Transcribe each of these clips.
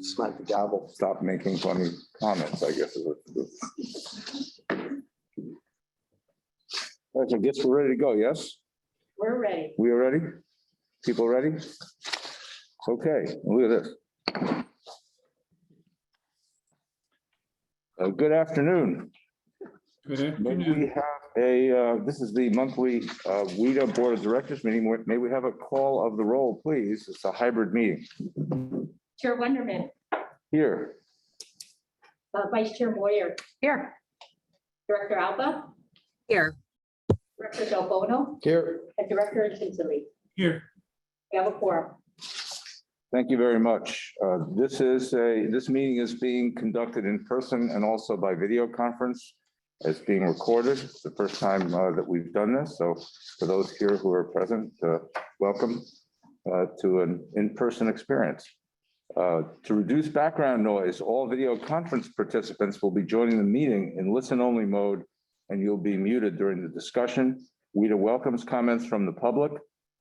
Smack the gavel. Stop making funny comments, I guess. All right, I guess we're ready to go, yes? We're ready. We are ready? People ready? Okay, look at this. Good afternoon. May we have this is the monthly WETA Board of Directors meeting. May we have a call of the roll, please? It's a hybrid meeting. Chair Wonderman, Here. Vice Chair Moyer, Here. Director Alba, Here. Director Del Bono, Here. and Director Tinsley. Here. We have a quorum. Thank you very much. This meeting is being conducted in person and also by video conference. It's being recorded. It's the first time that we've done this. So for those here who are present, welcome to an in-person experience. To reduce background noise, all video conference participants will be joining the meeting in listen-only mode, and you'll be muted during the discussion. WETA welcomes comments from the public.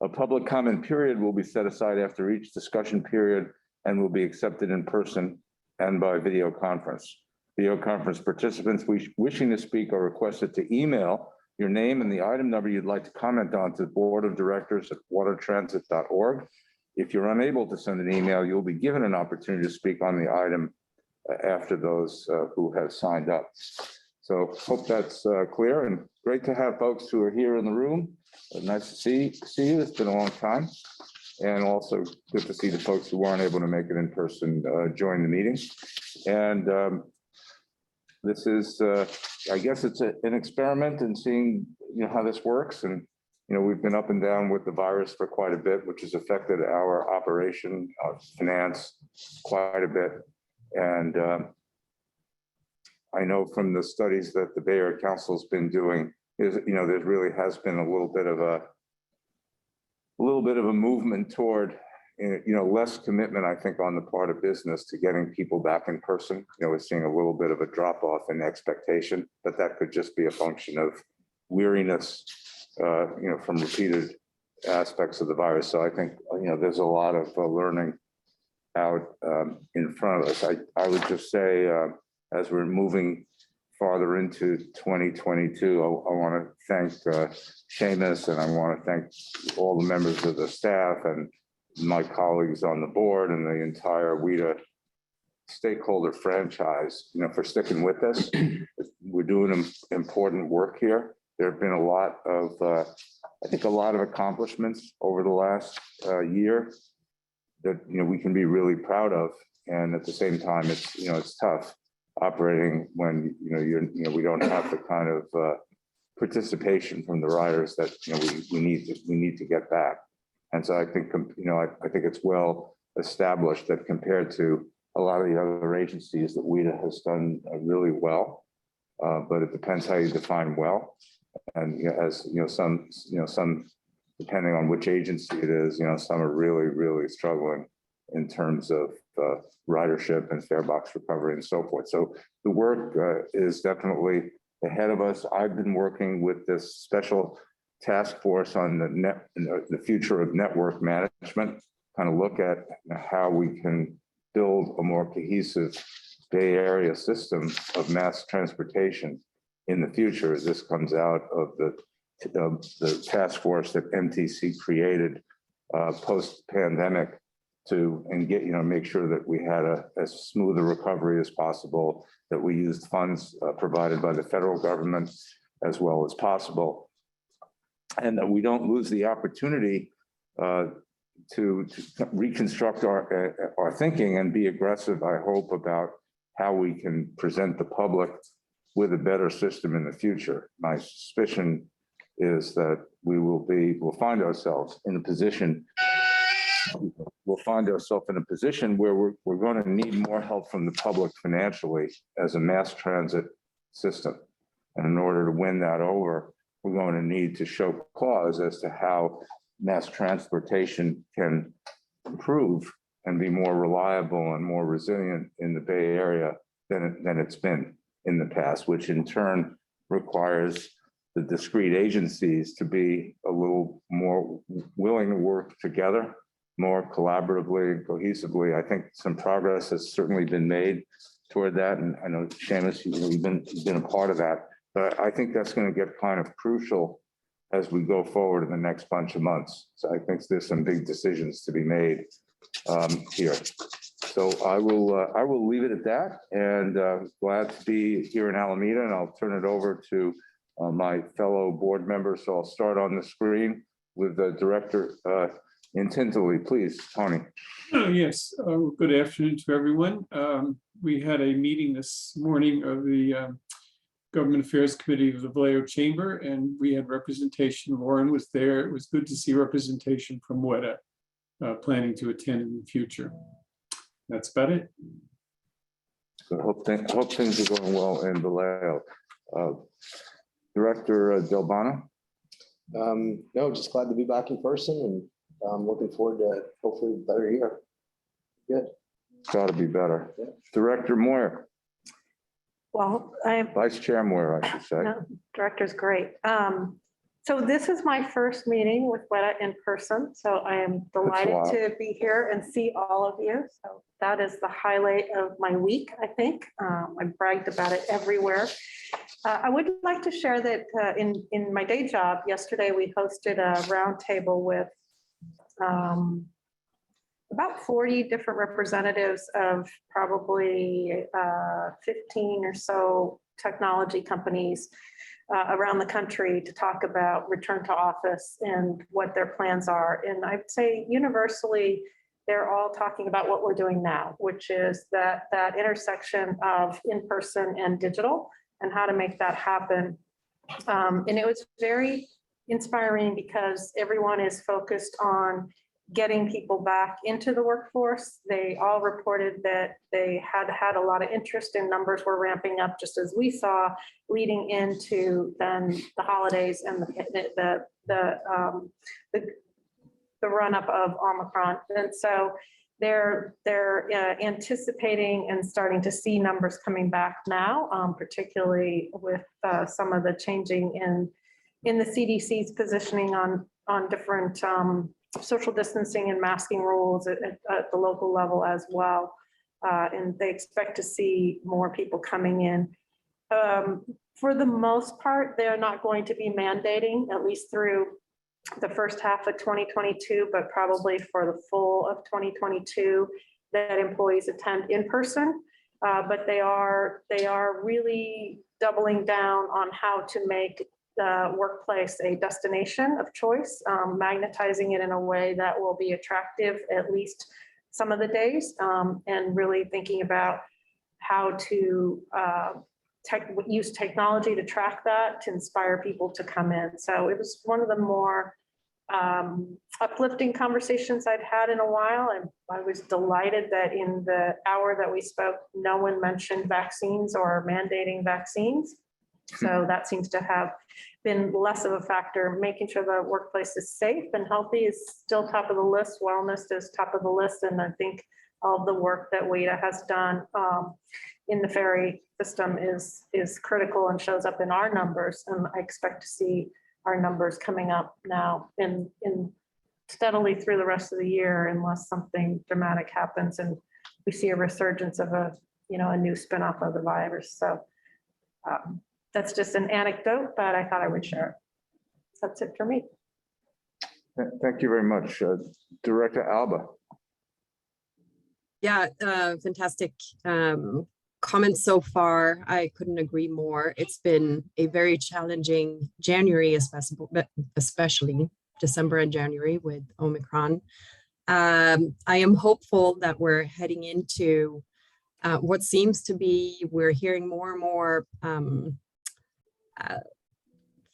A public comment period will be set aside after each discussion period and will be accepted in person and by video conference. Video conference participants wishing to speak are requested to email your name and the item number you'd like to comment on to the Board of Directors at watertransit.org. If you're unable to send an email, you'll be given an opportunity to speak on the item after those who have signed up. So hope that's clear, and great to have folks who are here in the room. Nice to see you. It's been a long time. And also good to see the folks who weren't able to make it in person join the meeting. And this is, I guess it's an experiment in seeing, how this works. And, we've been up and down with the virus for quite a bit, which has affected our operation, our finance quite a bit. And I know from the studies that the Bay Area Council's been doing is, there really has been a little bit of a movement toward, less commitment, I think, on the part of business to getting people back in person. We're seeing a little bit of a drop off in expectation, but that could just be a function of weariness, from repeated aspects of the virus. So I think, there's a lot of learning out in front of us. I would just say, as we're moving farther into 2022, I want to thank Seamus, and I want to thank all the members of the staff and my colleagues on the board and the entire WETA stakeholder franchise, for sticking with us. We're doing important work here. There have been a lot of, I think, a lot of accomplishments over the last year that, we can be really proud of. And at the same time, it's tough operating when, we don't have the kind of participation from the riders that, we need to get back. And so I think, I think it's well established that compared to a lot of the other agencies, that WETA has done really well. But it depends how you define well. And some, depending on which agency it is, some are really, really struggling in terms of ridership and fare box recovery and so forth. So the work is definitely ahead of us. I've been working with this special task force on the future of network management, kind of look at how we can build a more cohesive Bay Area system of mass transportation in the future, as this comes out of the task force that MTC created post-pandemic to make sure that we had as smooth a recovery as possible, that we used funds provided by the federal government as well as possible, and that we don't lose the opportunity to reconstruct our thinking and be aggressive, I hope, about how we can present the public with a better system in the future. My suspicion is that we'll find ourselves in a position where we're going to need more help from the public financially as a mass transit system. And in order to win that over, we're going to need to show cause as to how mass transportation can improve and be more reliable and more resilient in the Bay Area than it's been in the past, which in turn requires the discrete agencies to be a little more willing to work together more collaboratively and cohesively. I think some progress has certainly been made toward that. And I know, Seamus, you've been a part of that. But I think that's going to get kind of crucial as we go forward in the next bunch of months. So I think there's some big decisions to be made here. So I will leave it at that, and glad to be here in Alameda, and I'll turn it over to my fellow board members. So I'll start on the screen with the director in Tinsley, please, Tony. Yes, good afternoon to everyone. We had a meeting this morning of the Government Affairs Committee of the Vallejo Chamber, and we had representation. Lauren was there. It was good to see representation from WETA, planning to attend in the future. That's about it. So hope things are going well in Vallejo. Director Delbano. No, just glad to be back in person, and I'm looking forward to hopefully a better year. Good. It's got to be better. Yeah. Director Moyer, Well, Vice Chair Moyer, I should say. no, director's great. So this is my first meeting with WETA in person, so I am delighted wild. to be here and see all of you. So that is the highlight of my week, I think. I bragged about it everywhere. I would like to share that in my day job, yesterday we hosted a roundtable with about 40 different representatives of probably 15 or so technology companies around the country to talk about return to office and what their plans are. And I'd say universally, they're all talking about what we're doing now, which is that intersection of in-person and digital and how to make that happen. And it was very inspiring because everyone is focused on getting people back into the workforce. They all reported that they had a lot of interest, and numbers were ramping up just as we saw leading into then the holidays and the run up of Omicron. And so they're anticipating and starting to see numbers coming back now, particularly with some of the changing in the CDC's positioning on different social distancing and masking rules at the local level as well. And they expect to see more people coming in. For the most part, they're not going to be mandating, at least through the first half of 2022, but probably for the full of 2022, that employees attend in person. But they are really doubling down on how to make the workplace a destination of choice, magnetizing it in a way that will be attractive at least some of the days, and really thinking about how to use technology to track that, to inspire people to come in. So it was one of the more uplifting conversations I'd had in a while. And I was delighted that in the hour that we spoke, no one mentioned vaccines or mandating vaccines. So that seems to have been less of a factor. Making sure the workplace is safe and healthy is still top of the list. Wellness is top of the list. And I think all the work that WETA has done in the ferry system is critical and shows up in our numbers. And I expect to see our numbers coming up now in steadily through the rest of the year, unless something dramatic happens and we see a resurgence of a new spinoff of the virus. So that's just an anecdote, but I thought I would share it. That's it for me. Thank you very much. Director Alba. Yeah, fantastic comments so far. I couldn't agree more. It's been a very challenging January, especially December and January with Omicron. I am hopeful that we're heading into what seems to be, we're hearing more and more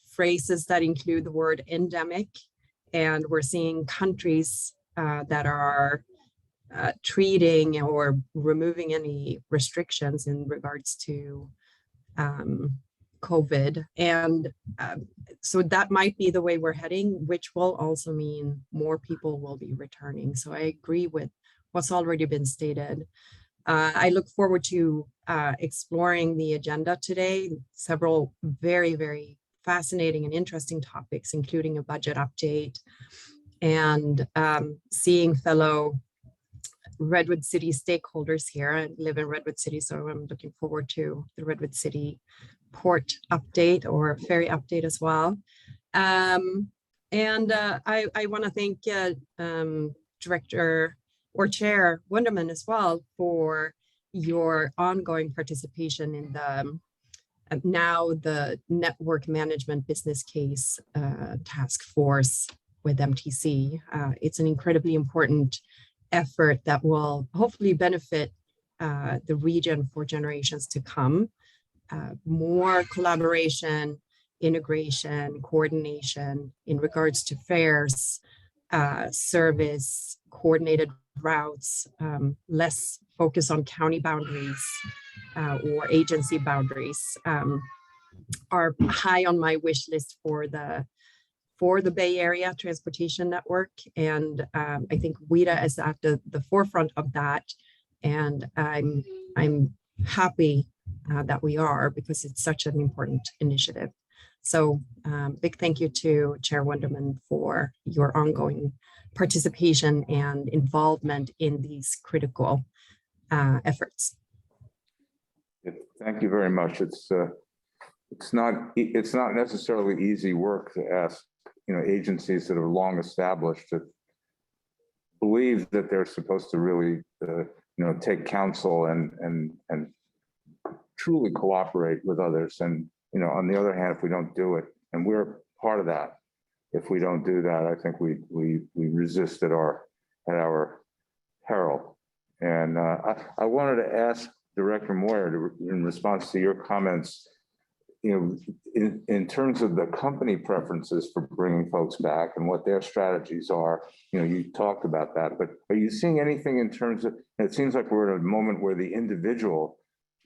phrases that include the word endemic, and we're seeing countries that are treating or removing any restrictions in regards to COVID. And so that might be the way we're heading, which will also mean more people will be returning. So I agree with what's already been stated. I look forward to exploring the agenda today, several very, very fascinating and interesting topics, including a budget update and seeing fellow Redwood City stakeholders here. I live in Redwood City, so I'm looking forward to the Redwood City port update or ferry update as well. I want to thank Director or Chair Wunderman as well for your ongoing participation in the now the network management business case task force with MTC. It's an incredibly important effort that will hopefully benefit the region for generations to come. More collaboration, integration, coordination in regards to fares, service, coordinated routes, less focus on county boundaries or agency boundaries are high on my wish list for the Bay Area transportation network. And I think WETA is at the forefront of that. And I'm happy that we are, because it's such an important initiative. So big thank you to Chair Wunderman for your ongoing participation and involvement in these critical efforts. Thank you very much. It's not necessarily easy work to ask, agencies that are long established to believe that they're supposed to really, take counsel and truly cooperate with others. And, on the other hand, if we don't do it, and we're part of that, if we don't do that, I think we resist at our peril. And I wanted to ask Director Moyer, in response to your comments, in terms of the company preferences for bringing folks back and what their strategies are, you talked about that, but are you seeing anything in terms of, it seems like we're at a moment where the individual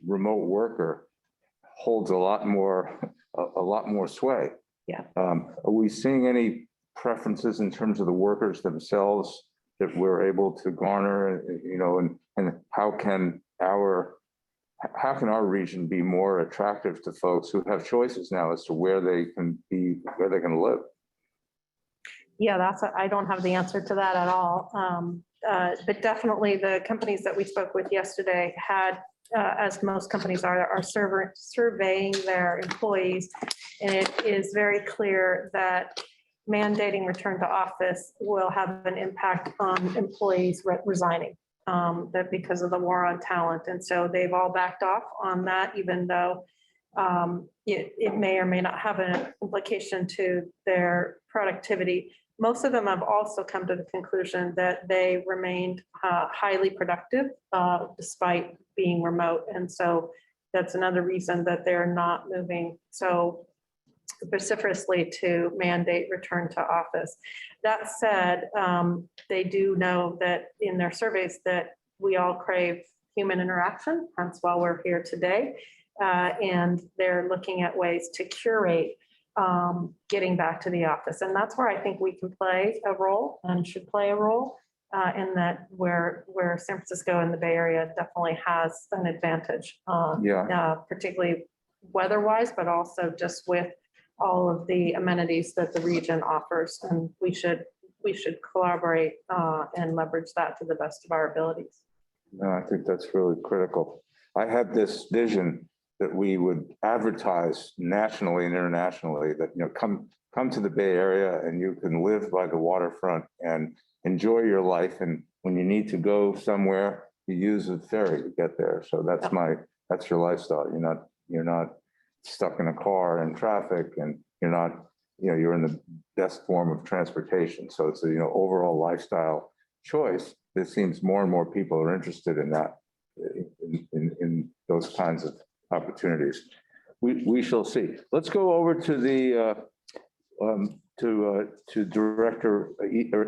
remote worker holds a lot more sway. Yeah. Are we seeing any preferences in terms of the workers themselves that we're able to garner, and how can our region be more attractive to folks who have choices now as to where they can live? Yeah, I don't have the answer to that at all. But definitely the companies that we spoke with yesterday had, as most companies are surveying their employees. And it is very clear that mandating return to office will have an impact on employees resigning. That because of the war on talent. And so they've all backed off on that, even though it may or may not have an implication to their productivity. Most of them have also come to the conclusion that they remained highly productive despite being remote. And so that's another reason that they're not moving so vociferously to mandate return to office. That said, they do know that in their surveys that we all crave human interaction, hence why we're here today. And they're looking at ways to curate getting back to the office. And that's where I think we can play a role and should play a role in that where San Francisco and the Bay Area definitely has an advantage, particularly weather-wise, but also just with all of the amenities that the region offers, and we should collaborate and leverage that to the best of our abilities. No, I think that's really critical. I had this vision that we would advertise nationally and internationally that, come to the Bay Area and you can live by the waterfront and enjoy your life. And when you need to go somewhere, you use a ferry to get there. So that's your lifestyle. You're not stuck in a car in traffic, and you're in the best form of transportation. So it's a, overall lifestyle choice. It seems more and more people are interested in that, in those kinds of opportunities. We shall see. Let's go over to the to Director,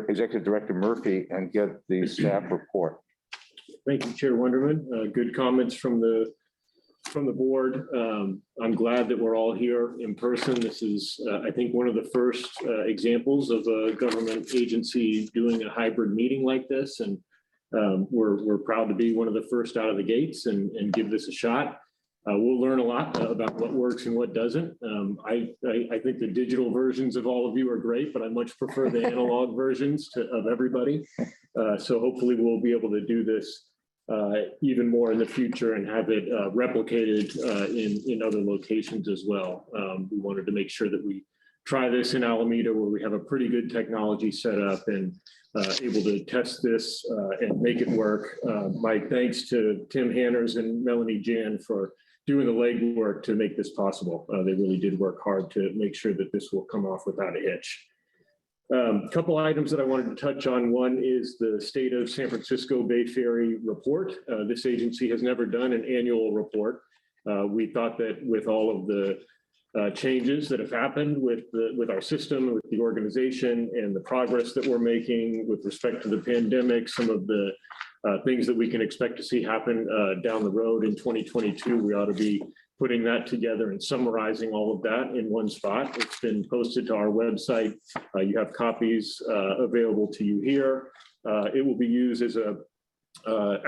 Executive Director Murphy, and get the staff report. Thank you, Chair Wunderman. Good comments from the board. I'm glad that we're all here in person. This is, I think, one of the first examples of a government agency doing a hybrid meeting like this. And we're proud to be one of the first out of the gates and give this a shot. We'll learn a lot about what works and what doesn't. I think the digital versions of all of you are great, but I much prefer the analog versions of everybody. So hopefully we'll be able to do this even more in the future and have it replicated in other locations as well. We wanted to make sure that we try this in Alameda, where we have a pretty good technology set up and able to test this and make it work. My thanks to Tim Hanners and Melanie Jan for doing the legwork to make this possible. They really did work hard to make sure that this will come off without a hitch. A couple items that I wanted to touch on. One is the State of San Francisco Bay Ferry report. This agency has never done an annual report. We thought that with all of the changes that have happened with our system, with the organization, and the progress that we're making with respect to the pandemic, some of the things that we can expect to see happen down the road in 2022, we ought to be putting that together and summarizing all of that in one spot. It's been posted to our website. You have copies available to you here. It will be used as a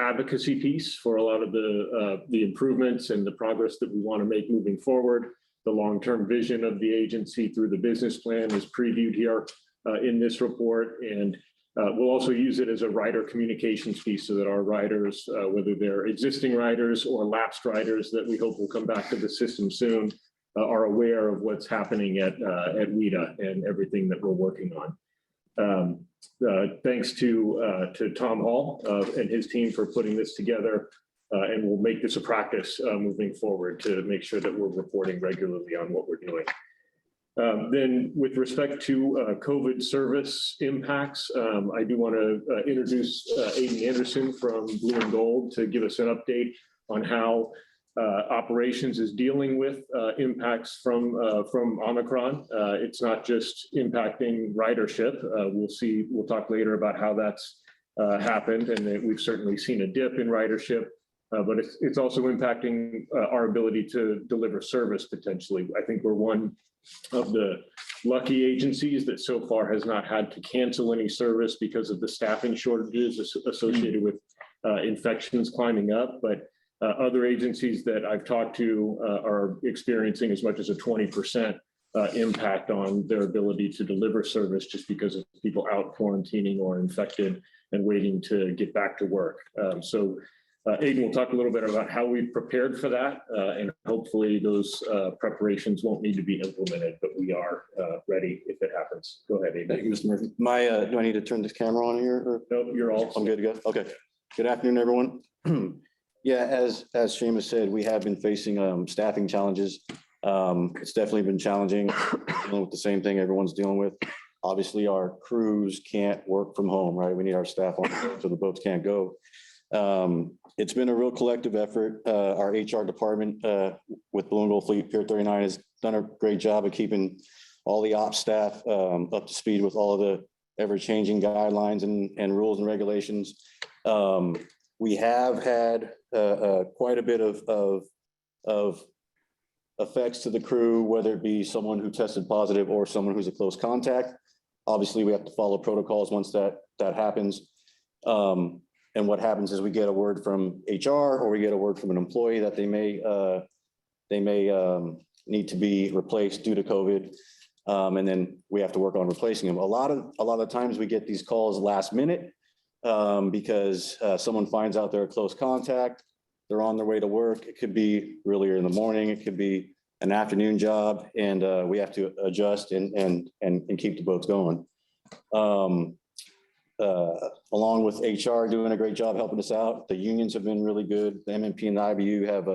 advocacy piece for a lot of the improvements and the progress that we want to make moving forward. The long-term vision of the agency through the business plan is previewed here in this report. And we'll also use it as a rider communications piece so that our riders, whether they're existing riders or lapsed riders that we hope will come back to the system soon, are aware of what's happening at WETA and everything that we're working on. Thanks to Tom Hall and his team for putting this together. And we'll make this a practice moving forward to make sure that we're reporting regularly on what we're doing. Then with respect to COVID service impacts, I do want to introduce Aiden Anderson from Blue and Gold to give us an update on how operations is dealing with impacts from Omicron. It's not just impacting ridership. We'll talk later about how that's happened, and that we've certainly seen a dip in ridership. But it's also impacting our ability to deliver service potentially. I think we're one of the lucky agencies that so far has not had to cancel any service because of the staffing shortages associated with infections climbing up. But other agencies that I've talked to are experiencing as much as a 20% impact on their ability to deliver service just because of people out quarantining or infected and waiting to get back to work. So Aiden will talk a little bit about how we've prepared for that, and hopefully those preparations won't need to be implemented, but we are ready if it happens. Go ahead, Aiden. Thank you, Mr. Murphy. Do I need to turn this camera on here? Or? No, you're all. I'm good to go. Okay. Good afternoon, everyone. Yeah, as Seamus said, we have been facing staffing challenges. It's definitely been challenging dealing with the same thing everyone's dealing with. Obviously, our crews can't work from home, right? We need our staff on, so the boats can't go. It's been a real collective effort. Our HR department with Blue and Gold Fleet Pier 39 has done a great job of keeping all the ops staff up to speed with all of the ever-changing guidelines and rules and regulations. We have had quite a bit of effects to the crew, whether it be someone who tested positive or someone who's a close contact. Obviously, we have to follow protocols once that happens. And what happens is we get a word from HR or we get a word from an employee that they may need to be replaced due to COVID. And then we have to work on replacing them. A lot of times we get these calls last minute because someone finds out they're a close contact. They're on their way to work. It could be earlier in the morning. It could be an afternoon job, and we have to adjust and keep the boats going. Along with HR doing a great job helping us out. The unions have been really good. The MMP and the IBU have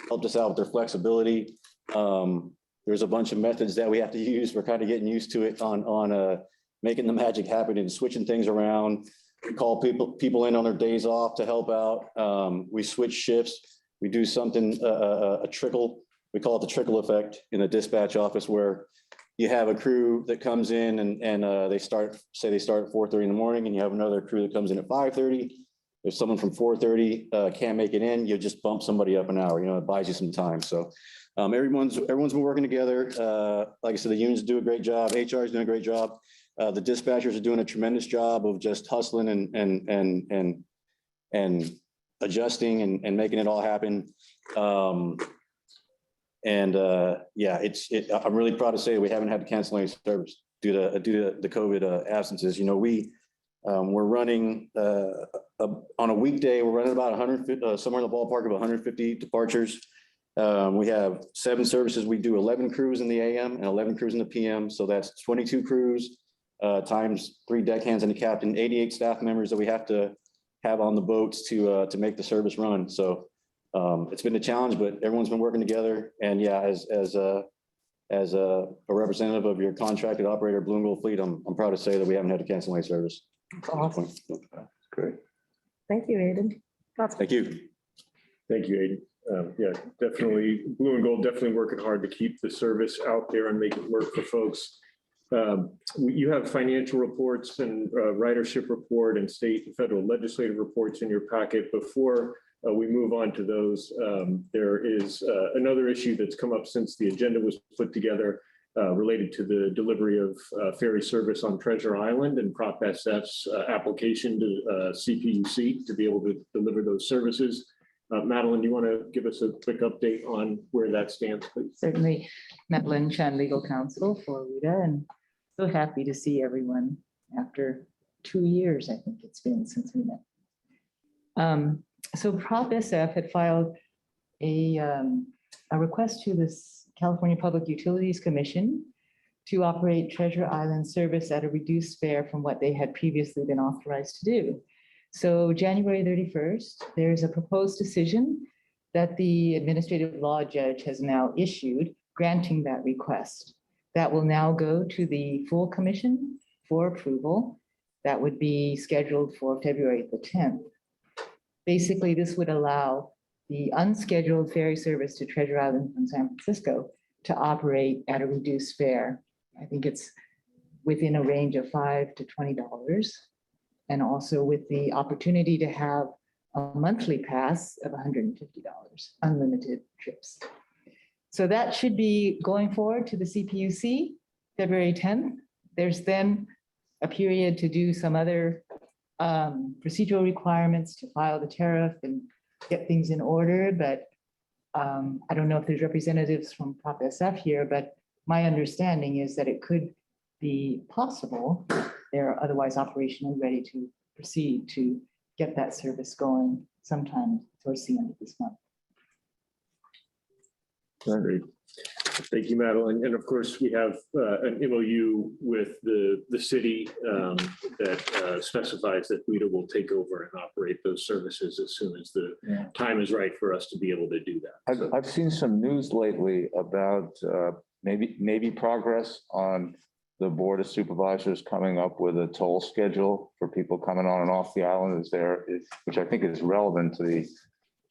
helped us out with their flexibility. There's a bunch of methods that we have to use. We're kind of getting used to it on making the magic happen and switching things around. We call people in on their days off to help out. We switch shifts. We do something, a trickle. We call it the trickle effect in the dispatch office, where you have a crew that comes in and they start at 4:30 in the morning, and you have another crew that comes in at 5:30. If someone from 4:30 can't make it in, you just bump somebody up an hour. It buys you some time. So everyone's been working together. Like I said, the unions do a great job. HR is doing a great job. The dispatchers are doing a tremendous job of just hustling and adjusting and making it all happen. Yeah, I'm really proud to say we haven't had to cancel any service due to the COVID absences. You know, we're running on a weekday, we're running about 150, somewhere in the ballpark of 150 departures. We have 7 services. We do 11 crews in the AM and 11 crews in the PM. So that's 22 crews times 3 deckhands and a captain, 88 staff members that we have to have on the boats to make the service run. So it's been a challenge, but everyone's been working together. And yeah, as a representative of your contracted operator, Blue and Gold Fleet, I'm proud to say that we haven't had to cancel any service. Awesome. Great. Thank you, Aiden. Thank you. Thank you, Aiden. Yeah, definitely, Blue and Gold definitely working hard to keep the service out there and make it work for folks. You have financial reports and ridership report and state and federal legislative reports in your packet. Before we move on to those, there is another issue that's come up since the agenda was put together related to the delivery of ferry service on Treasure Island and Prop SF's application to CPUC to be able to deliver those services. Madeline, do you want to give us a quick update on where that stands, please? Certainly, Madeline Chan, legal counsel for WETA, and so happy to see everyone after 2 years, I think it's been since we met. So Prop SF had filed a request to this California Public Utilities Commission to operate Treasure Island service at a reduced fare from what they had previously been authorized to do. So January 31st, there's a proposed decision that the administrative law judge has now issued granting that request. That will now go to the full commission for approval. That would be scheduled for February the 10th. Basically, this would allow the unscheduled ferry service to Treasure Island from San Francisco to operate at a reduced fare. I think it's within a range of $5 to $20, and also with the opportunity to have a monthly pass of $150, unlimited trips. So that should be going forward to the CPUC February 10th. There's then a period to do some other procedural requirements to file the tariff and get things in order, but I don't know if there's representatives from Prop SF here, but my understanding is that it could be possible, they're otherwise operationally ready to proceed to get that service going sometime towards the end of this month. Great. Thank you, Madeline. And of course, we have an MOU with the city that specifies that WETA will take over and operate those services as soon as the time is right for us to be able to do that. I've seen some news lately about maybe progress on the Board of Supervisors coming up with a toll schedule for people coming on and off the island. Which I think is relevant to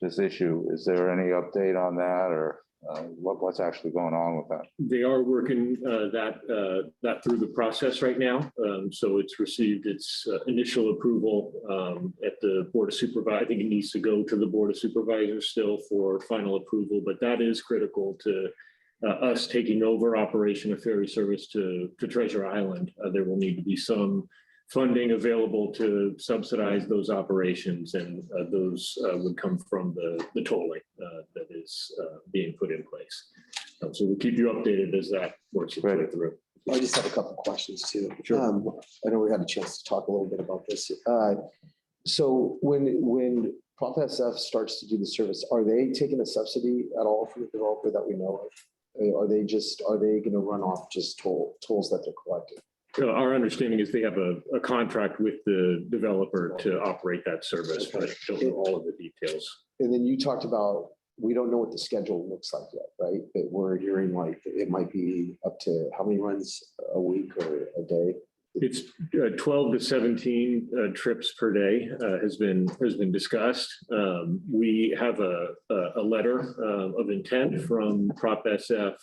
this issue. Is there any update on that, or what's actually going on with that? They are working that through the process right now. So it's received its initial approval at the Board of Supervisors. I think it needs to go to the Board of Supervisors still for final approval, but that is critical to us taking over operation of ferry service to Treasure Island. There will need to be some funding available to subsidize those operations, and those would come from the tolling that is being put in place. So we'll keep you updated as that works its way through. I just have a couple of questions too. Sure. I know we had a chance to talk a little bit about this. So when Prop SF starts to do the service, are they taking a subsidy at all from the developer that we know of? Are they going to run off just tolls that they're collecting? Our understanding is they have a contract with the developer to operate that service, but don't know all of the details. And then you talked about, we don't know what the schedule looks like yet, right? But we're hearing like it might be up to how many runs a week or a day? It's 12 to 17 trips per day has been discussed. We have a letter of intent from Prop SF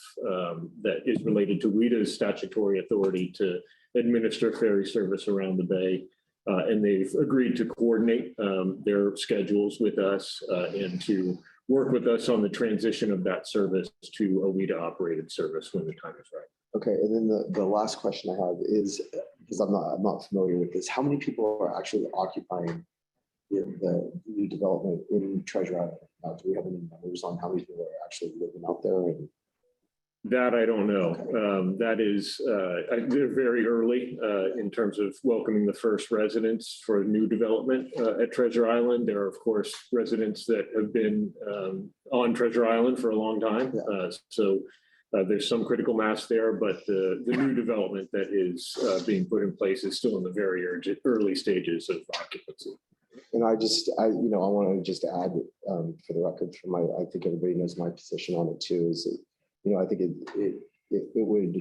that is related to WETA's statutory authority to administer ferry service around the bay. And they've agreed to coordinate their schedules with us and to work with us on the transition of that service to a WETA operated service when the time is right. Okay, and then the last question I have is, because I'm not familiar with this, how many people are actually occupying the new development in Treasure Island? Do we have any numbers on how many people are actually living out there? And That I don't know. That is, they're very early in terms of welcoming the first residents for new development at Treasure Island. There are, of course, residents that have been on Treasure Island for a long time. So there's some critical mass there, but the new development that is being put in place is still in the very early stages of occupancy. And I want to just add for the record, I think everybody knows my position on it too, is that, I think it would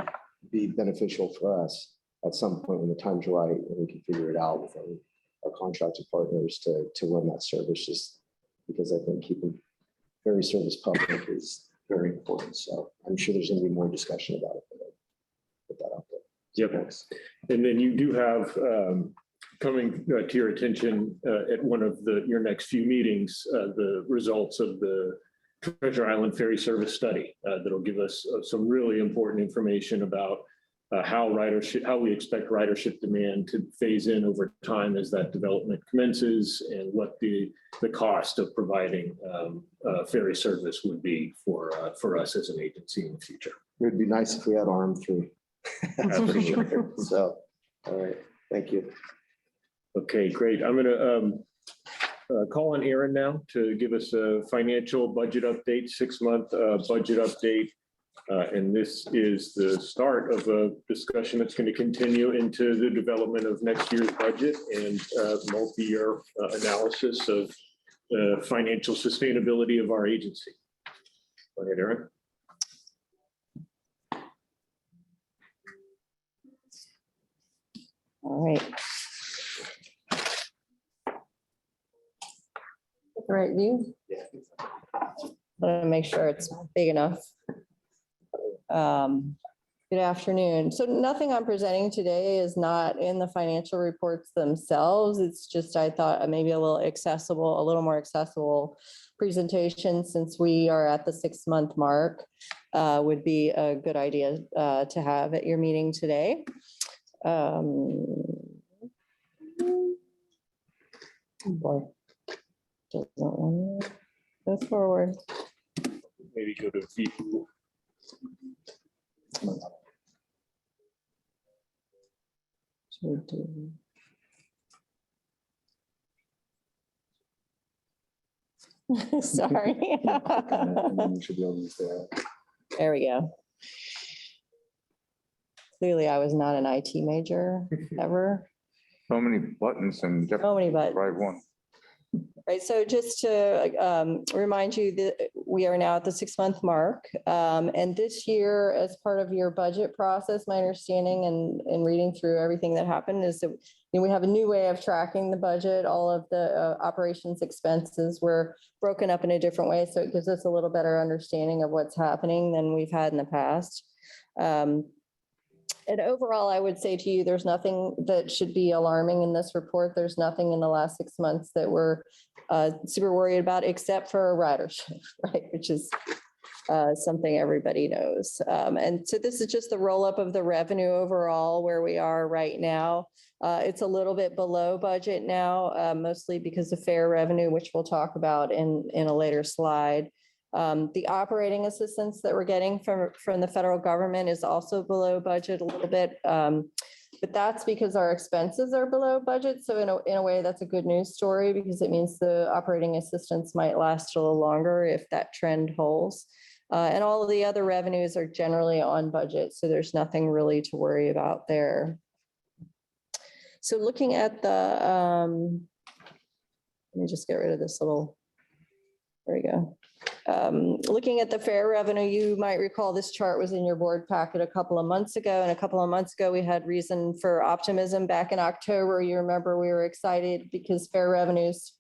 be beneficial for us at some point when the time's right and we can figure it out with our contracted partners to run that service, just because I think keeping ferry service public is very important. So I'm sure there's going to be more discussion about it, but I'll put that out there. Yep. And then you do have coming to your attention at one of your next few meetings, the results of the Treasure Island Ferry Service Study that'll give us some really important information about how we expect ridership demand to phase in over time as that development commences, and what the cost of providing ferry service would be for us as an agency in the future. It would be nice if we had RM3. So, all right, thank you. Okay, great. I'm going to call on Aaron now to give us a financial budget update, 6-month budget update. And this is the start of a discussion that's going to continue into the development of next year's budget and multi-year analysis of the financial sustainability of our agency. Go ahead, Aaron. All right. The right view? Want to make sure it's big enough. Good afternoon. So nothing I'm presenting today is not in the financial reports themselves. It's just, I thought maybe a little more accessible presentation, since we are at the 6-month mark, would be a good idea to have at your meeting today. Boy. Doesn't want to go forward. Maybe go to view. Sorry. There we go. Clearly, I was not an IT major ever. So many buttons and So many buttons. right one. Right, so just to remind you that we are now at the 6-month mark. And this year, as part of your budget process, my understanding and reading through everything that happened is that we have a new way of tracking the budget. All of the operations expenses were broken up in a different way. So it gives us a little better understanding of what's happening than we've had in the past. And overall, I would say to you, there's nothing that should be alarming in this report. There's nothing in the last 6 months that we're super worried about, except for ridership, right? Which is something everybody knows. And so this is just the roll up of the revenue overall, where we are right now. It's a little bit below budget now, mostly because of fare revenue, which we'll talk about in a later slide. The operating assistance that we're getting from the federal government is also below budget a little bit, but that's because our expenses are below budget. So in a way, that's a good news story, because it means the operating assistance might last a little longer if that trend holds. And all of the other revenues are generally on budget, so there's nothing really to worry about there. So looking at the, let me just get rid of this little, there we go. Looking at the fare revenue, you might recall this chart was in your board packet a couple of months ago. And a couple of months ago, we had reason for optimism. Back in October, you remember we were excited because fare revenues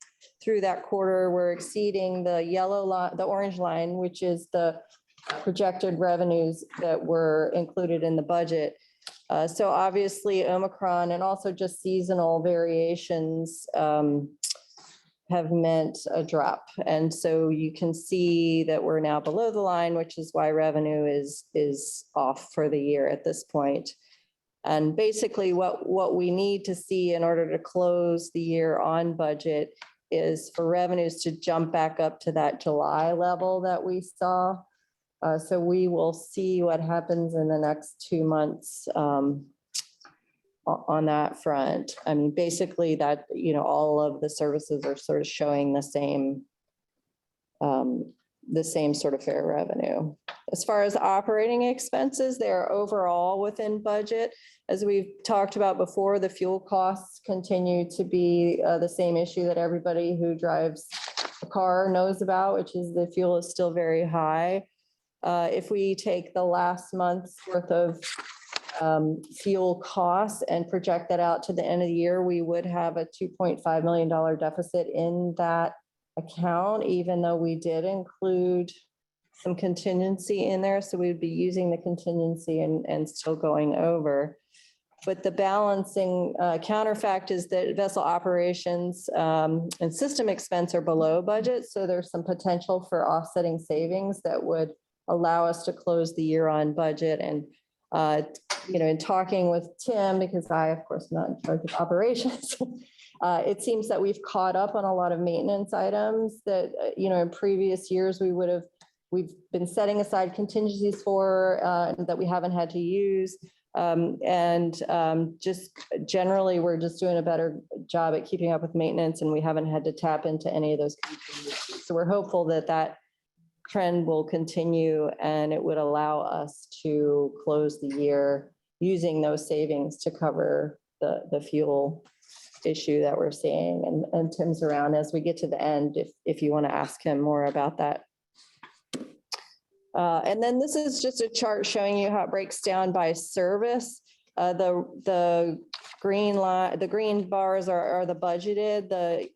through that quarter were exceeding the yellow line, the orange line, which is the projected revenues that were included in the budget. So obviously Omicron and also just seasonal variations have meant a drop. And so you can see that we're now below the line, which is why revenue is off for the year at this point. And basically what we need to see in order to close the year on budget is for revenues to jump back up to that July level that we saw. So we will see what happens in the next 2 months on that front. I mean, basically that, all of the services are sort of showing the same sort of fare revenue. As far as operating expenses, they're overall within budget. As we've talked about before, the fuel costs continue to be the same issue that everybody who drives a car knows about, which is the fuel is still very high. If we take the last month's worth of fuel costs and project that out to the end of the year, we would have a $2.5 million deficit in that account, even though we did include some contingency in there. So we would be using the contingency and still going over. But the balancing counterfact is that vessel operations and system expense are below budget. So there's some potential for offsetting savings that would allow us to close the year on budget. And in talking with Tim, because I, of course, am not in charge of operations, it seems that we've caught up on a lot of maintenance items that, in previous years, we've been setting aside contingencies for that we haven't had to use. Just generally, we're just doing a better job at keeping up with maintenance, and we haven't had to tap into any of those contingencies. So we're hopeful that that trend will continue, and it would allow us to close the year using those savings to cover the fuel issue that we're seeing. And Tim's around as we get to the end, if you want to ask him more about that. And then this is just a chart showing you how it breaks down by service. The green line, the green bars are the budgeted, the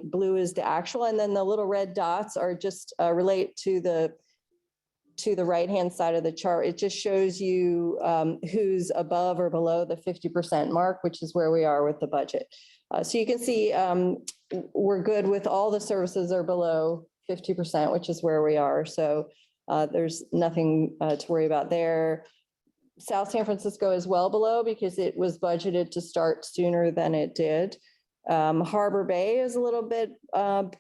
blue is the actual, and then the little red dots are just relate to the right-hand side of the chart. It just shows you who's above or below the 50% mark, which is where we are with the budget. So you can see we're good with all the services are below 50%, which is where we are. So there's nothing to worry about there. South San Francisco is well below because it was budgeted to start sooner than it did. Harbor Bay is a little bit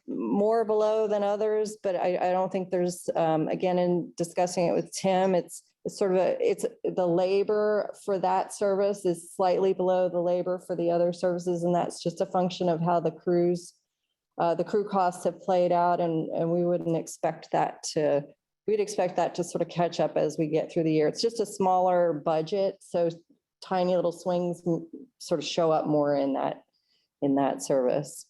more below than others, but I don't think there's, again, in discussing it with Tim, it's the labor for that service is slightly below the labor for the other services. And that's just a function of how the crew costs have played out. And we wouldn't expect that we'd expect that to sort of catch up as we get through the year. It's just a smaller budget. So tiny little swings sort of show up more in that service.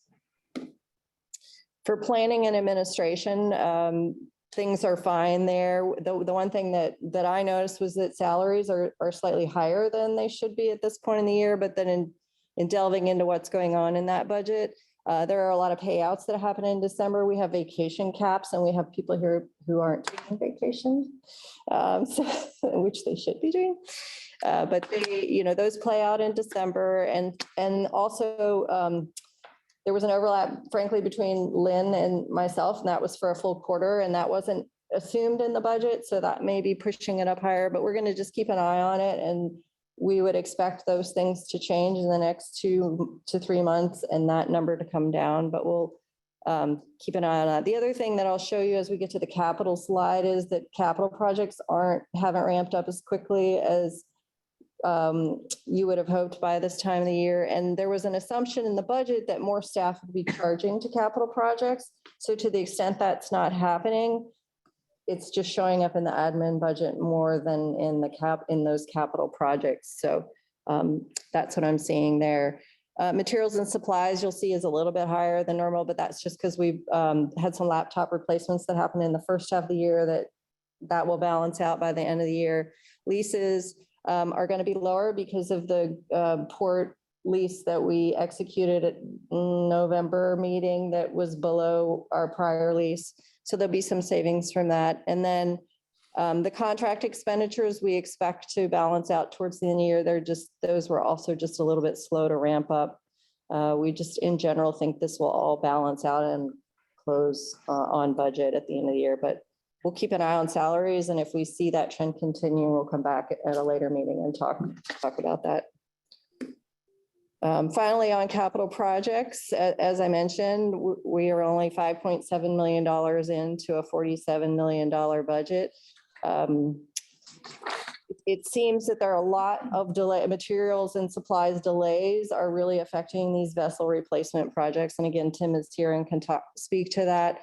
For planning and administration, things are fine there. The one thing that I noticed was that salaries are slightly higher than they should be at this point in the year, but then in delving into what's going on in that budget, there are a lot of payouts that happen in December. We have vacation caps, and we have people here who aren't taking vacation, which they should be doing. But those play out in December, and also there was an overlap, frankly, between Lynn and myself, and that was for a full quarter, and that wasn't assumed in the budget, so that may be pushing it up higher. But we're going to just keep an eye on it, and we would expect those things to change in the next 2 to 3 months and that number to come down, but we'll keep an eye on that. The other thing that I'll show you as we get to the capital slide is that capital projects haven't ramped up as quickly as you would have hoped by this time of the year. And there was an assumption in the budget that more staff would be charging to capital projects. So to the extent that's not happening, it's just showing up in the admin budget more than in those capital projects. So that's what I'm seeing there. Materials and supplies you'll see is a little bit higher than normal, but that's just because we've had some laptop replacements that happened in the first half of the year that will balance out by the end of the year. Leases are going to be lower because of the port lease that we executed at November meeting that was below our prior lease. So there'll be some savings from that. And then the contract expenditures we expect to balance out towards the end of the year. Those were also just a little bit slow to ramp up. We just in general think this will all balance out and close on budget at the end of the year, but we'll keep an eye on salaries. And if we see that trend continue, we'll come back at a later meeting and talk about that. Finally, on capital projects, as I mentioned, we are only $5.7 million into a $47 million budget. It seems that there are a lot of materials and supplies delays are really affecting these vessel replacement projects. And again, Tim is here and can speak to that.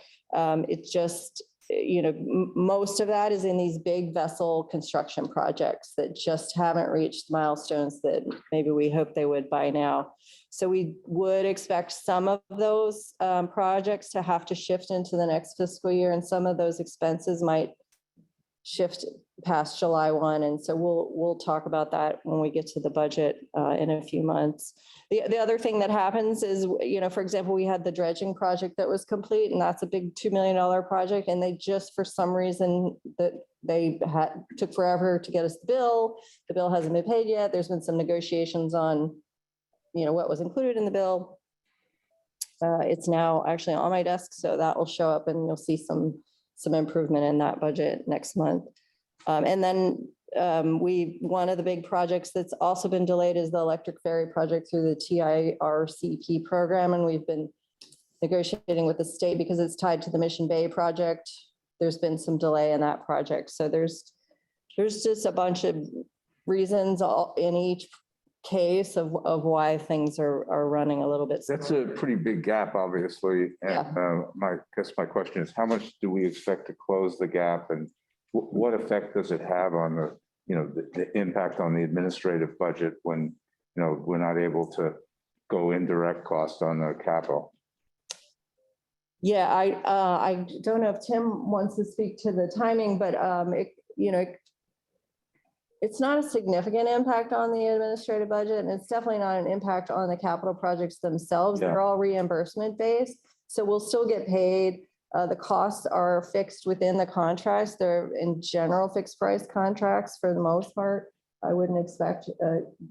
It's just, most of that is in these big vessel construction projects that just haven't reached milestones that maybe we hope they would by now. So we would expect some of those projects to have to shift into the next fiscal year, and some of those expenses might shift past July 1. And so we'll talk about that when we get to the budget in a few months. The other thing that happens is, for example, we had the dredging project that was complete, and that's a big $2 million project. And they just, for some reason, that they took forever to get us the bill. The bill hasn't been paid yet. There's been some negotiations on, what was included in the bill. It's now actually on my desk, so that will show up, and you'll see some improvement in that budget next month. And then one of the big projects that's also been delayed is the electric ferry project through the TIRCP program. And we've been negotiating with the state because it's tied to the Mission Bay project. There's been some delay in that project. So there's just a bunch of reasons in each case of why things are running a little bit slow. That's a pretty big gap, obviously. And I guess my question is, how much do we expect to close the gap, and what effect does it have on the impact on the administrative budget when, we're not able to go indirect cost on the capital? Yeah, I don't know if Tim wants to speak to the timing, but it's not a significant impact on the administrative budget, and it's definitely not an impact on the capital projects themselves. Yeah. They're all reimbursement based, so we'll still get paid. The costs are fixed within the contracts. They're in general fixed price contracts for the most part. I wouldn't expect,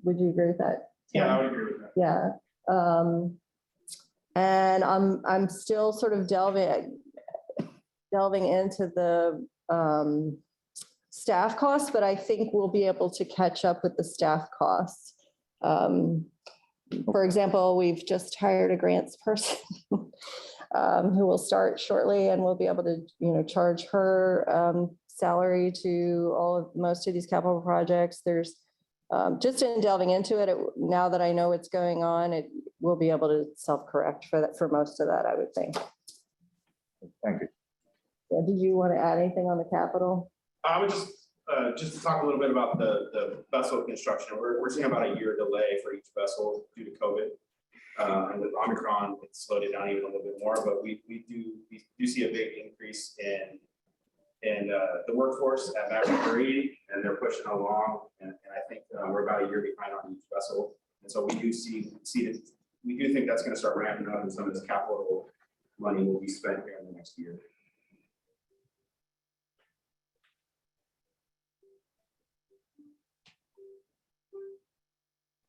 would you agree with that, Tim? Yeah, I would agree with that. Yeah. And I'm still sort of delving into the staff costs, but I think we'll be able to catch up with the staff costs. For example, we've just hired a grants person who will start shortly, and we'll be able to, charge her salary to most of these capital projects. There's just in delving into it, now that I know what's going on, it will be able to self-correct for most of that, I would think. Thank you. Yeah, did you want to add anything on the capital? I would just to talk a little bit about the vessel construction. We're seeing about a year delay for each vessel due to COVID. And with Omicron, it slowed it down even a little bit more, but we do see a big increase in the workforce at Maverick Marine, and they're pushing along. And I think we're about a year behind on each vessel. And so we do we do think that's going to start ramping up, and some of this capital money will be spent here in the next year.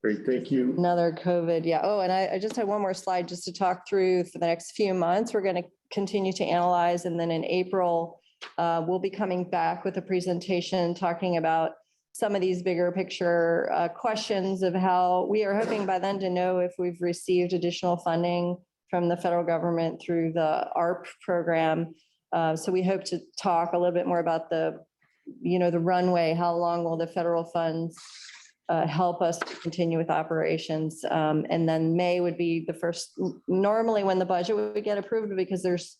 Great, thank you. Another COVID, yeah. Oh, and I just had one more slide just to talk through for the next few months. We're going to continue to analyze, and then in April, we'll be coming back with a presentation talking about some of these bigger picture questions of how we are hoping by then to know if we've received additional funding from the federal government through the ARP program. So we hope to talk a little bit more about the runway, how long will the federal funds help us to continue with operations. And then May would be the first, normally when the budget would get approved, because there's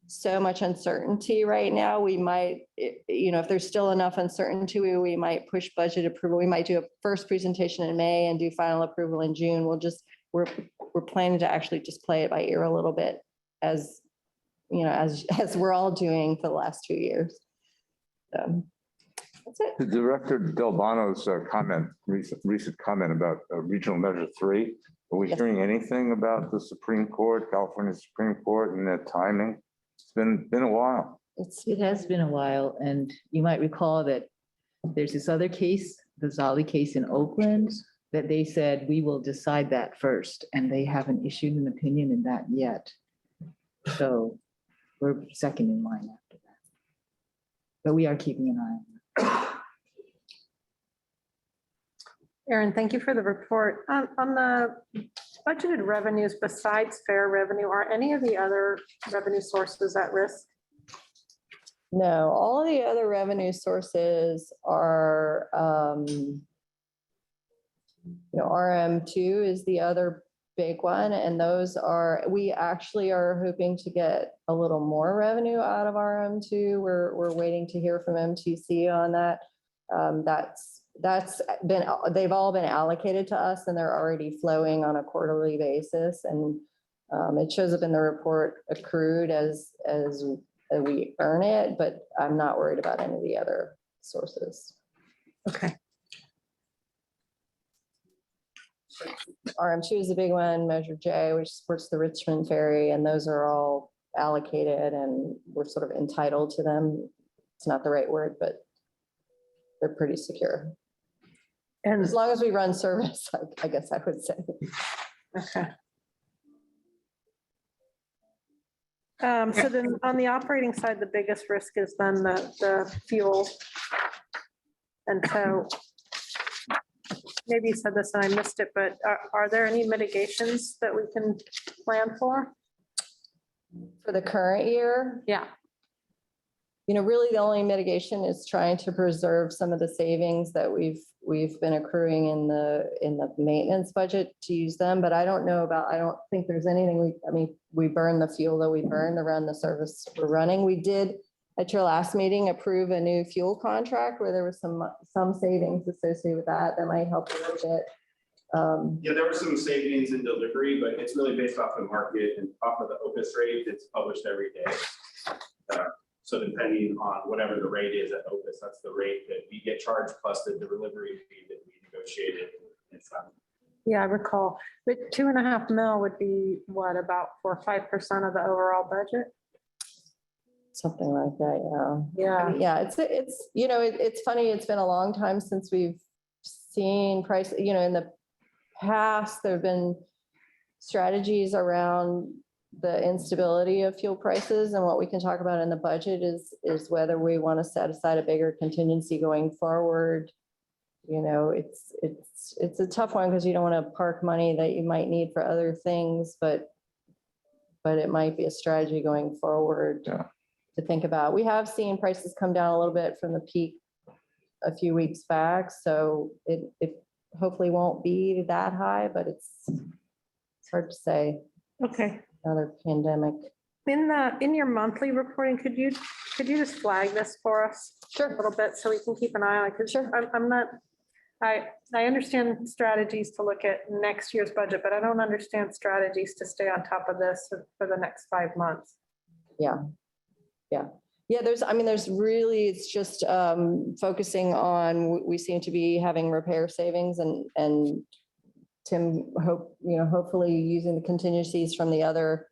so much uncertainty right now, we might, if there's still enough uncertainty, we might push budget approval. We might do a first presentation in May and do final approval in June. We're planning to actually just play it by ear a little bit as we're all doing for the last 2 years. So that's it. The Director Delbano's recent comment about Regional Measure 3, are we Yes. hearing anything about the Supreme Court, California Supreme Court, and their timing? It's been a while. It has been a while, and you might recall that there's this other case, the Zolli case in Oakland, that they said, we will decide that first, and they haven't issued an opinion in that yet. So we're second in line after that. But we are keeping an eye on it. Erin, thank you for the report. On the budgeted revenues besides fare revenue, are any of the other revenue sources at risk? No, all of the other revenue sources are, RM2 is the other big one. And those are, we actually are hoping to get a little more revenue out of RM2. We're waiting to hear from MTC on that. That's been, they've all been allocated to us and they're already flowing on a quarterly basis. And it shows up in the report accrued as we earn it, but I'm not worried about any of the other sources. Okay. RM2 is a big one, Measure J, which supports the Richmond Ferry, and those are all allocated and we're sort of entitled to them. It's not the right word, but they're pretty secure. And as long as we run service, I guess I would say. okay. So then on the operating side, the biggest risk is then the fuel. And so maybe you said this and I missed it, but are there any mitigations that we can plan for? For the current year? Yeah. Really the only mitigation is trying to preserve some of the savings that we've been accruing in the maintenance budget to use them, but I don't think there's anything we burn the fuel that we burn to run the service we're running. We did at your last meeting approve a new fuel contract where there was some savings associated with that might help a little bit. Yeah, there were some savings in delivery, but it's really based off the market and off of the OPIS rate that's published every day. So depending on whatever the rate is at OPIS, that's the rate that we get charged plus the delivery fee that we negotiated. Yeah, I recall, but 2.5 mil would be what, about 4 or 5% of the overall budget? Something like that, Yeah. yeah. It's funny. It's been a long time since we've seen price, in the past, there have been strategies around the instability of fuel prices, and what we can talk about in the budget is whether we want to set aside a bigger contingency going forward. It's a tough one because you don't want to park money that you might need for other things, but it might be a strategy going forward. Yeah. To think about. We have seen prices come down a little bit from the peak a few weeks back, so it hopefully won't be that high, but it's hard to say. Okay. Another pandemic. In your monthly reporting, could you just flag this for us? Sure. A little bit so we can keep an eye on it? Because Sure. I understand strategies to look at next year's budget, but I don't understand strategies to stay on top of this for the next 5 months. Yeah. There's really, it's just focusing on, we seem to be having repair savings and Tim hopefully using the contingencies from the other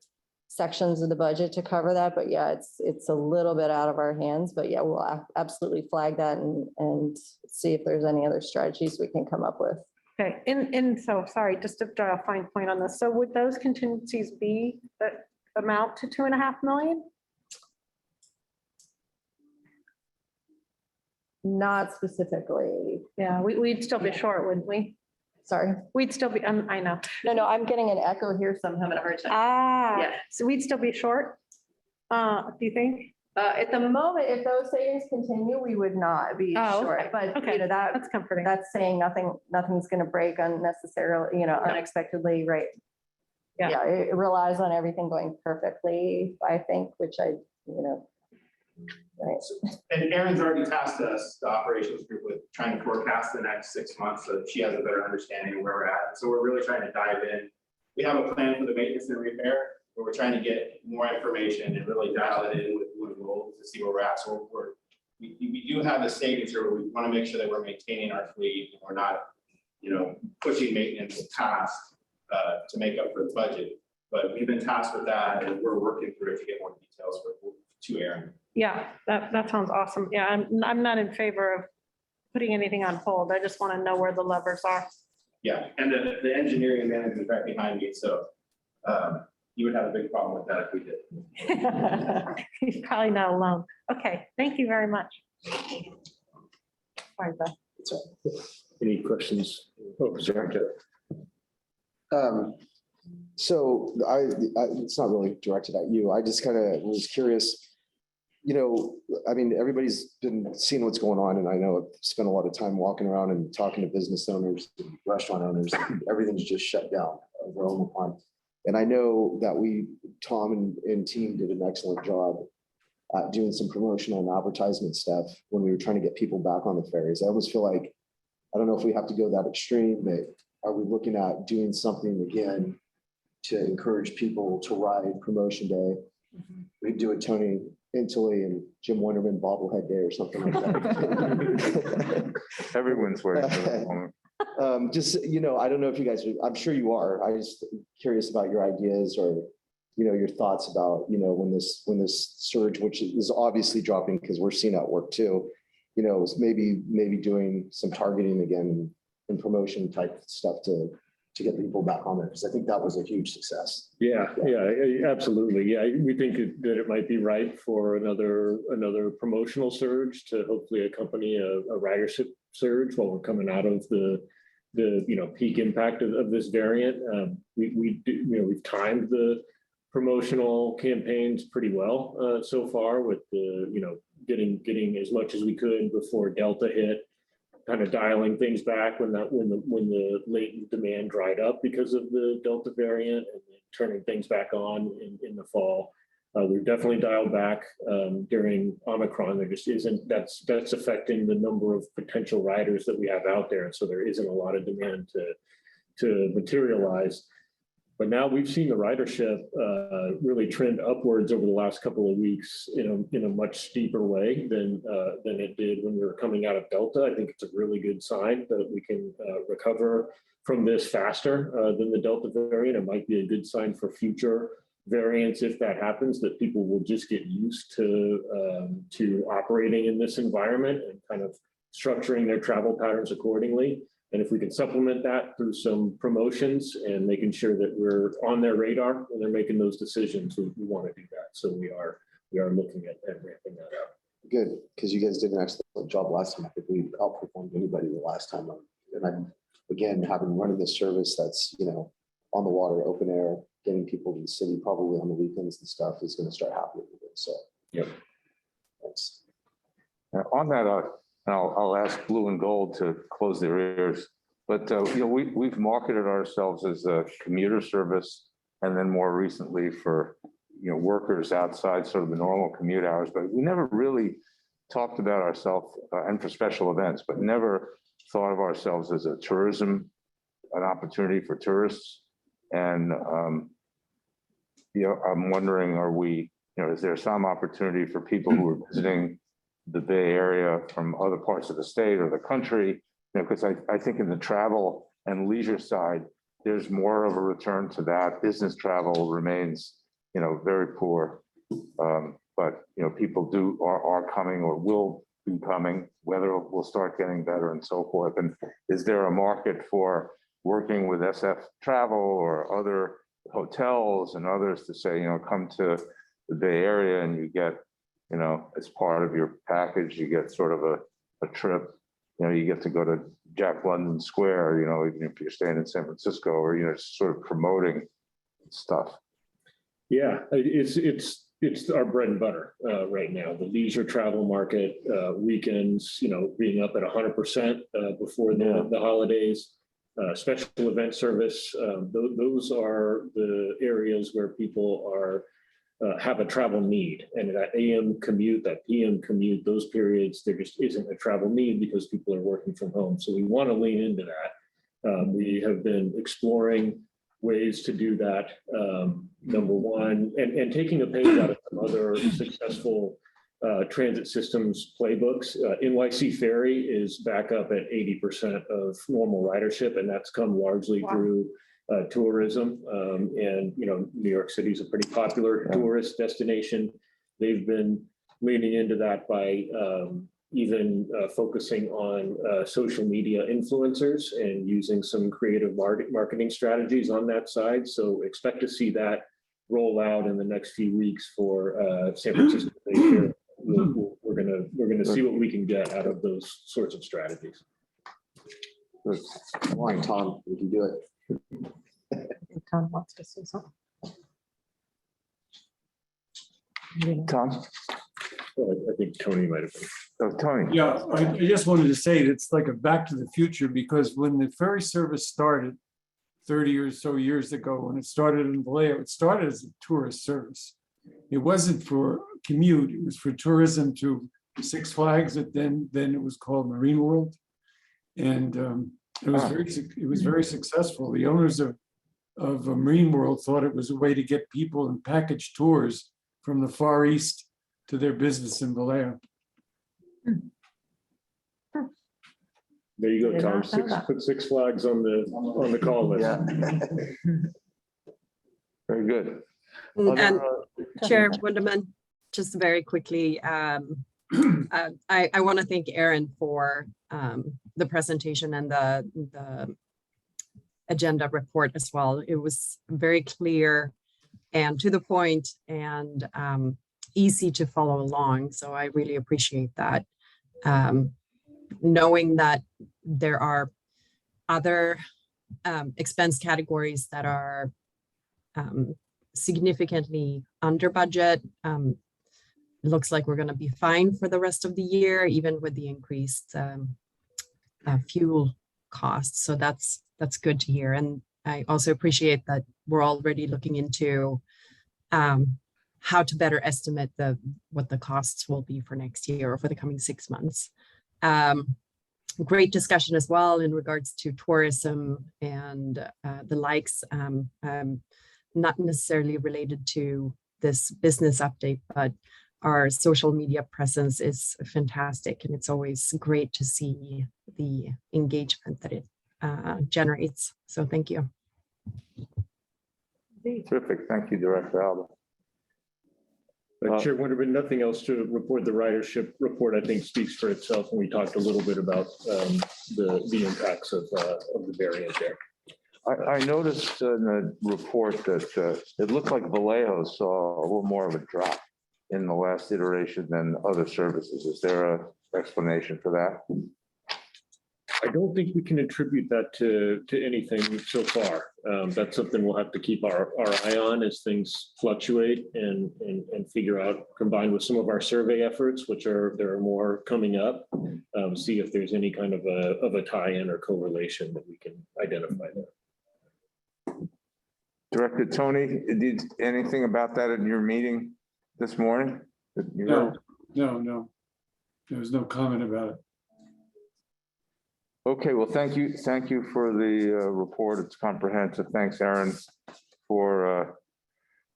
sections of the budget to cover that. But yeah, it's a little bit out of our hands, but yeah, we'll absolutely flag that and see if there's any other strategies we can come up with. Okay. So sorry, just to draw a fine point on this. So would those contingencies be that amount to 2.5 million? Not specifically. Yeah, we'd still be short, wouldn't we? Sorry. We'd still be, I know. No, I'm getting an echo here, so I'm having a hard time. Yeah. So we'd still be short? Do you think? At the moment, if those savings continue, we would not be short, okay. but Okay. that's comforting. That's saying nothing's going to break unnecessarily, unexpectedly, right? Yeah. It relies on everything going perfectly, I think, which right. And Erin's already tasked us, the operations group, with trying to forecast the next 6 months so that she has a better understanding of where we're at. So we're really trying to dive in. We have a plan for the maintenance and repair, but we're trying to get more information and really dial it in with goals to see where we're at. So we do have the savings here, but we want to make sure that we're maintaining our fleet and we're not, pushing maintenance past to make up for the budget. But we've been tasked with that and we're working through it to get more details to Erin. Yeah, that sounds awesome. Yeah, I'm not in favor of putting anything on hold. I just want to know where the levers are. Yeah, and the engineering and management is right behind me, so you would have a big problem with that if we did. He's probably not alone. Okay, thank you very much. Sorry, Beth. It's all right. Any questions? Oh, sorry. So it's not really directed at you. I just kind of was curious. I mean, everybody's been seeing what's going on, and I know I've spent a lot of time walking around and talking to business owners, and restaurant owners. Everything's just shut down over Omicron. And I know that Tom and team did an excellent job at doing some promotional and advertisement stuff when we were trying to get people back on the ferries. I almost feel like, I don't know if we have to go that extreme, but are we looking at doing something again to encourage people to ride promotion day? We do it Tony Intily and Jim Wonderman bobblehead day or something like that. Everyone's waiting for that moment. Just, I don't know if you guys, I'm sure you are. I just curious about your ideas or, your thoughts about, when this surge, which is obviously dropping because we're seeing at work too, maybe doing some targeting again and promotion type stuff to get people back on there. Because I think that was a huge success. Yeah, absolutely. Yeah, we think that it might be right for another promotional surge to hopefully accompany a ridership surge while we're coming out of the peak impact of this variant. We've timed the promotional campaigns pretty well so far with the getting as much as we could before Delta hit, kind of dialing things back when the latent demand dried up because of the Delta variant, and then turning things back on in the fall. We've definitely dialed back during Omicron. There just isn't, that's affecting the number of potential riders that we have out there. And so there isn't a lot of demand to materialize. But now we've seen the ridership really trend upwards over the last couple of weeks in a much steeper way than it did when we were coming out of Delta. I think it's a really good sign that we can recover from this faster than the Delta variant. It might be a good sign for future variants if that happens, that people will just get used to operating in this environment and kind of structuring their travel patterns accordingly. And if we can supplement that through some promotions and making sure that we're on their radar when they're making those decisions, we want to do that. So we are looking at ramping that up. Good, because you guys did an excellent job last time. I think we outperformed anybody the last time. And I'm, again, having running this service that's, on the water, open air, getting people to the city probably on the weekends and stuff is going to start happening again. So, yep. Thanks. On that, I'll ask Blue and Gold to close their ears. But we've marketed ourselves as a commuter service, and then more recently for workers outside sort of the normal commute hours. But we never really talked about ourselves, and for special events, but never thought of ourselves as an opportunity for tourists. And I'm wondering, is there some opportunity for people who are visiting the Bay Area from other parts of the state or the country? Because I think in the travel and leisure side, there's more of a return to that. Business travel remains, very poor. But people are coming or will be coming, whether we'll start getting better and so forth. And is there a market for working with SF Travel or other hotels and others to say, come to the Bay Area and you get, as part of your package, you get sort of a trip, you get to go to Jack London Square, even if you're staying in San Francisco, or, sort of promoting stuff. Yeah, it's our bread and butter right now. The leisure travel market, weekends, being up at 100% before the holidays. Special event service, those are the areas where people have a travel need, and that AM commute, that PM commute, those periods, there just isn't a travel need because people are working from home. So we want to lean into that. We have been exploring ways to do that. Number one, and taking a page out of some other successful transit systems playbooks. NYC Ferry is back up at 80% of normal ridership, and that's come largely through tourism. And New York City is a pretty popular tourist destination. They've been leaning into that by even focusing on social media influencers and using some creative marketing strategies on that side. So expect to see that roll out in the next few weeks for San Francisco Bay Area. We're gonna see what we can get out of those sorts of strategies. Good. Come on, Tom, we can do it. Tom wants to say something. Tom? I think Tony might have been. Oh, Tony. Yeah, I just wanted to say it's like a back to the future, because when the ferry service started 30 or so years ago, when it started in Vallejo, it started as a tourist service. It wasn't for commute, it was for tourism to Six Flags, then it was called Marine World. And it was very successful. The owners of Marine World thought it was a way to get people in package tours from the Far East to their business in Vallejo. There you go, Did Tom. not know that. Put Six Flags on the call list. Yeah. Very good. And Other, Chair Winderman, just very quickly, I want to thank Aaron for the presentation and the agenda report as well. It was very clear and to the point and easy to follow along. So I really appreciate that. Knowing that there are other expense categories that are significantly under budget. It looks like we're going to be fine for the rest of the year, even with the increased fuel costs. So that's good to hear. And I also appreciate that we're already looking into how to better estimate what the costs will be for next year or for the coming 6 months. Great discussion as well in regards to tourism and the likes, not necessarily related to this business update, but our social media presence is fantastic. And it's always great to see the engagement that it generates. So thank you. Terrific. Thank you, Director Alba. Chair Winterman, nothing else to report. The ridership report, I think, speaks for itself, and we talked a little bit about the impacts of the variant there. I noticed in the report that it looked like Vallejo saw a little more of a drop in the last iteration than other services. Is there an explanation for that? I don't think we can attribute that to anything so far. That's something we'll have to keep our eye on as things fluctuate and figure out, combined with some of our survey efforts, there are more coming up, see if there's any kind of a tie-in or correlation that we can identify there. Director Tony, did anything about that in your meeting this morning? No. There was no comment about it. Okay, well, thank you. Thank you for the report. It's comprehensive. Thanks, Aaron, for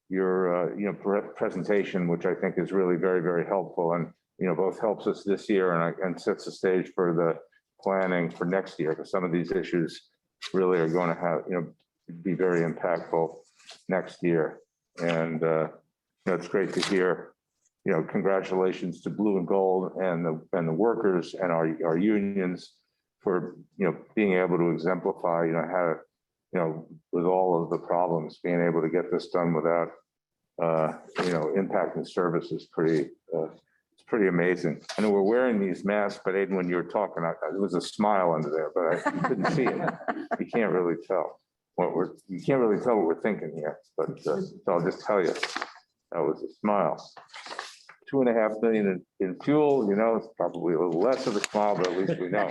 your presentation, which I think is really very, very helpful, and both helps us this year and sets the stage for the planning for next year, because some of these issues really are going to have be very impactful next year. And it's great to hear. Congratulations to Blue and Gold and the workers and our unions for being able to exemplify how to with all of the problems, being able to get this done without impacting service is it's pretty amazing. I know we're wearing these masks, but Aiden, when you were talking, there was a smile under there, but I couldn't see it. You can't really tell what we're thinking here, but so I'll just tell you that was a smile. $2.5 million in fuel, it's probably a little less of a smile, but at least we know.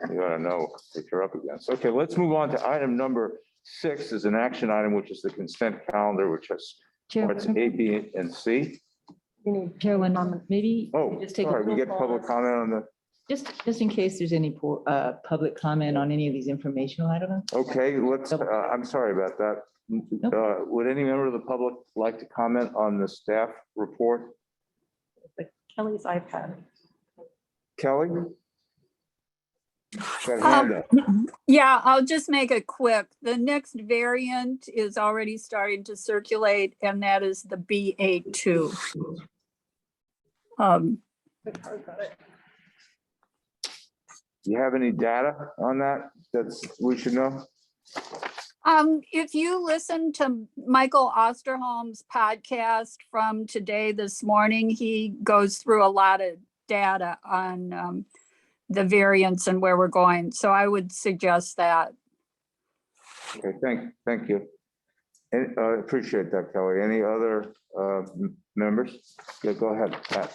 You gotta know what you're up against. Okay, let's move on to item number 6 is an action item, which is the consent calendar, which has parts A, B, and C. Chairman, maybe. Oh, just take a sorry, we roll get call. public comment on the, Just in case there's any public comment on any of these informational items. okay, let's, I'm sorry about that. Would any member of the public like to comment on the staff report? Kelly's iPad. Kelly? Got a hand up. Yeah, I'll just make it quick. The next variant is already starting to circulate, and that is the BA2. Do you have any data on that we should know? If you listen to Michael Osterholm's podcast from today, this morning, he goes through a lot of data on the variance and where we're going. So I would suggest that. Okay, thank you. And appreciate that, Kelly. Any other members? Yeah, go ahead, Pat.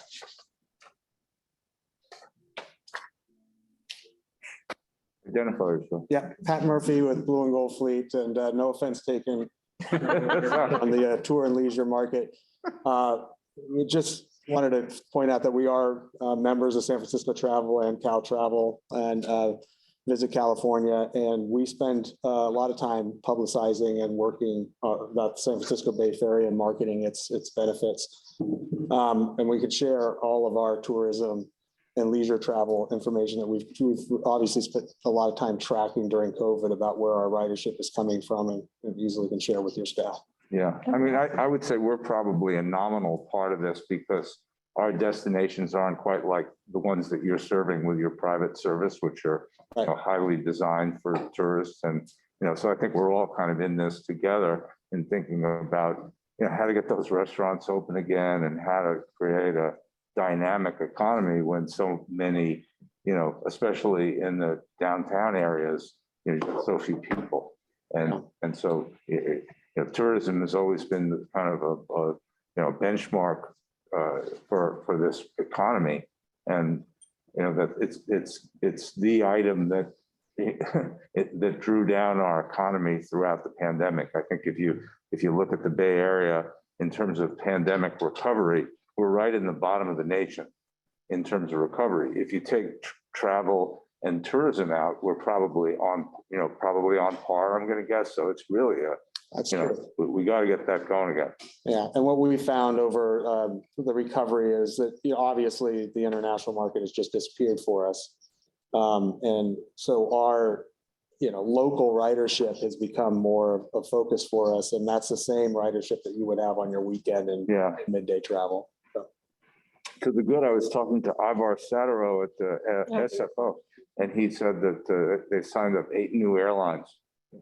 Identify yourself. Yeah, Pat Murphy with Blue and Gold Fleet, and no offense taken on the tour and leisure market. We just wanted to point out that we are members of San Francisco Travel and Cal Travel and Visit California, and we spend a lot of time publicizing and working about the San Francisco Bay Ferry and marketing its benefits. And we could share all of our tourism and leisure travel information that we've obviously spent a lot of time tracking during COVID about where our ridership is coming from, and easily can share with your staff. Yeah, I mean, I would say we're probably a nominal part of this because our destinations aren't quite like the ones that you're serving with your private service, which are highly designed for tourists. And, so I think we're all kind of in this together and thinking about, how to get those restaurants open again and how to create a dynamic economy when so many, especially in the downtown areas, so few people. And so tourism has always been the kind of a benchmark for this economy, and that it's the item that that drew down our economy throughout the pandemic. I think if you look at the Bay Area in terms of pandemic recovery, we're right in the bottom of the nation in terms of recovery. If you take travel and tourism out, we're probably on par, I'm going to guess. So it's really That's true. We got to get that going again. Yeah, and what we found over the recovery is that obviously the international market has just disappeared for us, and so our local ridership has become more of a focus for us, and that's the same ridership that you would have on your weekend and midday travel. To the good, I was talking to Ivar Satero at the SFO, and he said that they signed up 8 new airlines.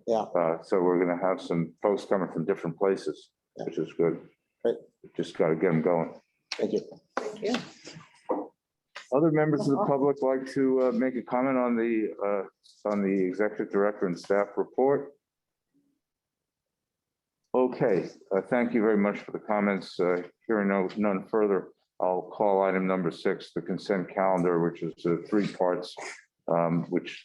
Yeah. So we're going to have some folks coming from different places, which is good. Right. Just got to get them going. Thank you. Thank you. Other members of the public like to make a comment on the executive director and staff report? Okay, thank you very much for the comments. Hearing none further, I'll call item number 6, the consent calendar, which is 3 parts, which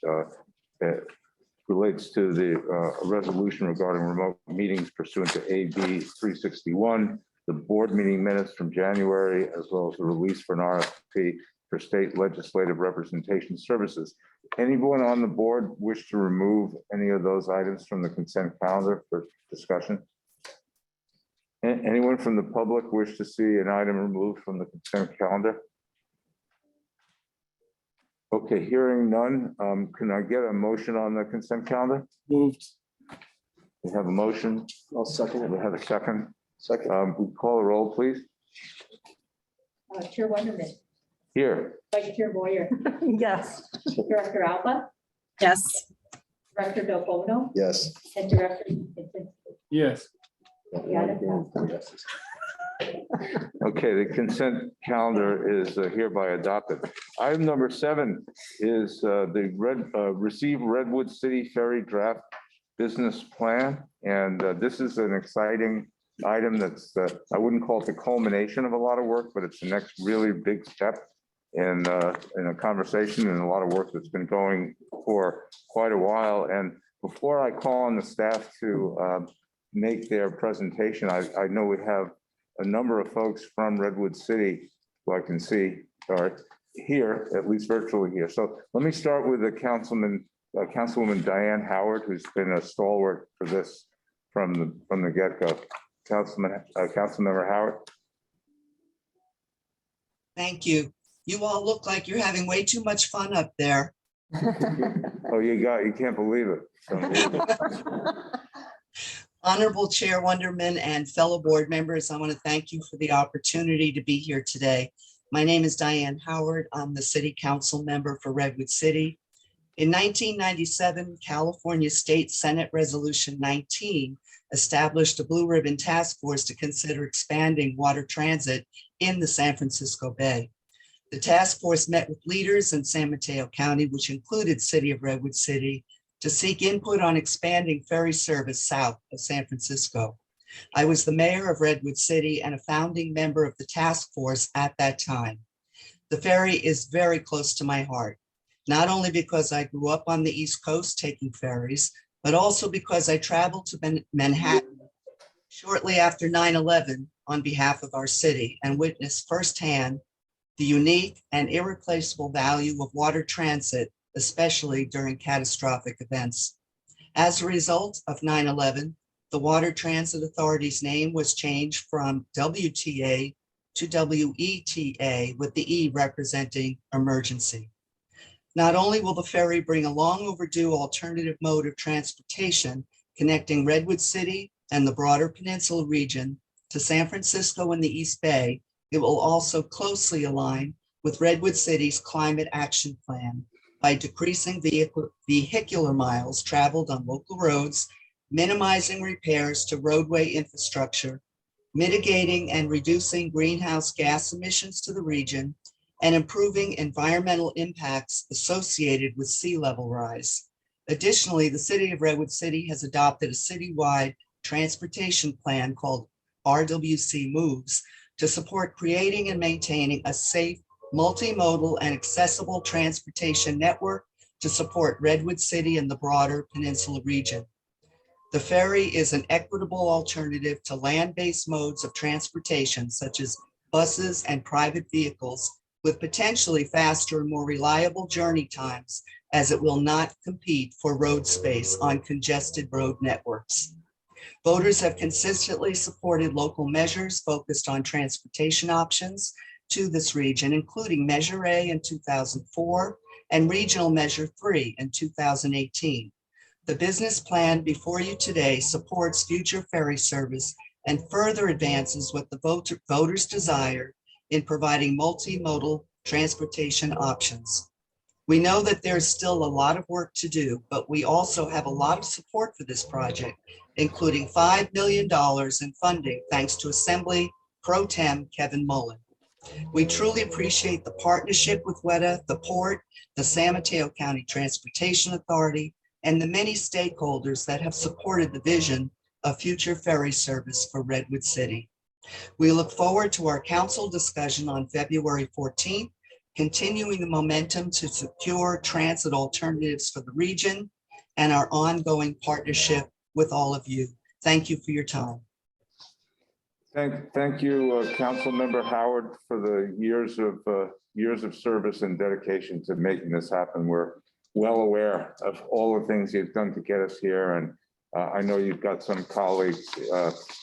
relates to the resolution regarding remote meetings pursuant to AB 361, the board meeting minutes from January, as well as the release for an RFP for state legislative representation services. Anyone on the board wish to remove any of those items from the consent calendar for discussion? Anyone from the public wish to see an item removed from the consent calendar? Okay, hearing none, can I get a motion on the consent calendar? Moved. We have a motion. I'll second it. We have a second. Second. We call the roll, please. Chair Wonderman, Here. Vice Chair Boyer, Yes. Director Alba, Yes. Director Del Bono, Yes. and Director. Yes. Okay, the consent calendar is hereby adopted. Item number 7 is receive Redwood City Ferry draft business plan. And this is an exciting item that's, I wouldn't call it the culmination of a lot of work, but it's the next really big step in a conversation and a lot of work that's been going for quite a while. And before I call on the staff to make their presentation, I know we have a number of folks from Redwood City who I can see are here, at least virtually here. So let me start with the Councilwoman Diane Howard, who's been a stalwart for this from the get-go. Councilmember Howard. Thank you. You all look like you're having way too much fun up there. Oh, you can't believe it. Honorable Chair Wonderman and fellow board members, I want to thank you for the opportunity to be here today. My name is Diane Howard. I'm the City Council member for Redwood City. In 1997, California State Senate Resolution 19 established a Blue Ribbon Task Force to consider expanding water transit in the San Francisco Bay. The task force met with leaders in San Mateo County, which included City of Redwood City, to seek input on expanding ferry service south of San Francisco. I was the mayor of Redwood City and a founding member of the task force at that time. The ferry is very close to my heart, not only because I grew up on the East Coast taking ferries, but also because I traveled to Manhattan shortly after 9/11 on behalf of our city and witnessed firsthand the unique and irreplaceable value of water transit, especially during catastrophic events. As a result of 9/11, the Water Transit Authority's name was changed from WTA to WETA, with the E representing emergency. Not only will the ferry bring a long overdue alternative mode of transportation connecting Redwood City and the broader peninsula region to San Francisco and the East Bay, it will also closely align with Redwood City's climate action plan by decreasing vehicular miles traveled on local roads, minimizing repairs to roadway infrastructure, mitigating and reducing greenhouse gas emissions to the region, and improving environmental impacts associated with sea level rise. Additionally, the City of Redwood City has adopted a citywide transportation plan called RWC Moves to support creating and maintaining a safe, multimodal, and accessible transportation network to support Redwood City and the broader peninsula region. The ferry is an equitable alternative to land-based modes of transportation, such as buses and private vehicles, with potentially faster and more reliable journey times, as it will not compete for road space on congested road networks. Voters have consistently supported local measures focused on transportation options to this region, including Measure A in 2004 and Regional Measure 3 in 2018. The business plan before you today supports future ferry service and further advances what the voters desire in providing multimodal transportation options. We know that there's still a lot of work to do, but we also have a lot of support for this project, including $5 million in funding thanks to Assembly Pro Tem Kevin Mullen. We truly appreciate the partnership with WETA, the Port, the San Mateo County Transportation Authority, and the many stakeholders that have supported the vision of future ferry service for Redwood City. We look forward to our council discussion on February 14th, continuing the momentum to secure transit alternatives for the region and our ongoing partnership with all of you. Thank you for your time. Thank you, Councilmember Howard, for the years of service and dedication to making this happen. We're well aware of all the things you've done to get us here, and I know you've got some colleagues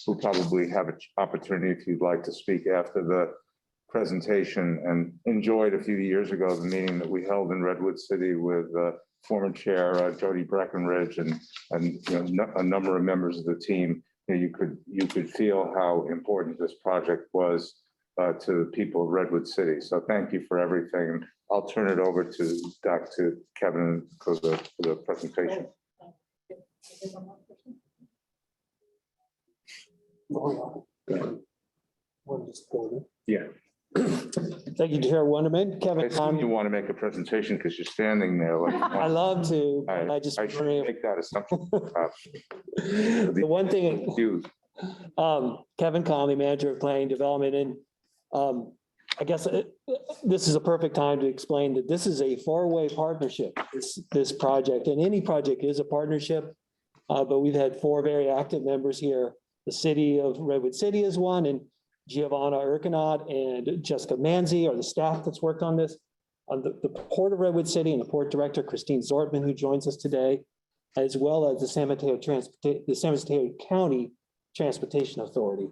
who probably have an opportunity, if you'd like to speak after the presentation, and enjoyed a few years ago the meeting that we held in Redwood City with former Chair Jody Breckenridge and a number of members of the team. You could feel how important this project was to the people of Redwood City. So thank you for everything. I'll turn it over back to Kevin for the presentation. Yeah. Thank you, Chair Wonderman. I Kevin, assume you want to make a presentation because you're standing there. Like, I love to. I should make that assumption. The one thing, Kevin Conley, Manager of Planning Development, and I guess this is a perfect time to explain that this is a four-way partnership, this project, and any project is a partnership, but we've had four very active members here. The City of Redwood City is one, and Giovanna Urquinaut and Jessica Manzi are the staff that's worked on this. On the Port of Redwood City and the Port Director, Christine Zortman, who joins us today, as well as the San Mateo County Transportation Authority.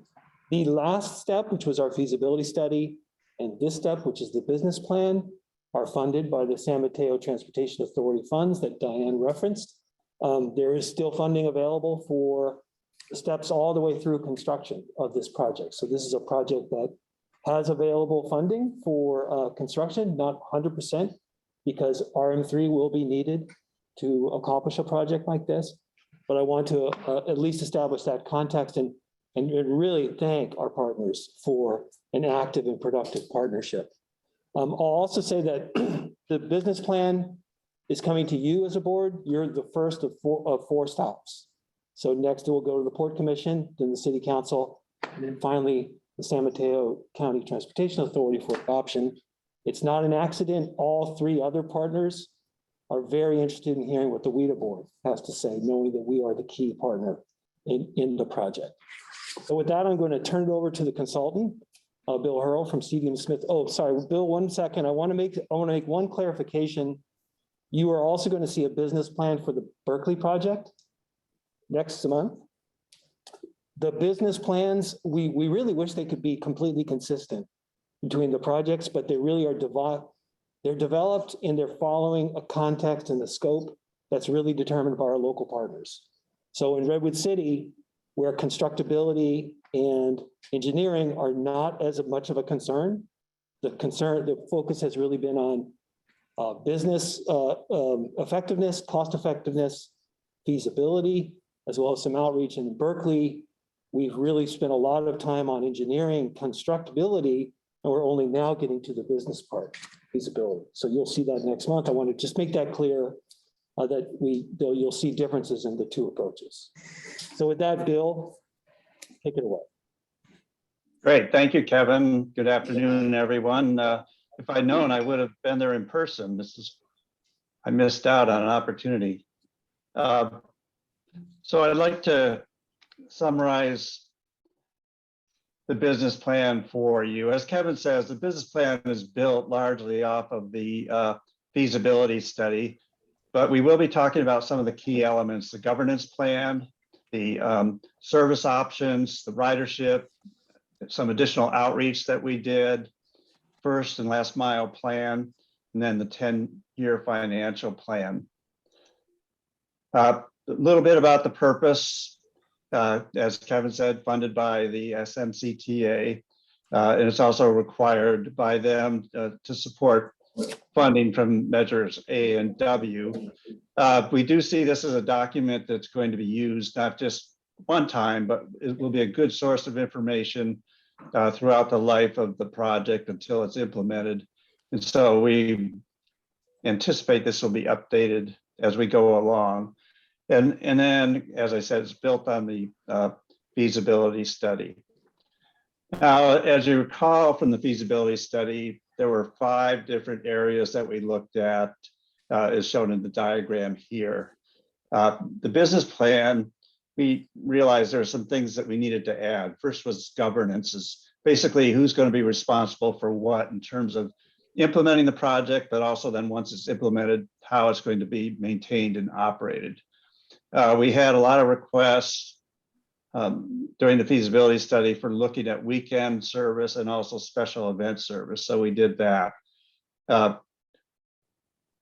The last step, which was our feasibility study, and this step, which is the business plan, are funded by the San Mateo Transportation Authority funds that Diane referenced. There is still funding available for the steps all the way through construction of this project. So this is a project that has available funding for construction, not 100%, because RM3 will be needed to accomplish a project like this. But I want to at least establish that context and really thank our partners for an active and productive partnership. I'll also say that the business plan is coming to you as a board. You're the first of four stops. So next it will go to the Port Commission, then the City Council, and then finally the San Mateo County Transportation Authority for adoption. It's not an accident. All three other partners are very interested in hearing what the WETA board has to say, knowing that we are the key partner in the project. So with that, I'm going to turn it over to the consultant, Bill Hurl from CD & Smith. Oh, sorry, Bill, 1 second. I want to make one clarification. You are also going to see a business plan for the Berkeley project next month. The business plans, we really wish they could be completely consistent between the projects, but they really are they're developed and they're following a context and the scope that's really determined by our local partners. So in Redwood City, where constructability and engineering are not as much of a concern, the focus has really been on business effectiveness, cost effectiveness, feasibility, as well as some outreach. In Berkeley, we've really spent a lot of time on engineering constructability, and we're only now getting to the business part, feasibility. So you'll see that next month. I want to just make that clear that you'll see differences in the two approaches. So with that, Bill, take it away. Great. Thank you, Kevin. Good afternoon, everyone. If I'd known, I would have been there in person. I missed out on an opportunity. So I'd like to summarize the business plan for you. As Kevin says, the business plan is built largely off of the feasibility study, but we will be talking about some of the key elements: the governance plan, the service options, the ridership, some additional outreach that we did, first and last mile plan, and then the 10-year financial plan. A little bit about the purpose, as Kevin said, funded by the SMCTA, and it's also required by them to support funding from measures A and W. We do see this as a document that's going to be used not just one time, but it will be a good source of information throughout the life of the project until it's implemented. And so we anticipate this will be updated as we go along. And then, as I said, it's built on the feasibility study. Now, as you recall from the feasibility study, there were 5 different areas that we looked at, as shown in the diagram here. The business plan, we realized there are some things that we needed to add. First was governance, is basically who's going to be responsible for what in terms of implementing the project, but also then once it's implemented, how it's going to be maintained and operated. We had a lot of requests during the feasibility study for looking at weekend service and also special event service. So we did that.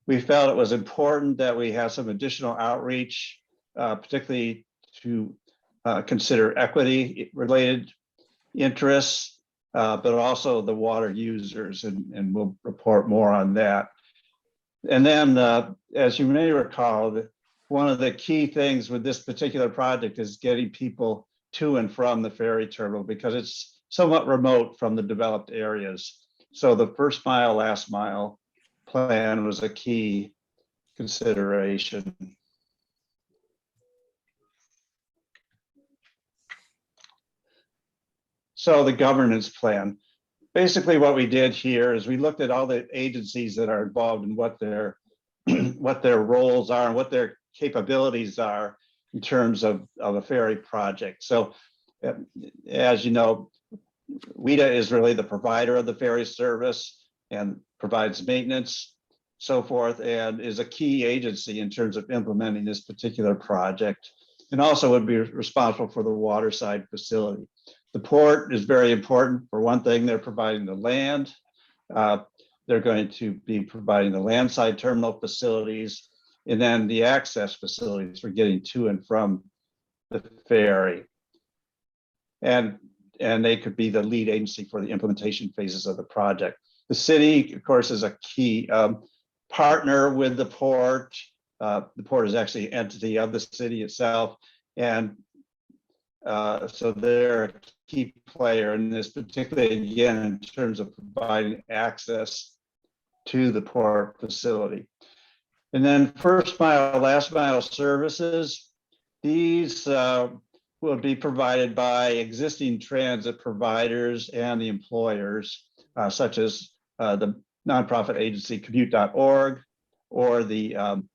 We felt it was important that we have some additional outreach, particularly to consider equity related interests, but also the water users, and we'll report more on that. And then, as you may recall, one of the key things with this particular project is getting people to and from the ferry terminal because it's somewhat remote from the developed areas. So the first mile, last mile plan was a key consideration. So the governance plan. Basically what we did here is we looked at all the agencies that are involved and what their roles are and what their capabilities are in terms of a ferry project. So as you know, WETA is really the provider of the ferry service and provides maintenance, so forth, and is a key agency in terms of implementing this particular project, and also would be responsible for the waterside facility. The port is very important. For one thing, they're providing the land. They're going to be providing the landside terminal facilities, and then the access facilities for getting to and from the ferry. And they could be the lead agency for the implementation phases of the project. The city, of course, is a key partner with the port. The port is actually an entity of the city itself. And so they're a key player in this, particularly again, in terms of providing access to the port facility. And then first mile, last mile services, these will be provided by existing transit providers and the employers, such as the nonprofit agency commute.org, or the, I'm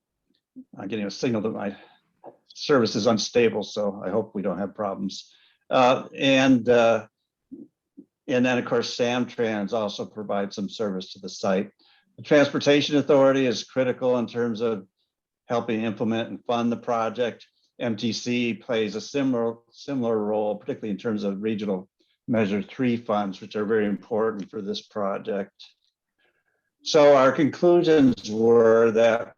getting a signal that my service is unstable, so I hope we don't have problems. And then of course, Samtrans also provides some service to the site. The Transportation Authority is critical in terms of helping implement and fund the project. MTC plays a similar role, particularly in terms of regional Measure 3 funds, which are very important for this project. So our conclusions were that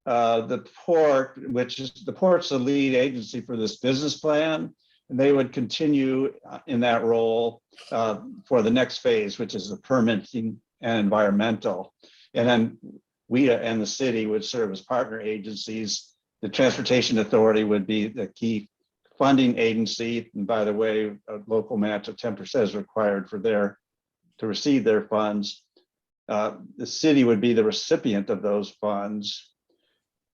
the port, which is the port's the lead agency for this business plan, and they would continue in that role for the next phase, which is the permitting and environmental. And then WETA and the city would serve as partner agencies. The Transportation Authority would be the key funding agency. And by the way, a local match of 10% is required for to receive their funds. The city would be the recipient of those funds.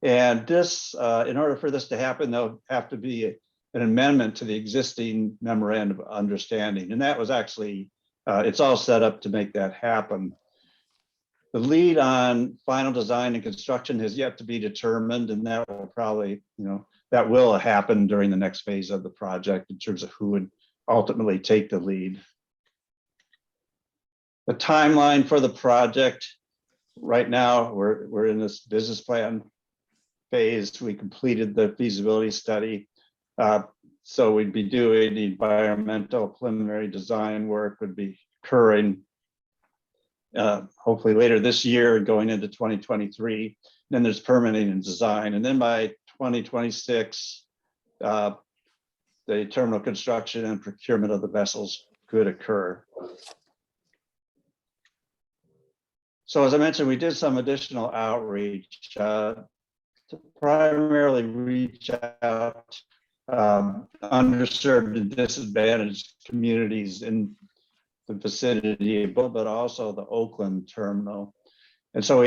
And this, in order for this to happen, there'll have to be an amendment to the existing memorandum of understanding. And that was actually, it's all set up to make that happen. The lead on final design and construction has yet to be determined, and that will probably, that will happen during the next phase of the project in terms of who would ultimately take the lead. The timeline for the project, right now, we're in this business plan phase. We completed the feasibility study. So we'd be doing the environmental preliminary design work would be occurring hopefully later this year, going into 2023. Then there's permitting and design. And then by 2026, the terminal construction and procurement of the vessels could occur. So as I mentioned, we did some additional outreach to primarily reach out underserved and disadvantaged communities in the vicinity, but also the Oakland terminal. And so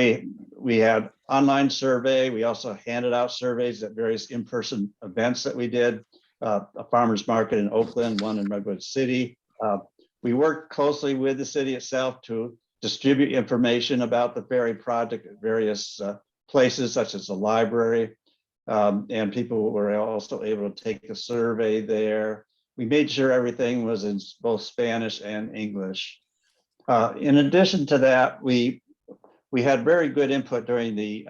we had online survey. We also handed out surveys at various in-person events that we did, a farmer's market in Oakland, one in Redwood City. We worked closely with the city itself to distribute information about the ferry project at various places, such as the library. And people were also able to take a survey there. We made sure everything was in both Spanish and English. In addition to that, we had very good input during the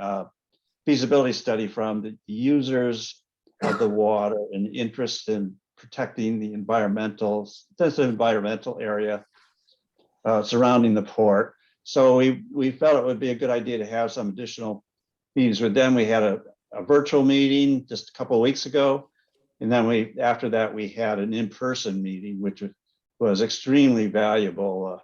feasibility study from the users of the water and interest in protecting the environmental area surrounding the port. So we felt it would be a good idea to have some additional meetings with them. We had a virtual meeting just a couple of weeks ago. And then after that, we had an in-person meeting, which was extremely valuable.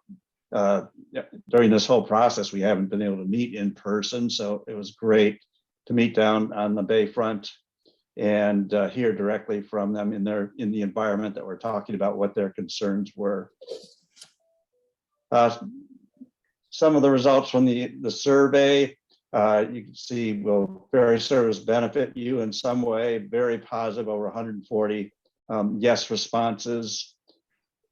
During this whole process, we haven't been able to meet in person. So it was great to meet down on the bayfront and hear directly from them in the environment that we're talking about, what their concerns were. Some of the results from the survey, you can see, will ferry service benefit you in some way? Very positive, over 140 yes responses.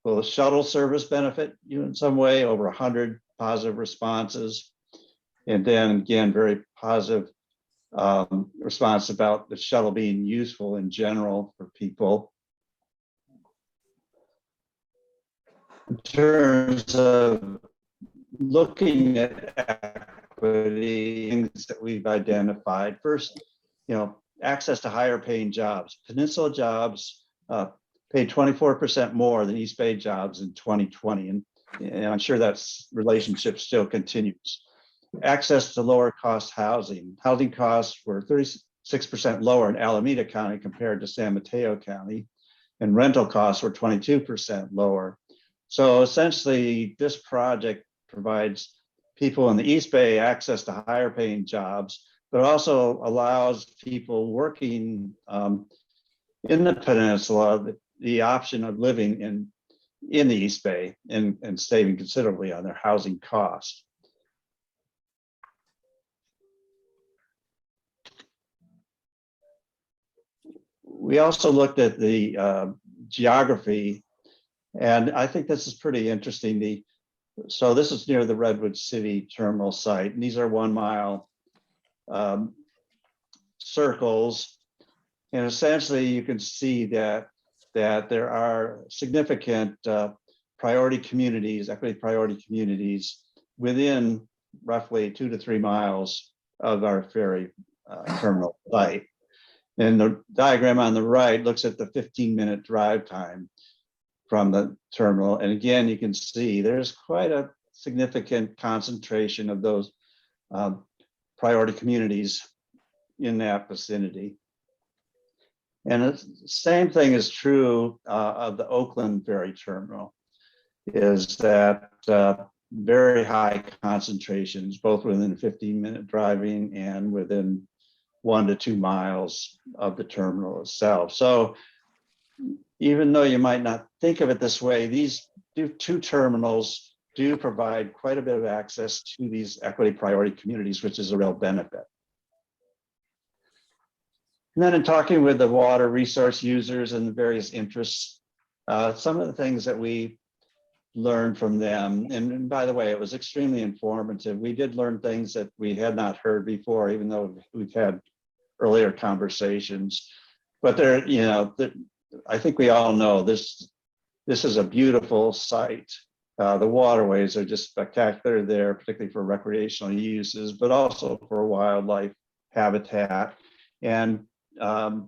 Will the shuttle service benefit you in some way? Over 100 positive responses. And then again, very positive response about the shuttle being useful in general for people. In terms of looking at equity, things that we've identified. First, access to higher paying jobs. Peninsula jobs paid 24% more than East Bay jobs in 2020. And I'm sure that relationship still continues. Access to lower cost housing. Housing costs were 36% lower in Alameda County compared to San Mateo County, and rental costs were 22% lower. So essentially, this project provides people in the East Bay access to higher paying jobs, but also allows people working in the peninsula the option of living in the East Bay and saving considerably on their housing costs. We also looked at the geography, and I think this is pretty interesting. So this is near the Redwood City terminal site, and these are 1 mile circles. And essentially you can see that there are significant priority communities, equity priority communities within roughly 2 to 3 miles of our ferry terminal site. And the diagram on the right looks at the 15-minute drive time from the terminal. And again, you can see there's quite a significant concentration of those priority communities in that vicinity. And the same thing is true of the Oakland ferry terminal, is that very high concentrations, both within 15-minute driving and within 1 to 2 miles of the terminal itself. So even though you might not think of it this way, these two terminals do provide quite a bit of access to these equity priority communities, which is a real benefit. And then in talking with the water resource users and the various interests, some of the things that we learned from them, and by the way, it was extremely informative. We did learn things that we had not heard before, even though we've had earlier conversations. But there, you know, I think we all know this is a beautiful site. The waterways are just spectacular there, particularly for recreational uses, but also for wildlife habitat. And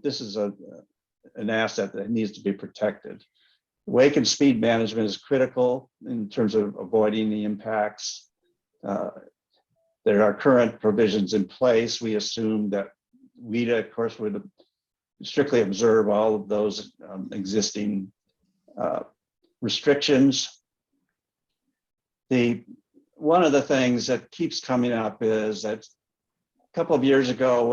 this is an asset that needs to be protected. Wake and speed management is critical in terms of avoiding the impacts. There are current provisions in place. We assume that WETA, of course, would strictly observe all of those existing restrictions. One of the things that keeps coming up is that a couple of years ago,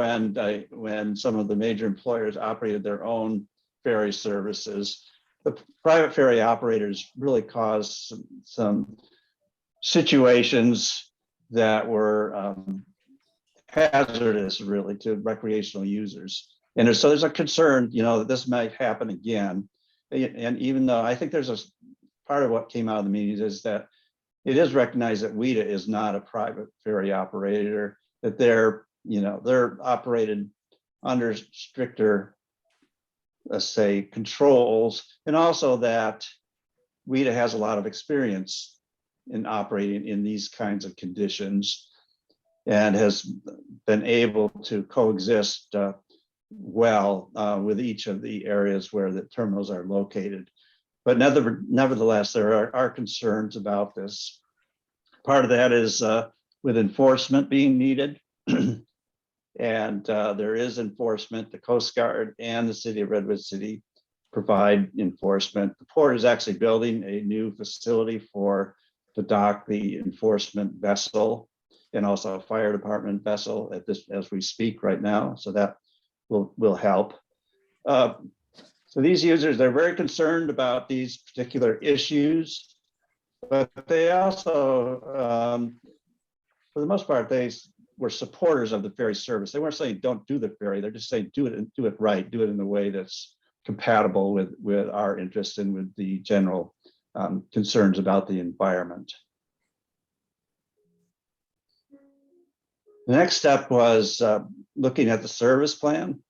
when some of the major employers operated their own ferry services, the private ferry operators really caused some situations that were hazardous, really, to recreational users. And so there's a concern, you know, that this might happen again. And even though I think there's a part of what came out of the meetings is that it is recognized that WETA is not a private ferry operator, that they're operated under stricter, let's say, controls, and also that WETA has a lot of experience in operating in these kinds of conditions and has been able to coexist well with each of the areas where the terminals are located. But nevertheless, there are concerns about this. Part of that is with enforcement being needed. And there is enforcement. The Coast Guard and the city of Redwood City provide enforcement. The port is actually building a new facility to dock the enforcement vessel and also a fire department vessel as we speak right now. So that will help. So these users, they're very concerned about these particular issues, but they also, for the most part, they were supporters of the ferry service. They weren't saying don't do the ferry. They're just saying do it and do it right. Do it in a way that's compatible with our interests and with the general concerns about the environment. The next step was looking at the service plan.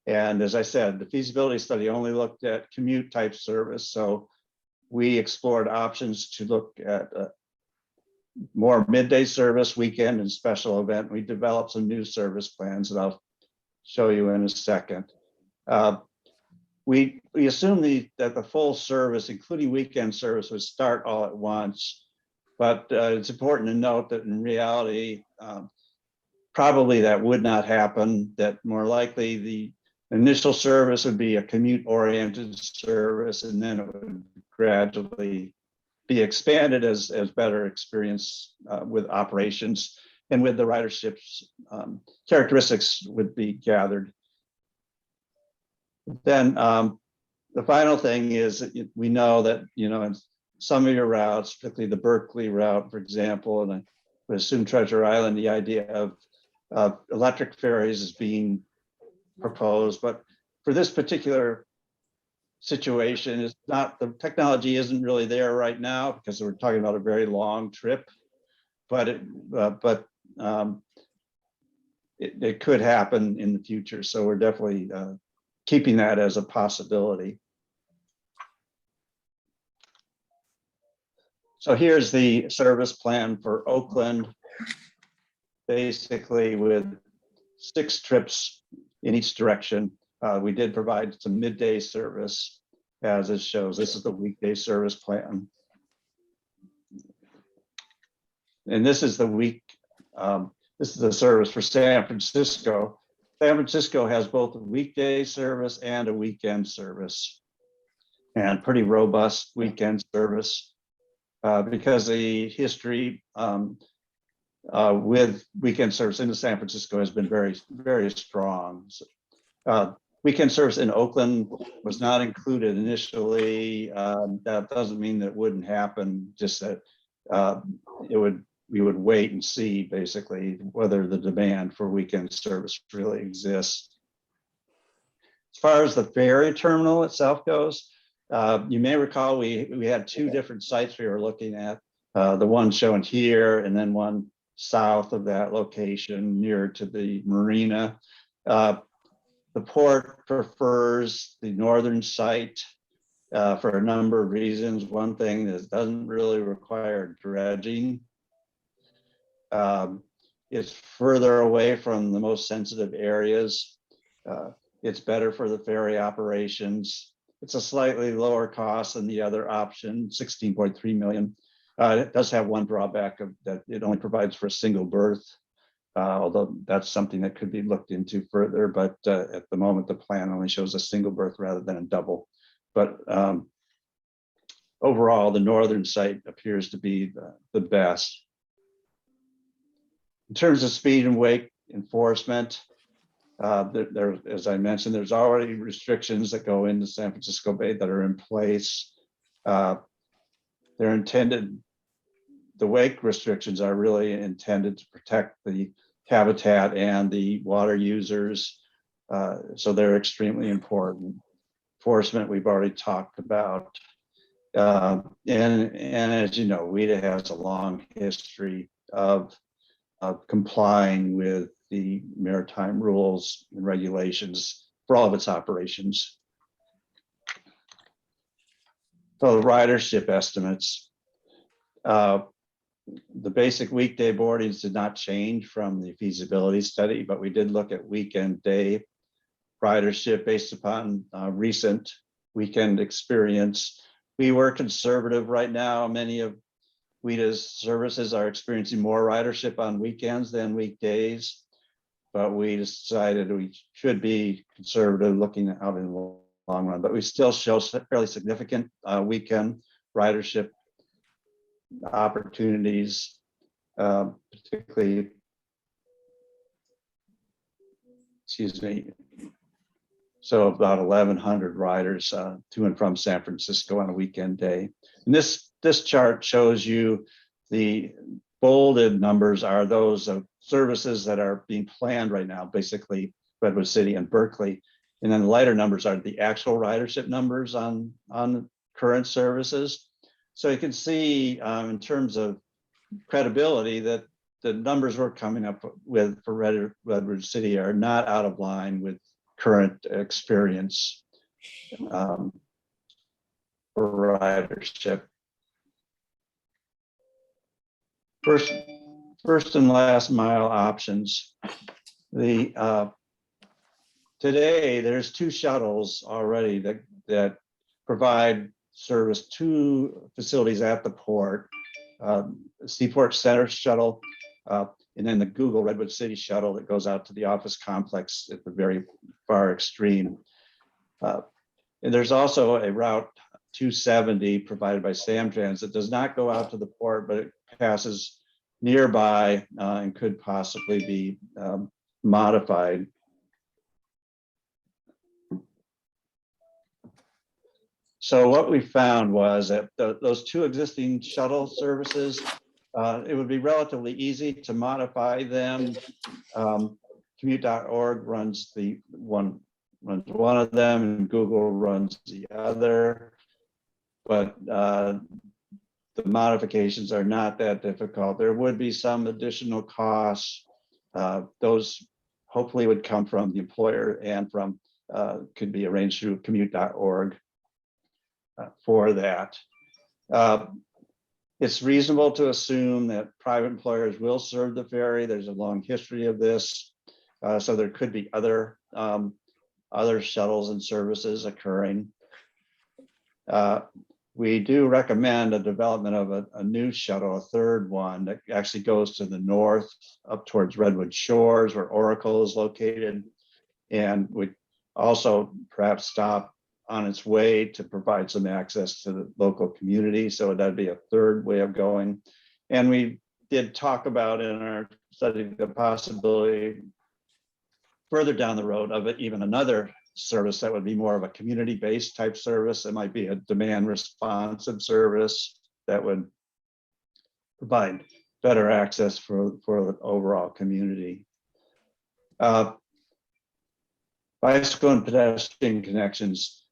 And as I said, the feasibility study only looked at commute type service. So we explored options to look at more midday service, weekend, and special event. We developed some new service plans that I'll show you in a second. We assumed that the full service, including weekend service, would start all at once. But it's important to note that in reality, probably that would not happen, that more likely the initial service would be a commute-oriented service, and then it would gradually be expanded as better experience with operations and with the ridership's characteristics would be gathered. Then the final thing is that we know that, you know, in some of your routes, particularly the Berkeley route, for example, and I would assume Treasure Island, the idea of electric ferries is being proposed, but for this particular situation, is not, the technology isn't really there right now because we're talking about a very long trip, but it could happen in the future. So we're definitely keeping that as a possibility. So here's the service plan for Oakland, basically with 6 trips in each direction. We did provide some midday service, as it shows. This is the weekday service plan. And this is the this is the service for San Francisco. San Francisco has both a weekday service and a weekend service, and pretty robust weekend service. Because the history with weekend service into San Francisco has been very, very strong. Weekend service in Oakland was not included initially. That doesn't mean that it wouldn't happen, just that we would wait and see basically whether the demand for weekend service really exists. As far as the ferry terminal itself goes, you may recall we had 2 different sites we were looking at, the one shown here and then one south of that location near to the marina. The port prefers the northern site for a number of reasons. One thing is it doesn't really require dredging. It's further away from the most sensitive areas. It's better for the ferry operations. It's a slightly lower cost than the other option, 16.3 million. It does have one drawback of that it only provides for a single berth, although that's something that could be looked into further. But at the moment, the plan only shows a single berth rather than a double. But overall, the northern site appears to be the best. In terms of speed and weight enforcement, there, as I mentioned, there's already restrictions that go into San Francisco Bay that are in place. They're intended, the wake restrictions are really intended to protect the habitat and the water users. So they're extremely important. Enforcement, we've already talked about. And as you know, WETA has a long history of complying with the maritime rules and regulations for all of its operations. So the ridership estimates. The basic weekday boardings did not change from the feasibility study, but we did look at weekend day ridership based upon recent weekend experience. We were conservative right now. Many of WETA's services are experiencing more ridership on weekends than weekdays, but we decided we should be conservative looking out in the long run, but we still show fairly significant weekend ridership opportunities, particularly, excuse me, so about 1,100 riders to and from San Francisco on a weekend day. And this chart shows you the bolded numbers are those of services that are being planned right now, basically Redwood City and Berkeley. And then the lighter numbers are the actual ridership numbers on current services. So you can see in terms of credibility that the numbers we're coming up with for Redwood City are not out of line with current experience for ridership. First and last mile options. Today there's 2 shuttles already that provide service to facilities at the port. Seaport Center shuttle, and then the Google Redwood City shuttle that goes out to the office complex at the very far extreme. And there's also a route 270 provided by Samtrans that does not go out to the port, but it passes nearby and could possibly be modified. So what we found was that those 2 existing shuttle services, it would be relatively easy to modify them. Commute.org runs the one runs one of them and Google runs the other. But the modifications are not that difficult. There would be some additional costs. Those hopefully would come from the employer and from, could be arranged through commute.org for that. It's reasonable to assume that private employers will serve the ferry. There's a long history of this. So there could be other shuttles and services occurring. We do recommend a development of a new shuttle, a third one that actually goes to the north up towards Redwood Shores where Oracle is located, and would also perhaps stop on its way to provide some access to the local community. So that'd be a third way of going. And we did talk about in our study the possibility further down the road of it, even another service that would be more of a community-based type service. It might be a demand responsive service that would provide better access for the overall community. Bicycle and pedestrian connections.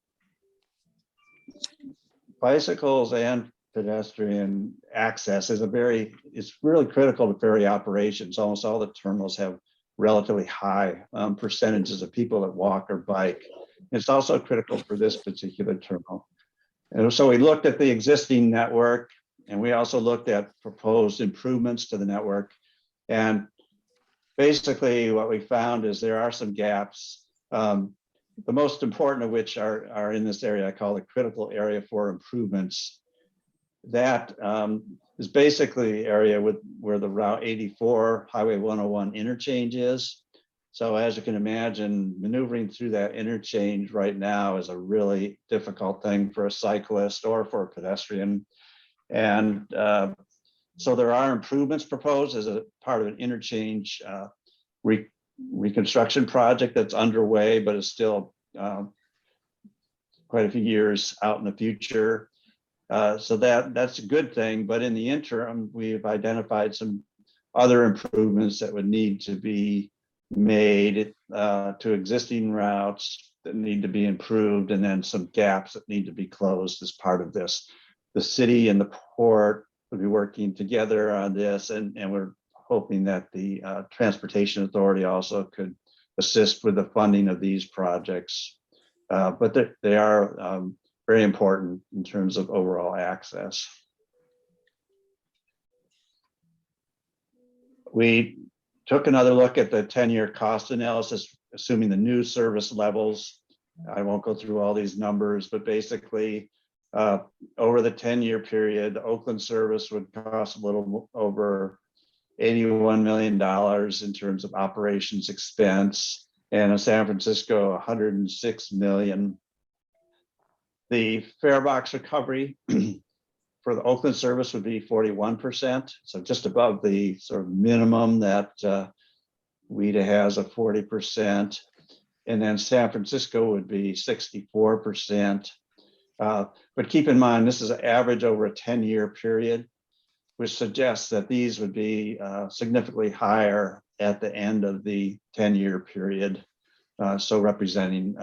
Bicycles and pedestrian access is it's really critical to ferry operations. Almost all the terminals have relatively high percentages of people that walk or bike. It's also critical for this particular terminal. And so we looked at the existing network, and we also looked at proposed improvements to the network. And basically what we found is there are some gaps. The most important of which are in this area I call the critical area for improvements. That is basically the area where the Route 84 Highway 101 interchange is. So as you can imagine, maneuvering through that interchange right now is a really difficult thing for a cyclist or for a pedestrian. And so there are improvements proposed as a part of an interchange reconstruction project that's underway, but is still quite a few years out in the future. So that's a good thing, but in the interim, we've identified some other improvements that would need to be made to existing routes that need to be improved, and then some gaps that need to be closed as part of this. The city and the port will be working together on this, and we're hoping that the Transportation Authority also could assist with the funding of these projects. But they are very important in terms of overall access. We took another look at the 10-year cost analysis, assuming the new service levels. I won't go through all these numbers, but basically over the 10-year period, the Oakland service would cost a little over $81 million in terms of operations expense, and in San Francisco, $106 million. The fare box recovery for the Oakland service would be 41%, so just above the sort of minimum that WETA has of 40%. And then San Francisco would be 64%. But keep in mind, this is an average over a 10-year period, which suggests that these would be significantly higher at the end of the 10-year period. So representing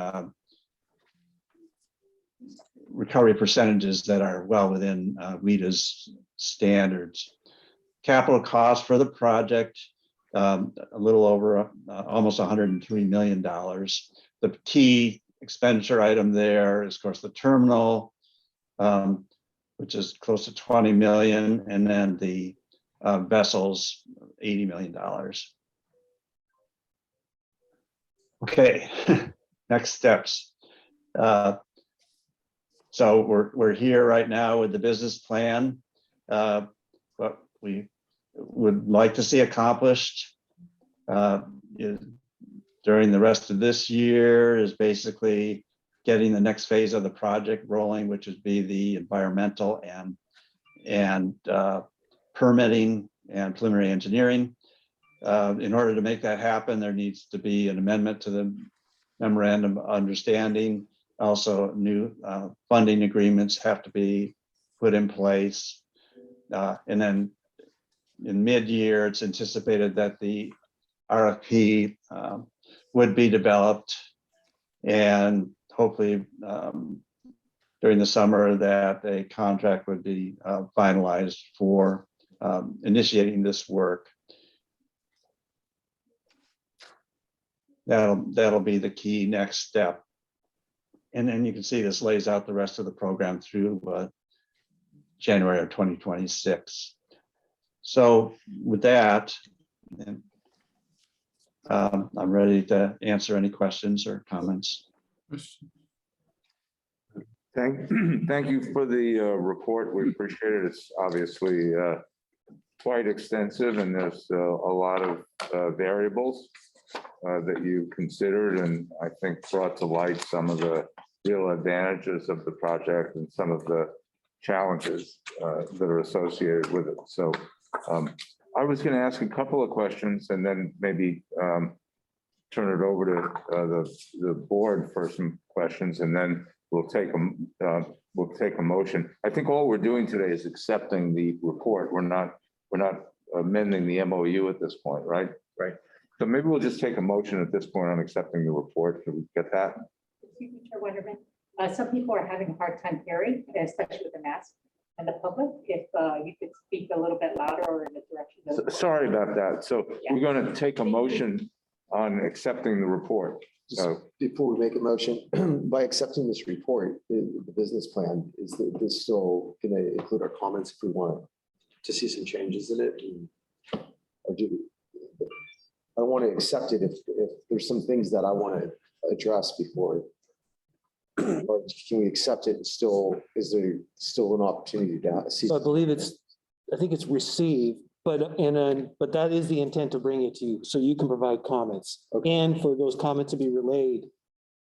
recovery percentages that are well within WETA's standards. Capital cost for the project, a little over almost $103 million. The key expenditure item there is, of course, the terminal, which is close to 20 million, and then the vessels, $80 million. Okay, next steps. So we're here right now with the business plan. What we would like to see accomplished during the rest of this year is basically getting the next phase of the project rolling, which would be the environmental and permitting and preliminary engineering. In order to make that happen, there needs to be an amendment to the memorandum of understanding. Also, new funding agreements have to be put in place. And then in mid-year, it's anticipated that the RFP would be developed. And hopefully during the summer that a contract would be finalized for initiating this work. That'll be the key next step. And then you can see this lays out the rest of the program through January of 2026. So with that, I'm ready to answer any questions or comments. Thank you for the report. We appreciate it. It's obviously quite extensive, and there's a lot of variables that you considered, and I think brought to light some of the real advantages of the project and some of the challenges that are associated with it. So I was going to ask a couple of questions and then maybe turn it over to the board for some questions, and then we'll take a motion. I think all we're doing today is accepting the report. We're not amending the MOU at this point, right? Right. So maybe we'll just take a motion at this point on accepting the report. Can we get that? Excuse me, Chair Wonderman. Some people are having a hard time hearing, especially with the mask and the public. If you could speak a little bit louder or in the direction of. Sorry about that. So we're going to take a motion on accepting the report. So before we make a motion, by accepting this report, the business plan, is this still going to include our comments if we want to see some changes in it? Or I want to accept it if there's some things that I want to address before. Or can we accept it and still, is there still an opportunity to see? So I think it's received, but that is the intent to bring it to you, so you can provide comments. Okay. And for those comments to be relayed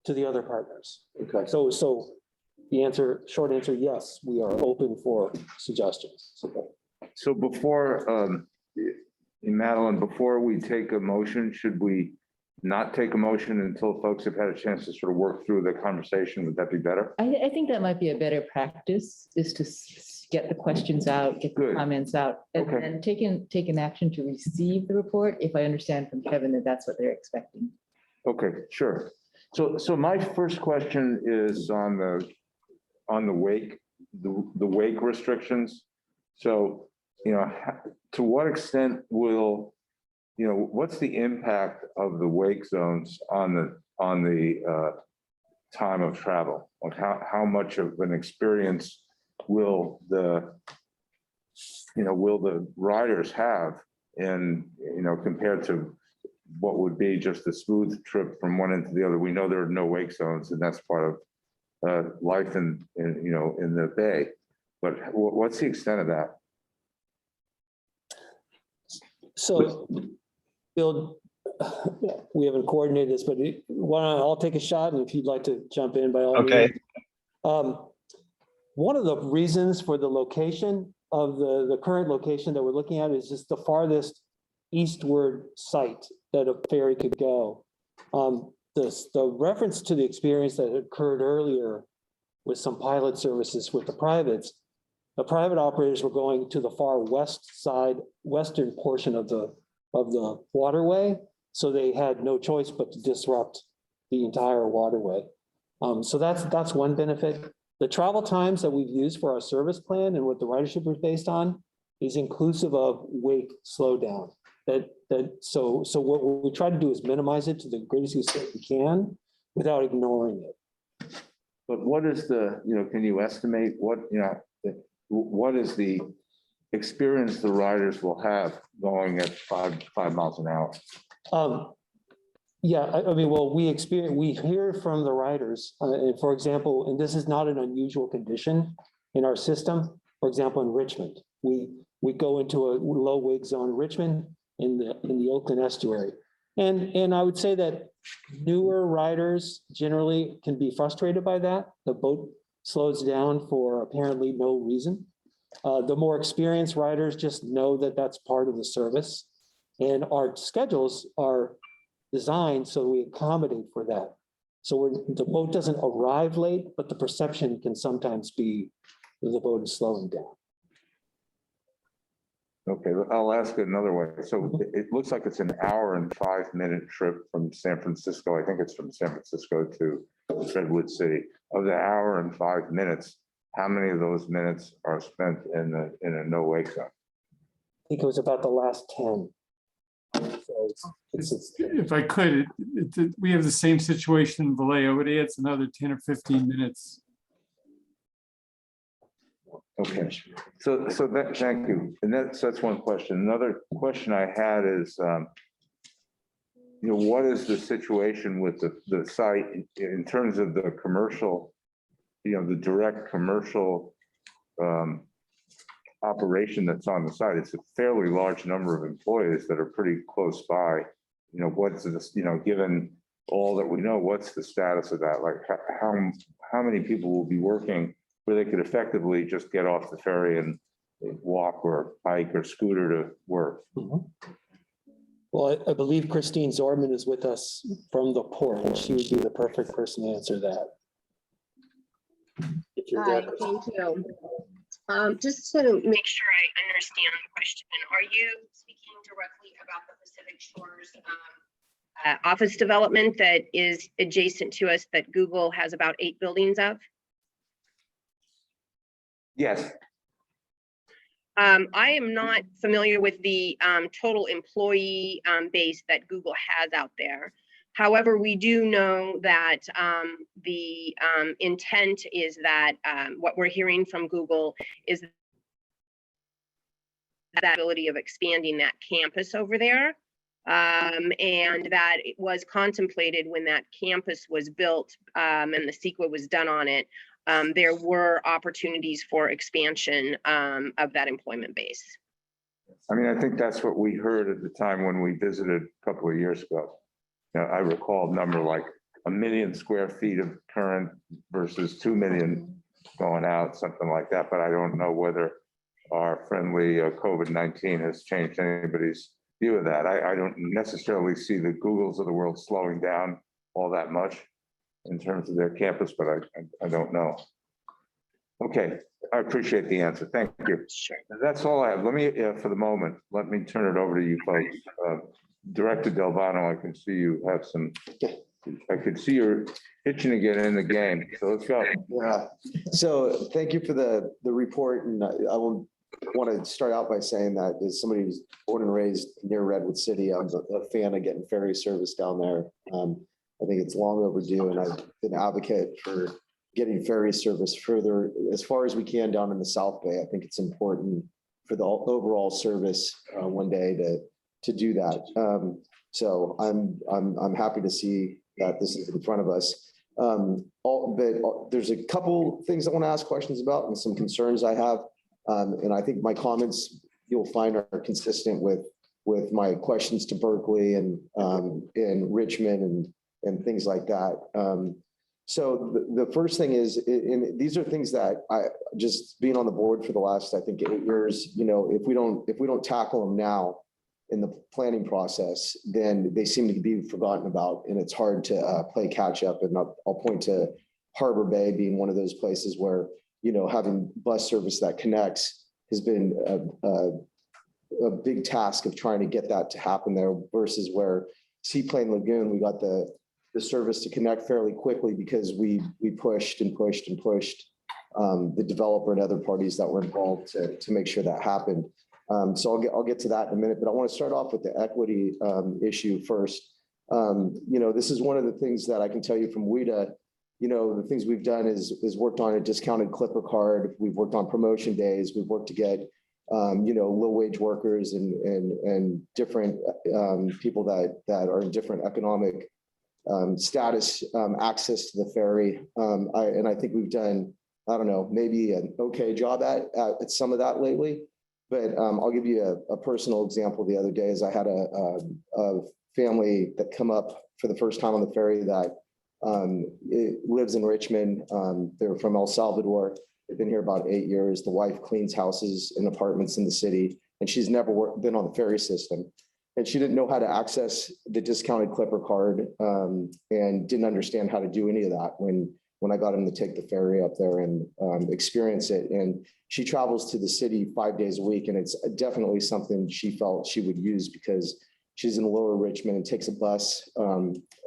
to the other partners. Okay. So the short answer, yes, we are open for suggestions. So before, Madeline, before we take a motion, should we not take a motion until folks have had a chance to sort of work through the conversation? Would that be better? I think that might be a better practice, is to get the questions out, get the Good. comments out, and Okay. then take an action to receive the report, if I understand from Kevin that that's what they're expecting. Okay, sure. So my first question is on the wake, the wake restrictions. So, to what extent will, what's the impact of the wake zones on the time of travel? Like how much of an experience will the riders have in, compared to what would be just a smooth trip from one end to the other? We know there are no wake zones, and that's part of life in the Bay. But what's the extent of that? So, Bill, we haven't coordinated this, but I'll take a shot, and if you'd like to jump in, by all means. Okay. One of the reasons for the location of the current location that we're looking at is just the farthest eastward site that a ferry could go. The reference to the experience that occurred earlier with some pilot services with the private operators were going to the far western portion of the waterway. So they had no choice but to disrupt the entire waterway. So that's one benefit. The travel times that we've used for our service plan and what the ridership is based on is inclusive of wake slowdown. So what we try to do is minimize it to the greatest extent we can without ignoring it. But what is can you estimate what is the experience the riders will have going at 5 miles an hour? Yeah, I mean, well, we hear from the riders, for example, and this is not an unusual condition in our system. For example, in Richmond, we go into a low wake zone in Richmond in the Oakland estuary. And I would say that newer riders generally can be frustrated by that. The boat slows down for apparently no reason. The more experienced riders just know that that's part of the service. And our schedules are designed so we accommodate for that. So the boat doesn't arrive late, but the perception can sometimes be that the boat is slowing down. Okay, I'll ask it another way. So it looks like it's an hour and 5-minute trip from San Francisco. I think it's from San Francisco to Redwood City. Of the hour and 5 minutes, how many of those minutes are spent in a no wake zone? I think it was about the last 10. So If I could, we have the same situation in Vallejo. It adds another 10 or 15 minutes. Okay, so that, thank you. And that's one question. Another question I had is, what is the situation with the site in terms of the commercial, the direct commercial operation that's on the site? It's a fairly large number of employees that are pretty close by. What's this, given all that we know, what's the status of that? Like how many people will be working where they could effectively just get off the ferry and walk or bike or scooter to work? Well, I believe Christine Zorman is with us from the port, and she would be the perfect person to answer that. If you're Hi, there. thank you. Just to make sure I understand the question, are you speaking directly about the Pacific Shores office development that is adjacent to us that Google has about 8 buildings of? Yes. I am not familiar with the total employee base that Google has out there. However, we do know that the intent is that what we're hearing from Google is that ability of expanding that campus over there. And that it was contemplated when that campus was built and the CEQA was done on it. There were opportunities for expansion of that employment base. I mean, I think that's what we heard at the time when we visited a couple of years ago. I recall a number like 1 million square feet of current versus 2 million going out, something like that. But I don't know whether our friendly COVID-19 has changed anybody's view of that. I don't necessarily see the Googles of the world slowing down all that much in terms of their campus, but I don't know. Okay, I appreciate the answer. Thank you. Sure. That's all I have. Let me, for the moment, let me turn it over to you folks. Director Delvano, I can see you have some, I could see you're itching to get in the game. So let's go. Yeah, so thank you for the report. And I will want to start out by saying that as somebody who's born and raised near Redwood City, I'm a fan of getting ferry service down there. I think it's long overdue, and I've been an advocate for getting ferry service further as far as we can down in the South Bay. I think it's important for the overall service one day to do that. So I'm happy to see that this is in front of us. But there's a couple things I want to ask questions about and some concerns I have. And I think my comments you'll find are consistent with my questions to Berkeley and Richmond and things like that. So the first thing is, and these are things that I just being on the board for the last, I think 8 years, if we don't tackle them now in the planning process, then they seem to be forgotten about, and it's hard to play catch up. And I'll point to Harbor Bay being one of those places where, having bus service that connects has been a big task of trying to get that to happen there versus where Seaplane Lagoon, we got the service to connect fairly quickly because we pushed and pushed and pushed the developer and other parties that were involved to make sure that happened. So I'll get to that in a minute, but I want to start off with the equity issue first. This is one of the things that I can tell you from WETA. The things we've done is worked on a discounted Clipper card. We've worked on promotion days. We've worked to get low wage workers and different people that are in different economic status access to the ferry. And I think we've done, I don't know, maybe an okay job at some of that lately. But I'll give you a personal example. The other day is I had a family that come up for the first time on the ferry that it lives in Richmond. They're from El Salvador. They've been here about 8 years. The wife cleans houses and apartments in the city, and she's never been on the ferry system. And she didn't know how to access the discounted Clipper card and didn't understand how to do any of that when when I got him to take the ferry up there and experience it. And she travels to the city 5 days a week, and it's definitely something she felt she would use because she's in Lower Richmond and takes a bus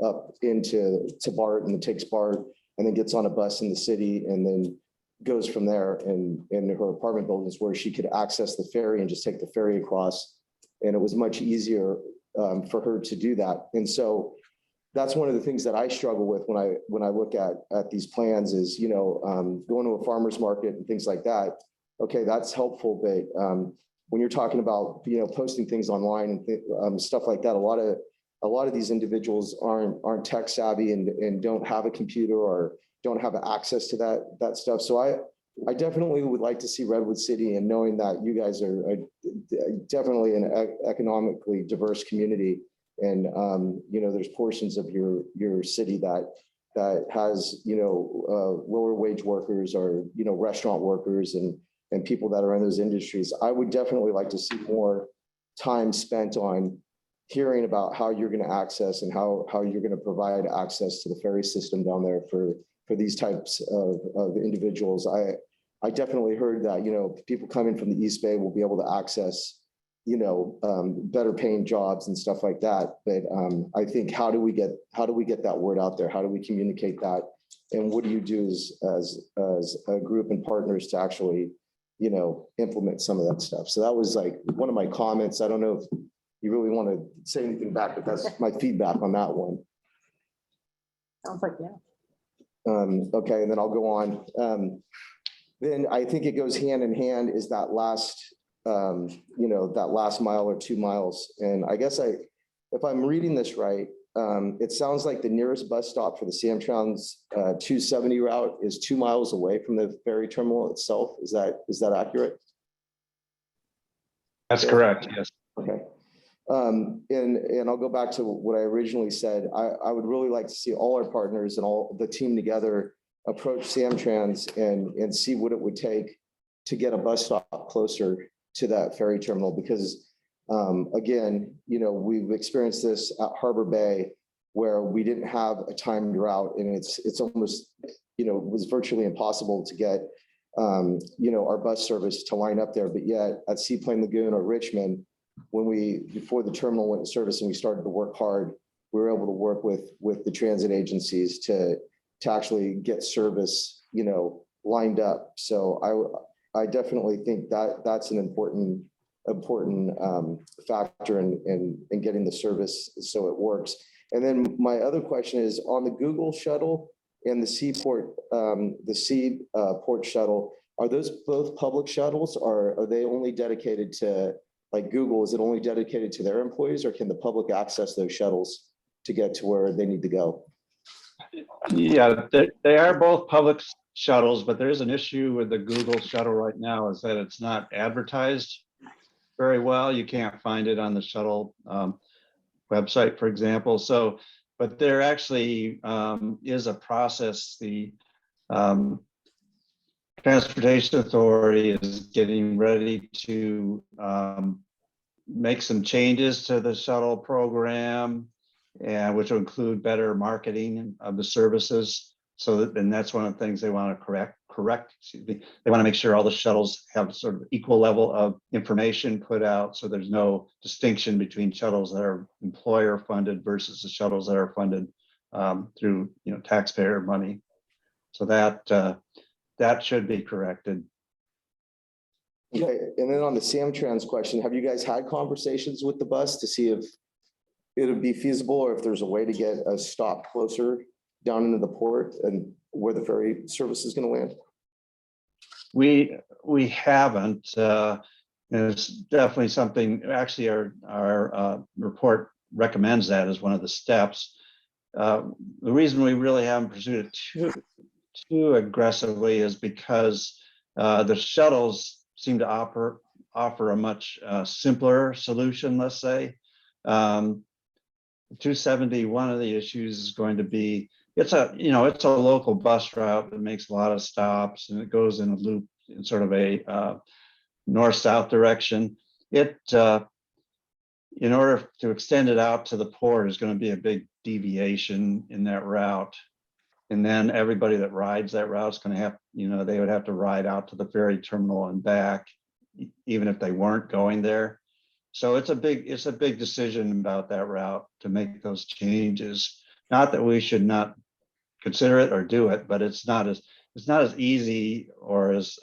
up into BART, and then takes BART and then gets on a bus in the city and then goes from there in her apartment buildings where she could access the ferry and just take the ferry across. And it was much easier for her to do that. And so that's one of the things that I struggle with when I look at these plans is, going to a farmer's market and things like that. Okay, that's helpful, but when you're talking about, posting things online and stuff like that, a lot of these individuals aren't tech savvy and don't have a computer or don't have access to that stuff. So I definitely would like to see Redwood City, and knowing that you guys are definitely an economically diverse community. And, there's portions of your city that has, lower wage workers or, restaurant workers and people that are in those industries. I would definitely like to see more time spent on hearing about how you're going to access and how you're going to provide access to the ferry system down there for these types of individuals. I definitely heard that, people coming from the East Bay will be able to access, better paying jobs and stuff like that. But I think how do we get that word out there? How do we communicate that? And what do you do as a group and partners to actually, implement some of that stuff? So that was like one of my comments. I don't know if you really want to say anything back, but that's my feedback on that one. Sounds like, yeah. Okay, and then I'll go on. Then I think it goes hand in hand is that last, that last mile or 2 miles. And I guess if I'm reading this right, it sounds like the nearest bus stop for the Samtrans 270 route is 2 miles away from the ferry terminal itself. Is that accurate? That's correct, yes. Okay. And I'll go back to what I originally said. I would really like to see all our partners and all the team together approach Samtrans and see what it would take to get a bus stop closer to that ferry terminal. Because again, we've experienced this at Harbor Bay where we didn't have a timed route, and it's almost, it was virtually impossible to get, our bus service to line up there. But yet at Seaplane Lagoon or Richmond, before the terminal went in service and we started to work hard, we were able to work with the transit agencies to actually get service, lined up. So I definitely think that's an important factor in getting the service so it works. And then my other question is on the Google shuttle and the Seaport port shuttle. Are those both public shuttles, or are they only dedicated to, like Google? Is it only dedicated to their employees, or can the public access those shuttles to get to where they need to go? Yeah, they are both public shuttles, but there is an issue with the Google shuttle right now, is that it's not advertised very well. You can't find it on the shuttle website, for example. So, but there actually is a process. The Transportation Authority is getting ready to make some changes to the shuttle program, and which will include better marketing of the services. And that's one of the things they want to correct. They want to make sure all the shuttles have sort of equal level of information put out, so there's no distinction between shuttles that are employer funded versus the shuttles that are funded through taxpayer money. So that should be corrected. Okay, and then on the Samtrans question, have you guys had conversations with the bus to see if it would be feasible, or if there's a way to get a stop closer down into the port and where the ferry service is going to land? We haven't. It's definitely something. Actually, our report recommends that as one of the steps. The reason we really haven't pursued it too aggressively is because the shuttles seem to offer a much simpler solution. Let's say 270. One of the issues is going to be it's a local bus route that makes a lot of stops, and it goes in a loop in sort of a north-south direction. In order to extend it out to the port is going to be a big deviation in that route. And then everybody that rides that route is going to have, they would have to ride out to the ferry terminal and back, even if they weren't going there. So it's a big decision about that route to make those changes. Not that we should not consider it or do it, but it's not as easy or as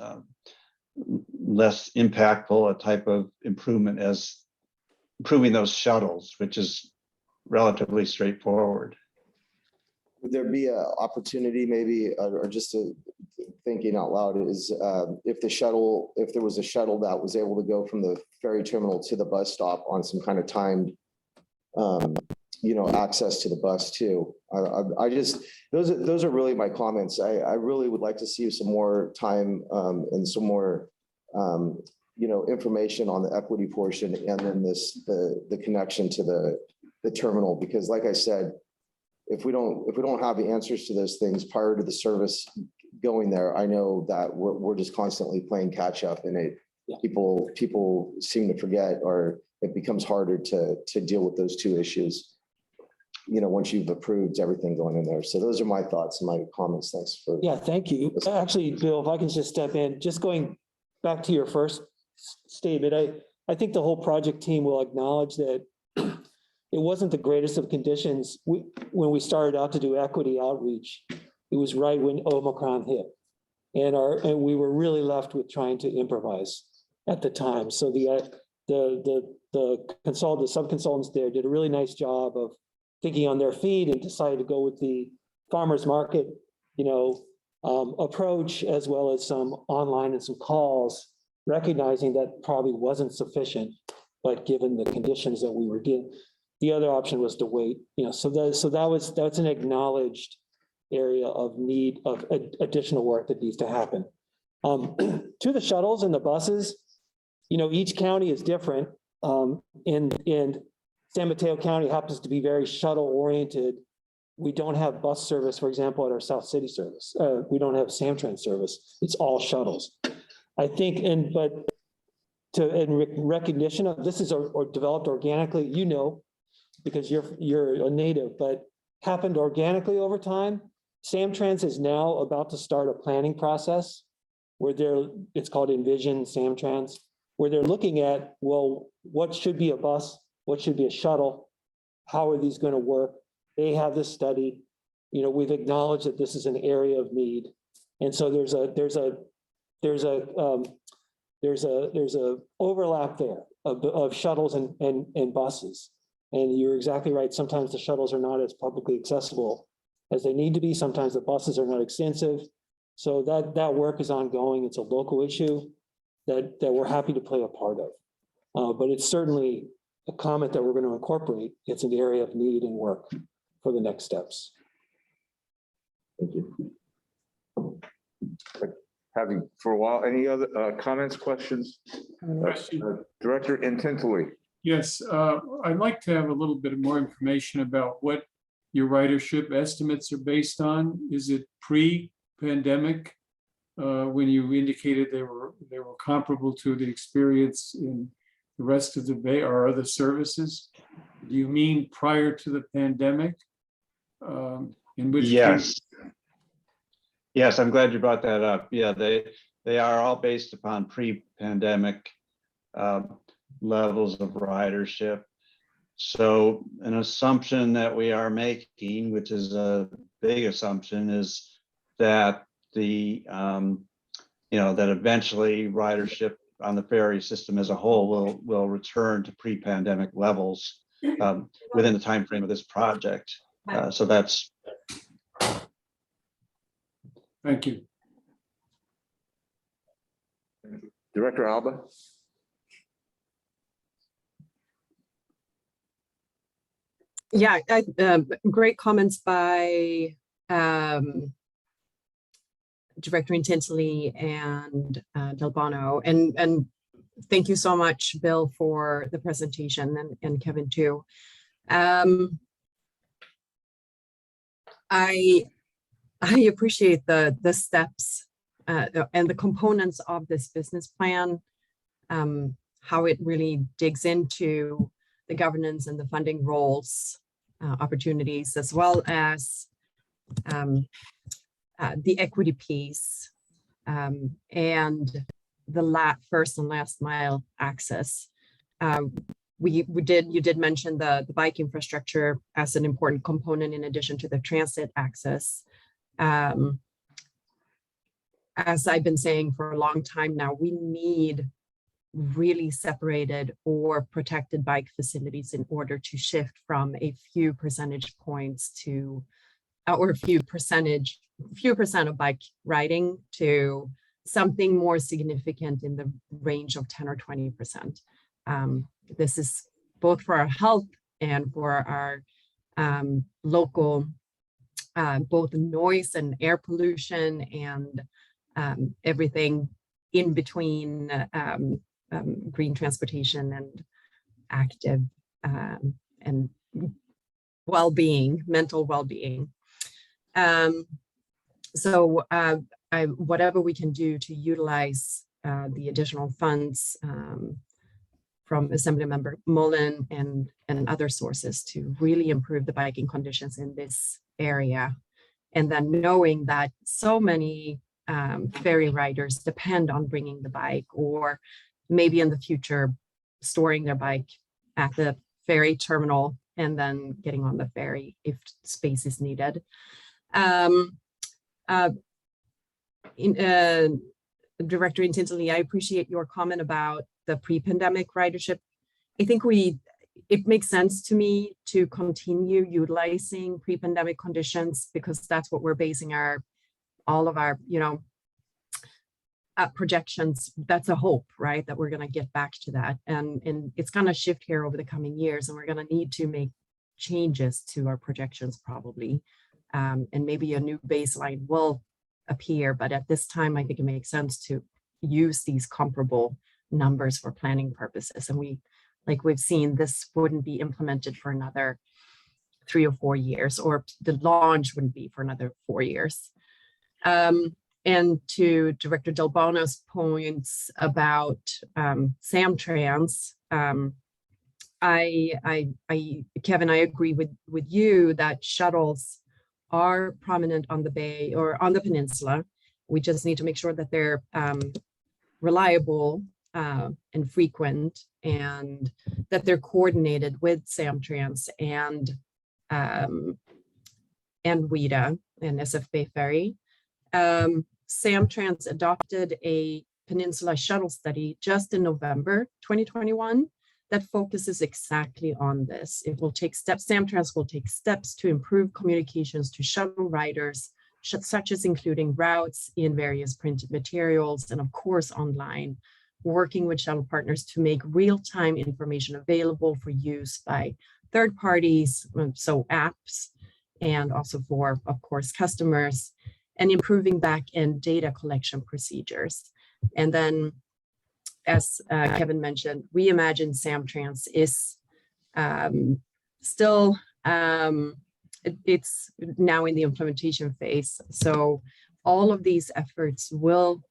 less impactful a type of improvement as improving those shuttles, which is relatively straightforward. Would there be an opportunity maybe, or just thinking out loud is if there was a shuttle that was able to go from the ferry terminal to the bus stop on some kind of timed, access to the bus too. I just, those are really my comments. I really would like to see some more time and some more, information on the equity portion and then the connection to the terminal, because like I said, if we don't have the answers to those things prior to the service going there, I know that we're just constantly playing catch up, and people seem to forget, or it becomes harder to deal with those two issues, once you've approved everything going in there. So those are my thoughts and my comments. Thanks for. Yeah, thank you. Actually, Bill, if I can just step in, just going back to your first statement, I think the whole project team will acknowledge that it wasn't the greatest of conditions. When we started out to do equity outreach, it was right when Omicron hit. And we were really left with trying to improvise at the time. So the sub-consultants there did a really nice job of thinking on their feet and decided to go with the farmer's market, approach, as well as some online and some calls, recognizing that probably wasn't sufficient, but given the conditions that we were dealing, the other option was to wait, so that's an acknowledged area of need of additional work that needs to happen. To the shuttles and the buses, each county is different. In San Mateo County happens to be very shuttle oriented. We don't have bus service, for example, at our South City service. We don't have Samtrans service. It's all shuttles. I think, in recognition of this is or developed organically, because you're a native, but happened organically over time. Samtrans is now about to start a planning process where it's called Envision Samtrans, where they're looking at, well, what should be a bus? What should be a shuttle? How are these going to work? They have this study. We've acknowledged that this is an area of need. And so there's a overlap there of shuttles and buses. And you're exactly right. Sometimes the shuttles are not as publicly accessible as they need to be. Sometimes the buses are not extensive. So that work is ongoing. It's a local issue that we're happy to play a part of. But it's certainly a comment that we're going to incorporate. It's an area of need and work for the next steps. Thank you. Having for a while, any other comments, questions? Director Intently. Yes, I'd like to have a little bit more information about what your ridership estimates are based on. Is it pre-pandemic, when you indicated they were comparable to the experience in the rest of the Bay or other services? Do you mean prior to the pandemic? In which yes. case... Yes, I'm glad you brought that up. Yeah, they are all based upon pre-pandemic levels of ridership. So an assumption that we are making, which is a big assumption, is that that eventually ridership on the ferry system as a whole will return to pre-pandemic levels within the time frame of this project. So that's. Thank you. Director Alba. Yeah, great comments by Director Intensely and Delbano, and thank you so much, Bill, for the presentation, and Kevin too. I appreciate the steps and the components of this business plan, how it really digs into the governance and the funding roles, opportunities, as well as the equity piece, and the first and last mile access. You did mention the bike infrastructure as an important component in addition to the transit access. As I've been saying for a long time now, we need really separated or protected bike facilities in order to shift from a few percentage points to, or a few percent of bike riding to something more significant in the range of 10 or 20%. This is both for our health and for our local, both noise and air pollution and everything in between green transportation and active and well-being, mental well-being. So whatever we can do to utilize the additional funds from Assemblymember Mullen and other sources to really improve the biking conditions in this area. And then knowing that so many ferry riders depend on bringing the bike, or maybe in the future storing their bike at the ferry terminal and then getting on the ferry if space is needed. Director Tinsley, I appreciate your comment about the pre-pandemic ridership. I think it makes sense to me to continue utilizing pre-pandemic conditions because that's what we're basing all of our, projections. That's a hope, right? That we're going to get back to that. And it's going to shift here over the coming years, and we're going to need to make changes to our projections probably. And maybe a new baseline will appear, but at this time, I think it makes sense to use these comparable numbers for planning purposes. And we've seen, this wouldn't be implemented for another 3 or 4 years, or the launch wouldn't be for another 4 years. And to Director Del Bono's points about Samtrans, Kevin, I agree with you that shuttles are prominent on the bay or on the peninsula. We just need to make sure that they're reliable and frequent, and that they're coordinated with Samtrans and WETA and SF Bay Ferry. Samtrans adopted a peninsula shuttle study just in November 2021 that focuses exactly on this. It will take steps, Samtrans will take steps to improve communications to shuttle riders, such as including routes in various printed materials and of course online, working with shuttle partners to make real-time information available for use by third parties, so apps, and also for, of course, customers, and improving back-end data collection procedures. And then, as Kevin mentioned, Reimagine Samtrans is still, it's now in the implementation phase. So all of these efforts will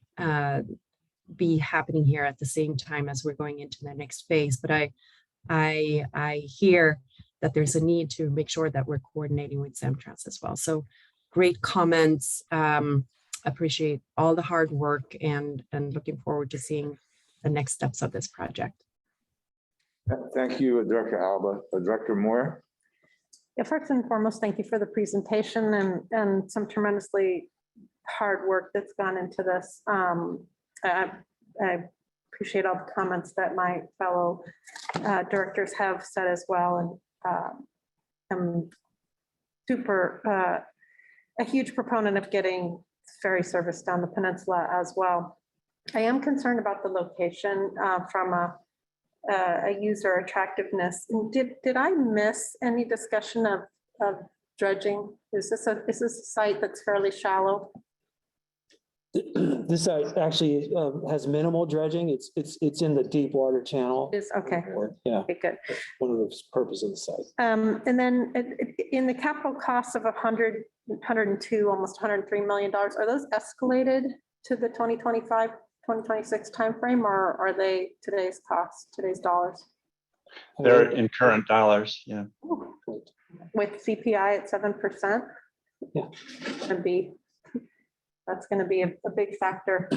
be happening here at the same time as we're going into the next phase. But I hear that there's a need to make sure that we're coordinating with Samtrans as well. So great comments. Appreciate all the hard work and looking forward to seeing the next steps of this project. Thank you, Director Alba. Director Moore. Yeah, first and foremost, thank you for the presentation and some tremendously hard work that's gone into this. I appreciate all the comments that my fellow directors have said as well. And I'm a huge proponent of getting ferry service down the peninsula as well. I am concerned about the location from a user attractiveness. Did I miss any discussion of dredging? Is this a site that's fairly shallow? This actually has minimal dredging. It's in the deep water channel. Is okay. Yeah. Okay, good. One of the purposes of the site. And then in the capital costs of 102, almost $103 million, are those escalated to the 2025, 2026 timeframe, or are they today's costs, today's dollars? They're in current dollars, yeah. With CPI at 7%? That's gonna be a big factor.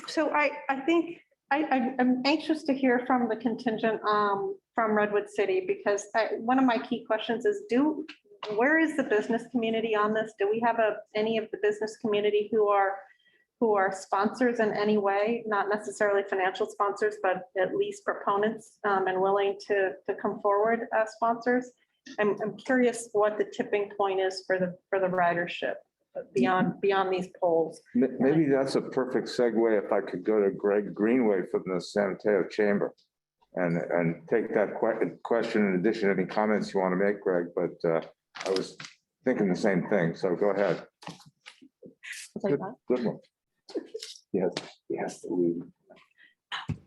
So I think I'm anxious to hear from the contingent from Redwood City, because one of my key questions is, where is the business community on this? Do we have any of the business community who are sponsors in any way, not necessarily financial sponsors, but at least proponents and willing to come forward as sponsors? I'm curious what the tipping point is for the ridership beyond these polls. Maybe that's a perfect segue if I could go to Greg Greenway from the San Mateo Chamber and take that question in addition to any comments you want to make, Greg, but I was thinking the same thing, so go ahead. Good one. Yes.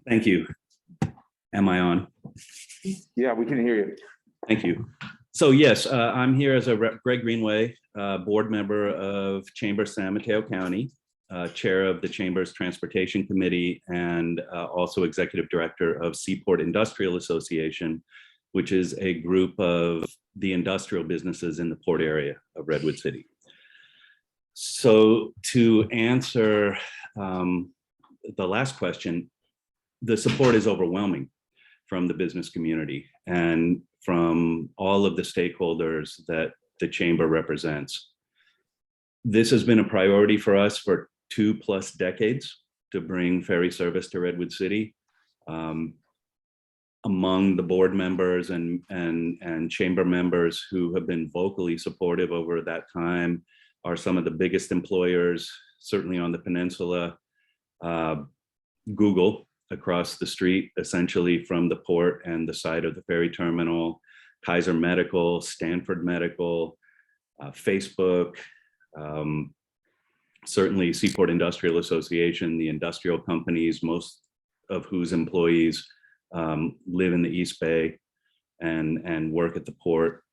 Thank you. Am I on? Yeah, we can hear you. Thank you. So yes, I'm here as Greg Greenway, board member of Chamber San Mateo County, chair of the Chamber's Transportation Committee, and also executive director of Seaport Industrial Association, which is a group of the industrial businesses in the port area of Redwood City. So to answer the last question, the support is overwhelming from the business community and from all of the stakeholders that the chamber represents. This has been a priority for us for 2+ decades to bring ferry service to Redwood City. Among the board members and chamber members who have been vocally supportive over that time are some of the biggest employers, certainly on the peninsula. Google across the street, essentially from the port and the side of the ferry terminal, Kaiser Medical, Stanford Medical, Facebook, certainly Seaport Industrial Association, the industrial companies, most of whose employees live in the East Bay and work at the port,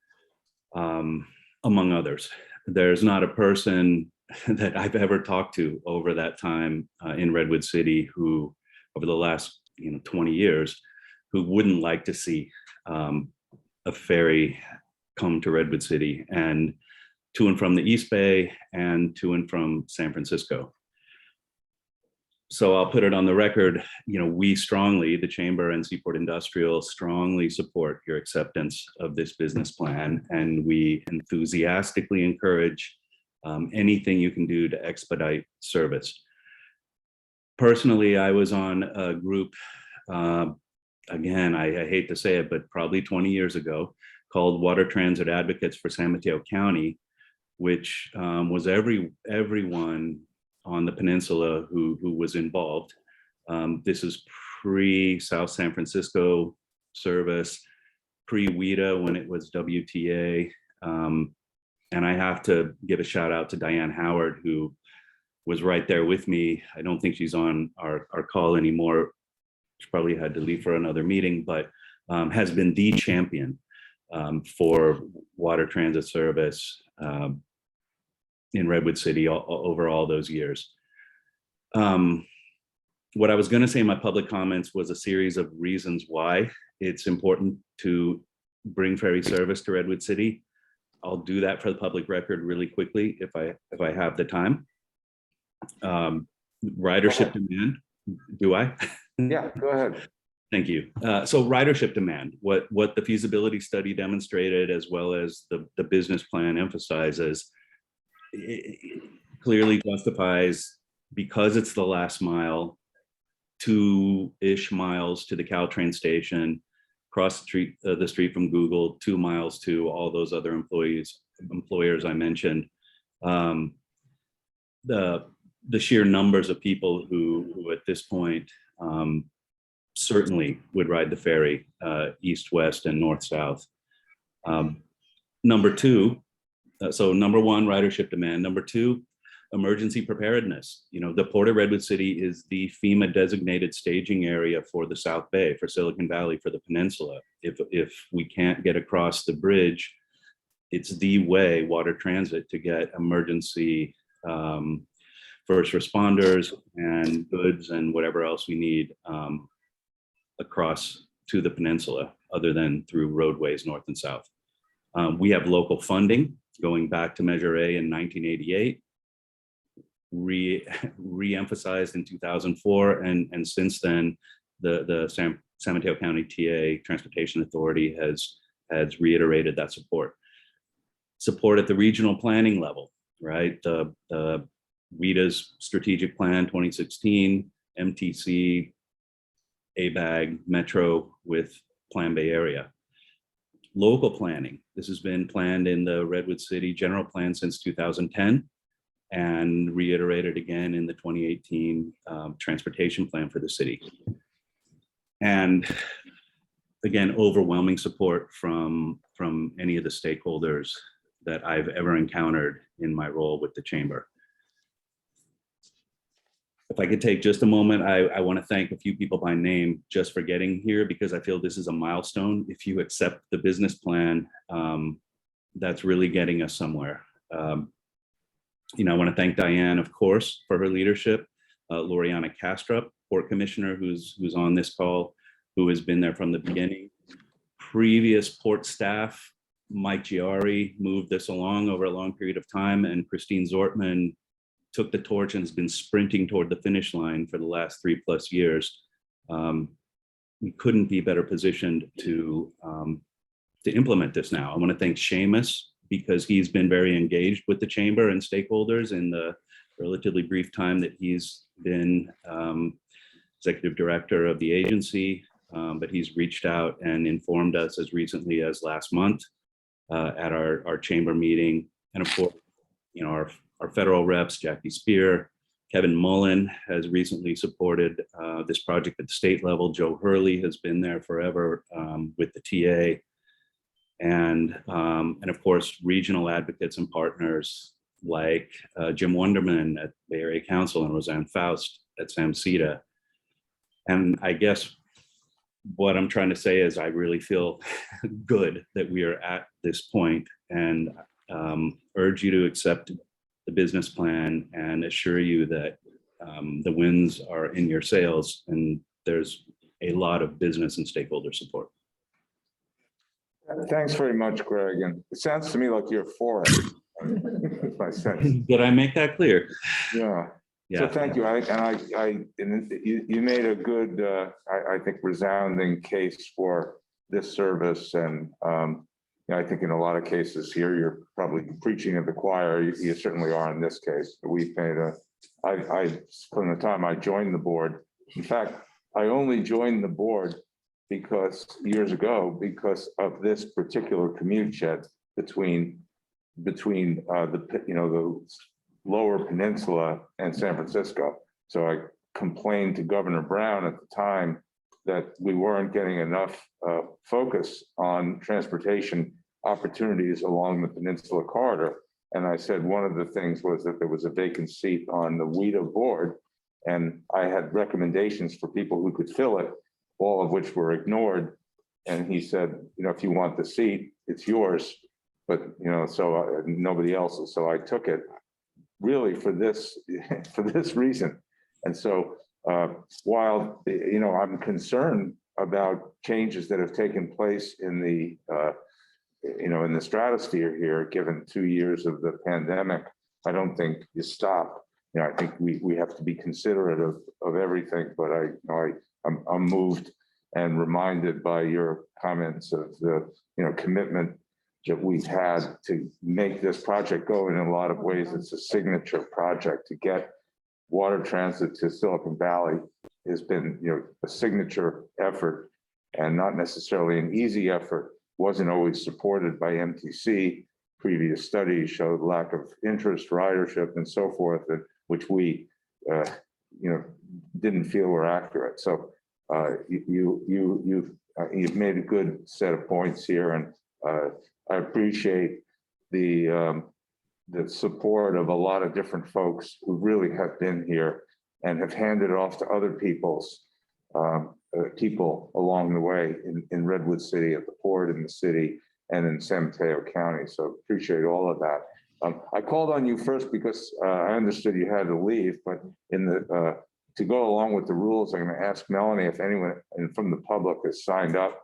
among others. There's not a person that I've ever talked to over that time in Redwood City who, over the last 20 years, who wouldn't like to see a ferry come to Redwood City and to and from the East Bay and to and from San Francisco. So I'll put it on the record, we strongly, the Chamber and Seaport Industrial, strongly support your acceptance of this business plan, and we enthusiastically encourage anything you can do to expedite service. Personally, I was on a group, again, I hate to say it, but probably 20 years ago, called Water Transit Advocates for San Mateo County, which was everyone on the peninsula who was involved. This is pre-South San Francisco service, pre-WETA when it was WTA. And I have to give a shout out to Diane Howard, who was right there with me. I don't think she's on our call anymore. She probably had to leave for another meeting, but has been the champion for water transit service in Redwood City over all those years. What I was going to say in my public comments was a series of reasons why it's important to bring ferry service to Redwood City. I'll do that for the public record really quickly if I have the time. Ridership demand, do I? Yeah, go ahead. Thank you. So ridership demand, what the feasibility study demonstrated, as well as the business plan emphasizes, it clearly justifies, because it's the last mile, 2-ish miles to the Caltrain station, across the street from Google, 2 miles to all those other employers I mentioned. The sheer numbers of people who at this point certainly would ride the ferry east, west, and north, south. Number two, so number one, ridership demand. Number two, emergency preparedness. The Port of Redwood City is the FEMA designated staging area for the South Bay, for Silicon Valley, for the peninsula. If we can't get across the bridge, it's the way, water transit, to get emergency first responders and goods and whatever else we need across to the peninsula, other than through roadways north and south. We have local funding going back to Measure A in 1988, re-emphasized in 2004, and since then, the San Mateo County TA Transportation Authority has reiterated that support. Support at the regional planning level, right? The WETA's strategic plan 2016, MTC, ABAG, Metro with Plan Bay Area. Local planning. This has been planned in the Redwood City General Plan since 2010 and reiterated again in the 2018 Transportation Plan for the city. And again, overwhelming support from any of the stakeholders that I've ever encountered in my role with the chamber. If I could take just a moment, I want to thank a few people by name just for getting here, because I feel this is a milestone. If you accept the business plan, that's really getting us somewhere. I want to thank Diane, of course, for her leadership, Loriana Kastrup, Port Commissioner, who's on this call, who has been there from the beginning. Previous port staff, Mike Giari, moved this along over a long period of time, and Christine Zortman took the torch and has been sprinting toward the finish line for the last 3+ years. We couldn't be better positioned to implement this now. I want to thank Seamus, because he's been very engaged with the chamber and stakeholders in the relatively brief time that he's been executive director of the agency. But he's reached out and informed us as recently as last month at our chamber meeting. And of course, our federal reps, Jackie Spear, Kevin Mullen has recently supported this project at the state level. Joe Hurley has been there forever with the TA. And of course, regional advocates and partners like Jim Wonderman at Bay Area Council and Roseanne Faust at SAMCETA. And I guess what I'm trying to say is I really feel good that we are at this point, and urge you to accept the business plan and assure you that the winds are in your sails and there's a lot of business and stakeholder support. Thanks very much, Greg. And it sounds to me like you're for it. That's my sense. Did I make that clear? Yeah. Yeah. So thank you. You made a good, I think, resounding case for this service. And I think in a lot of cases here, you're probably preaching at the choir. You certainly are in this case. We've made from the time I joined the board, in fact, I only joined the board years ago because of this particular commute shed between the lower peninsula and San Francisco. So I complained to Governor Brown at the time that we weren't getting enough focus on transportation opportunities along the peninsula corridor. And I said one of the things was that there was a vacant seat on the WETA board, and I had recommendations for people who could fill it, all of which were ignored. And he said, if you want the seat, it's yours, but so nobody else's. So I took it really for this reason. And so while I'm concerned about changes that have taken place in the in the stratosphere here, given 2 years of the pandemic, I don't think you stop. I think we have to be considerate of everything. But I'm moved and reminded by your comments of the commitment that we've had to make this project go. In a lot of ways, it's a signature project. To get water transit to Silicon Valley has been a signature effort, and not necessarily an easy effort. Wasn't always supported by MTC. Previous studies showed lack of interest, ridership, and so forth, which we didn't feel were accurate. So you've made a good set of points here, and I appreciate the support of a lot of different folks who really have been here and have handed off to other people along the way in Redwood City, at the port, in the city, and in San Mateo County. So appreciate all of that. I called on you first because I understood you had to leave, but to go along with the rules, I'm going to ask Melanie if anyone from the public has signed up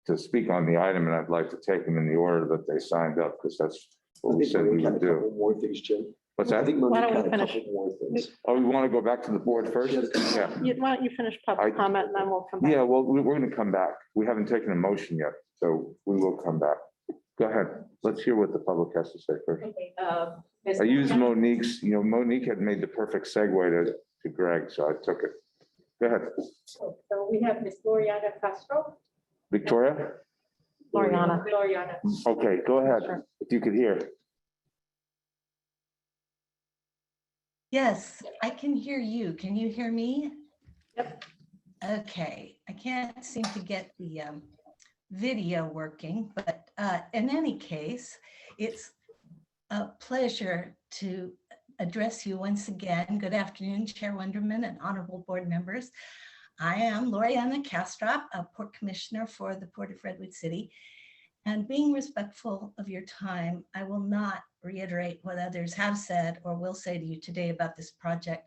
to speak on the item, and I'd like to take them in the order that they signed up, because that's what we said we would do. More things, Jim. What's I that? think Why Monique don't had we a finish? couple more things. Oh, we want to go back to the board first? Yeah. Why don't you finish public comment and then we'll come back? Yeah, well, we're going to come back. We haven't taken a motion yet, so we will come back. Go ahead. Let's hear what the public has to say first. Okay, I used Monique's, Monique had made the perfect segue to Greg, so I took it. Go ahead. So we have Ms. Gloriana Castro. Victoria? Gloriana. Gloriana. Okay, go ahead, if you could hear. Yes, I can hear you. Can you hear me? Yep. Okay, I can't seem to get the video working, but in any case, it's a pleasure to address you once again. Good afternoon, Chair Wonderman and honorable board members. I am Loriana Kastrop, a Port Commissioner for the Port of Redwood City. And being respectful of your time, I will not reiterate what others have said or will say to you today about this project.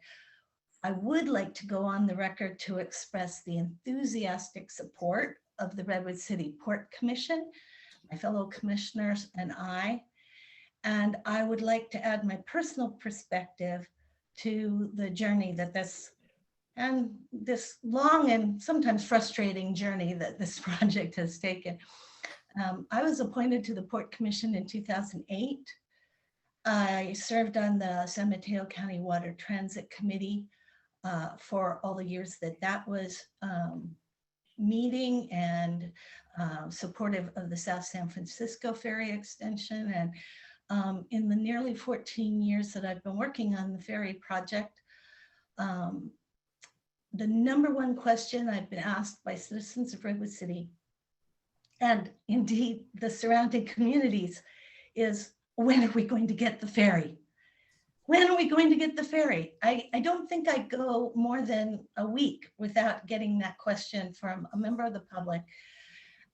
I would like to go on the record to express the enthusiastic support of the Redwood City Port Commission, my fellow commissioners and I. And I would like to add my personal perspective to the journey that this long and sometimes frustrating journey that this project has taken. I was appointed to the Port Commission in 2008. I served on the San Mateo County Water Transit Committee for all the years that was meeting and supportive of the South San Francisco Ferry Extension. And in the nearly 14 years that I've been working on the ferry project, the number one question I've been asked by citizens of Redwood City, and indeed the surrounding communities, is when are we going to get the ferry? When are we going to get the ferry? I don't think I go more than a week without getting that question from a member of the public.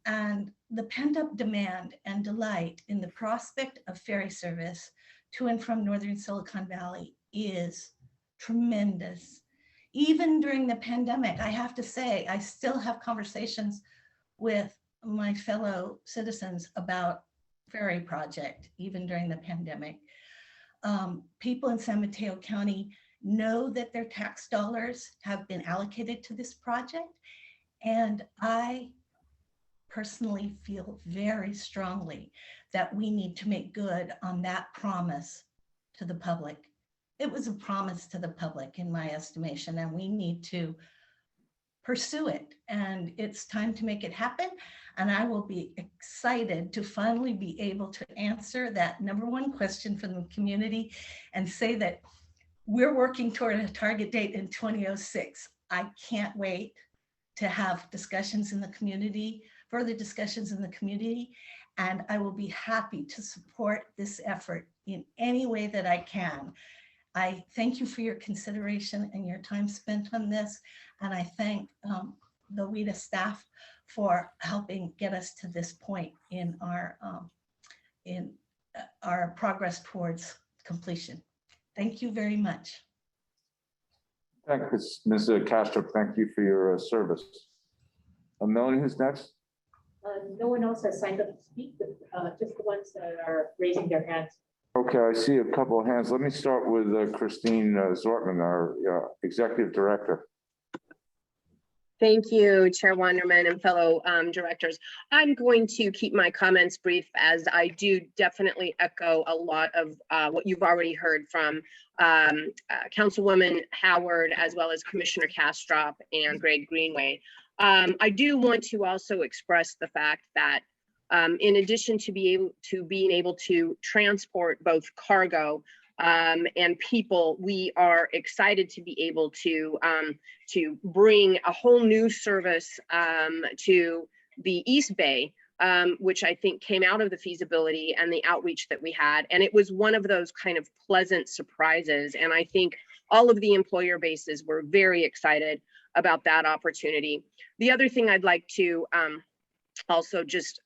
And the pent up demand and delight in the prospect of ferry service to and from Northern Silicon Valley is tremendous. Even during the pandemic, I have to say, I still have conversations with my fellow citizens about ferry project, even during the pandemic. People in San Mateo County know that their tax dollars have been allocated to this project. And I personally feel very strongly that we need to make good on that promise to the public. It was a promise to the public in my estimation, and we need to pursue it. And it's time to make it happen. And I will be excited to finally be able to answer that number one question from the community and say that we're working toward a target date in 2006. I can't wait to have discussions in the community, further discussions in the community, and I will be happy to support this effort in any way that I can. I thank you for your consideration and your time spent on this, and I thank the WETA staff for helping get us to this point in our progress towards completion. Thank you very much. Thank you, Ms. Castro. Thank you for your service. Melanie, who's next? No one else has signed up to speak, but just the ones that are raising their hands. Okay, I see a couple of hands. Let me start with Christine Zortman, our Executive Director. Thank you, Chair Wanderman and fellow directors. I'm going to keep my comments brief, as I do definitely echo a lot of what you've already heard from Councilwoman Howard, as well as Commissioner Kastrop and Greg Greenway. I do want to also express the fact that in addition to being able to transport both cargo and people, we are excited to be able to bring a whole new service to the East Bay, which I think came out of the feasibility and the outreach that we had. And it was one of those kind of pleasant surprises. And I think all of the employer bases were very excited about that opportunity. The other thing I'd like to also just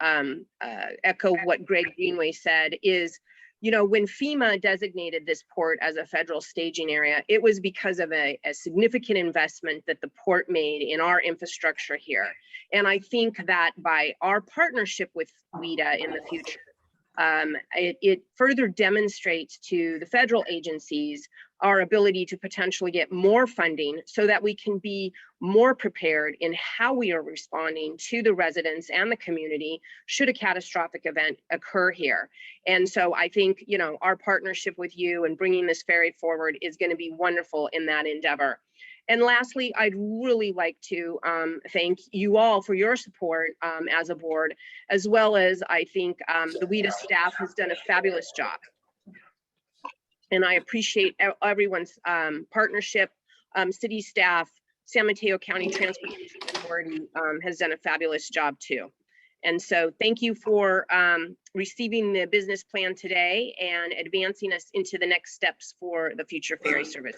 echo what Greg Greenway said is, you know, when FEMA designated this port as a federal staging area, it was because of a significant investment that the port made in our infrastructure here. And I think that by our partnership with WETA in the future, it further demonstrates to the federal agencies our ability to potentially get more funding so that we can be more prepared in how we are responding to the residents and the community should a catastrophic event occur here. And so I think, you know, our partnership with you and bringing this ferry forward is going to be wonderful in that endeavor. And lastly, I'd really like to thank you all for your support as a board, as well as I think the WETA staff has done a fabulous job. And I appreciate everyone's partnership. City staff, San Mateo County Transportation Authority has done a fabulous job too. And so thank you for receiving the business plan today and advancing us into the next steps for the future ferry service.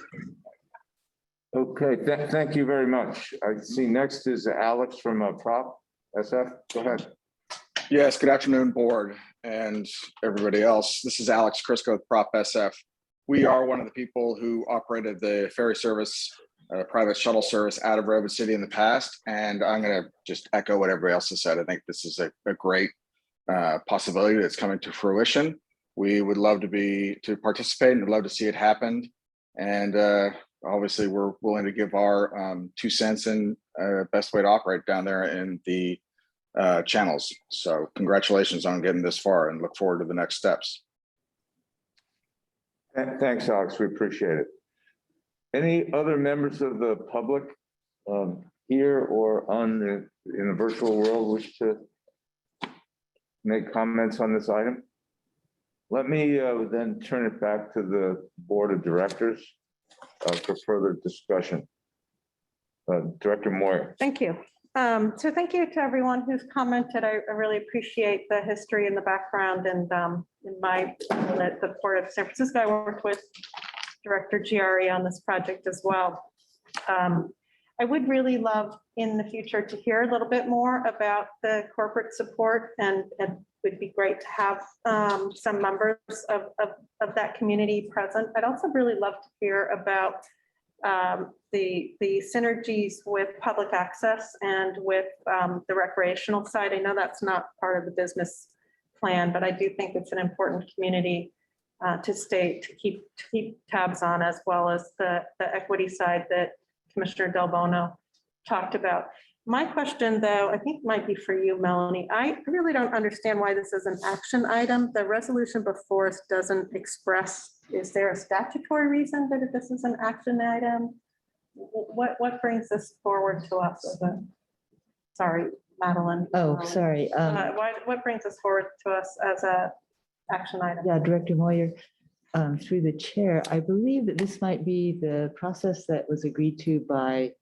Okay, thank you very much. I see next is Alex from Prop SF. Go ahead. Yes, good afternoon, board and everybody else. This is Alex Crisco with Prop SF. We are one of the people who operated the ferry service, private shuttle service out of Redwood City in the past. And I'm going to just echo what everybody else has said. I think this is a great possibility that's coming to fruition. We would love to participate and would love to see it happen. And obviously, we're willing to give our 2 cents in best way to operate down there in the channels. So congratulations on getting this far and look forward to the next steps. Thanks, Alex. We appreciate it. Any other members of the public here or in the virtual world wish to make comments on this item? Let me then turn it back to the board of directors for further discussion. Director Moyer. Thank you. So thank you to everyone who's commented. I really appreciate the history and the background. And in the Port of San Francisco, I worked with Director Giari on this project as well. I would really love in the future to hear a little bit more about the corporate support, and it would be great to have some members of that community present. I'd also really love to hear about the synergies with public access and with the recreational side. I know that's not part of the business plan, but I do think it's an important community to keep tabs on, as well as the equity side that Commissioner Del Bono talked about. My question, though, I think might be for you, Melanie. I really don't understand why this is an action item. The resolution before us doesn't express, is there a statutory reason that this is an action item? What brings this forward to us? Sorry, Madeline. Oh, sorry. What brings this forward to us as a action item? Yeah, Director Moyer, through the chair, I believe that this might be the process that was agreed to by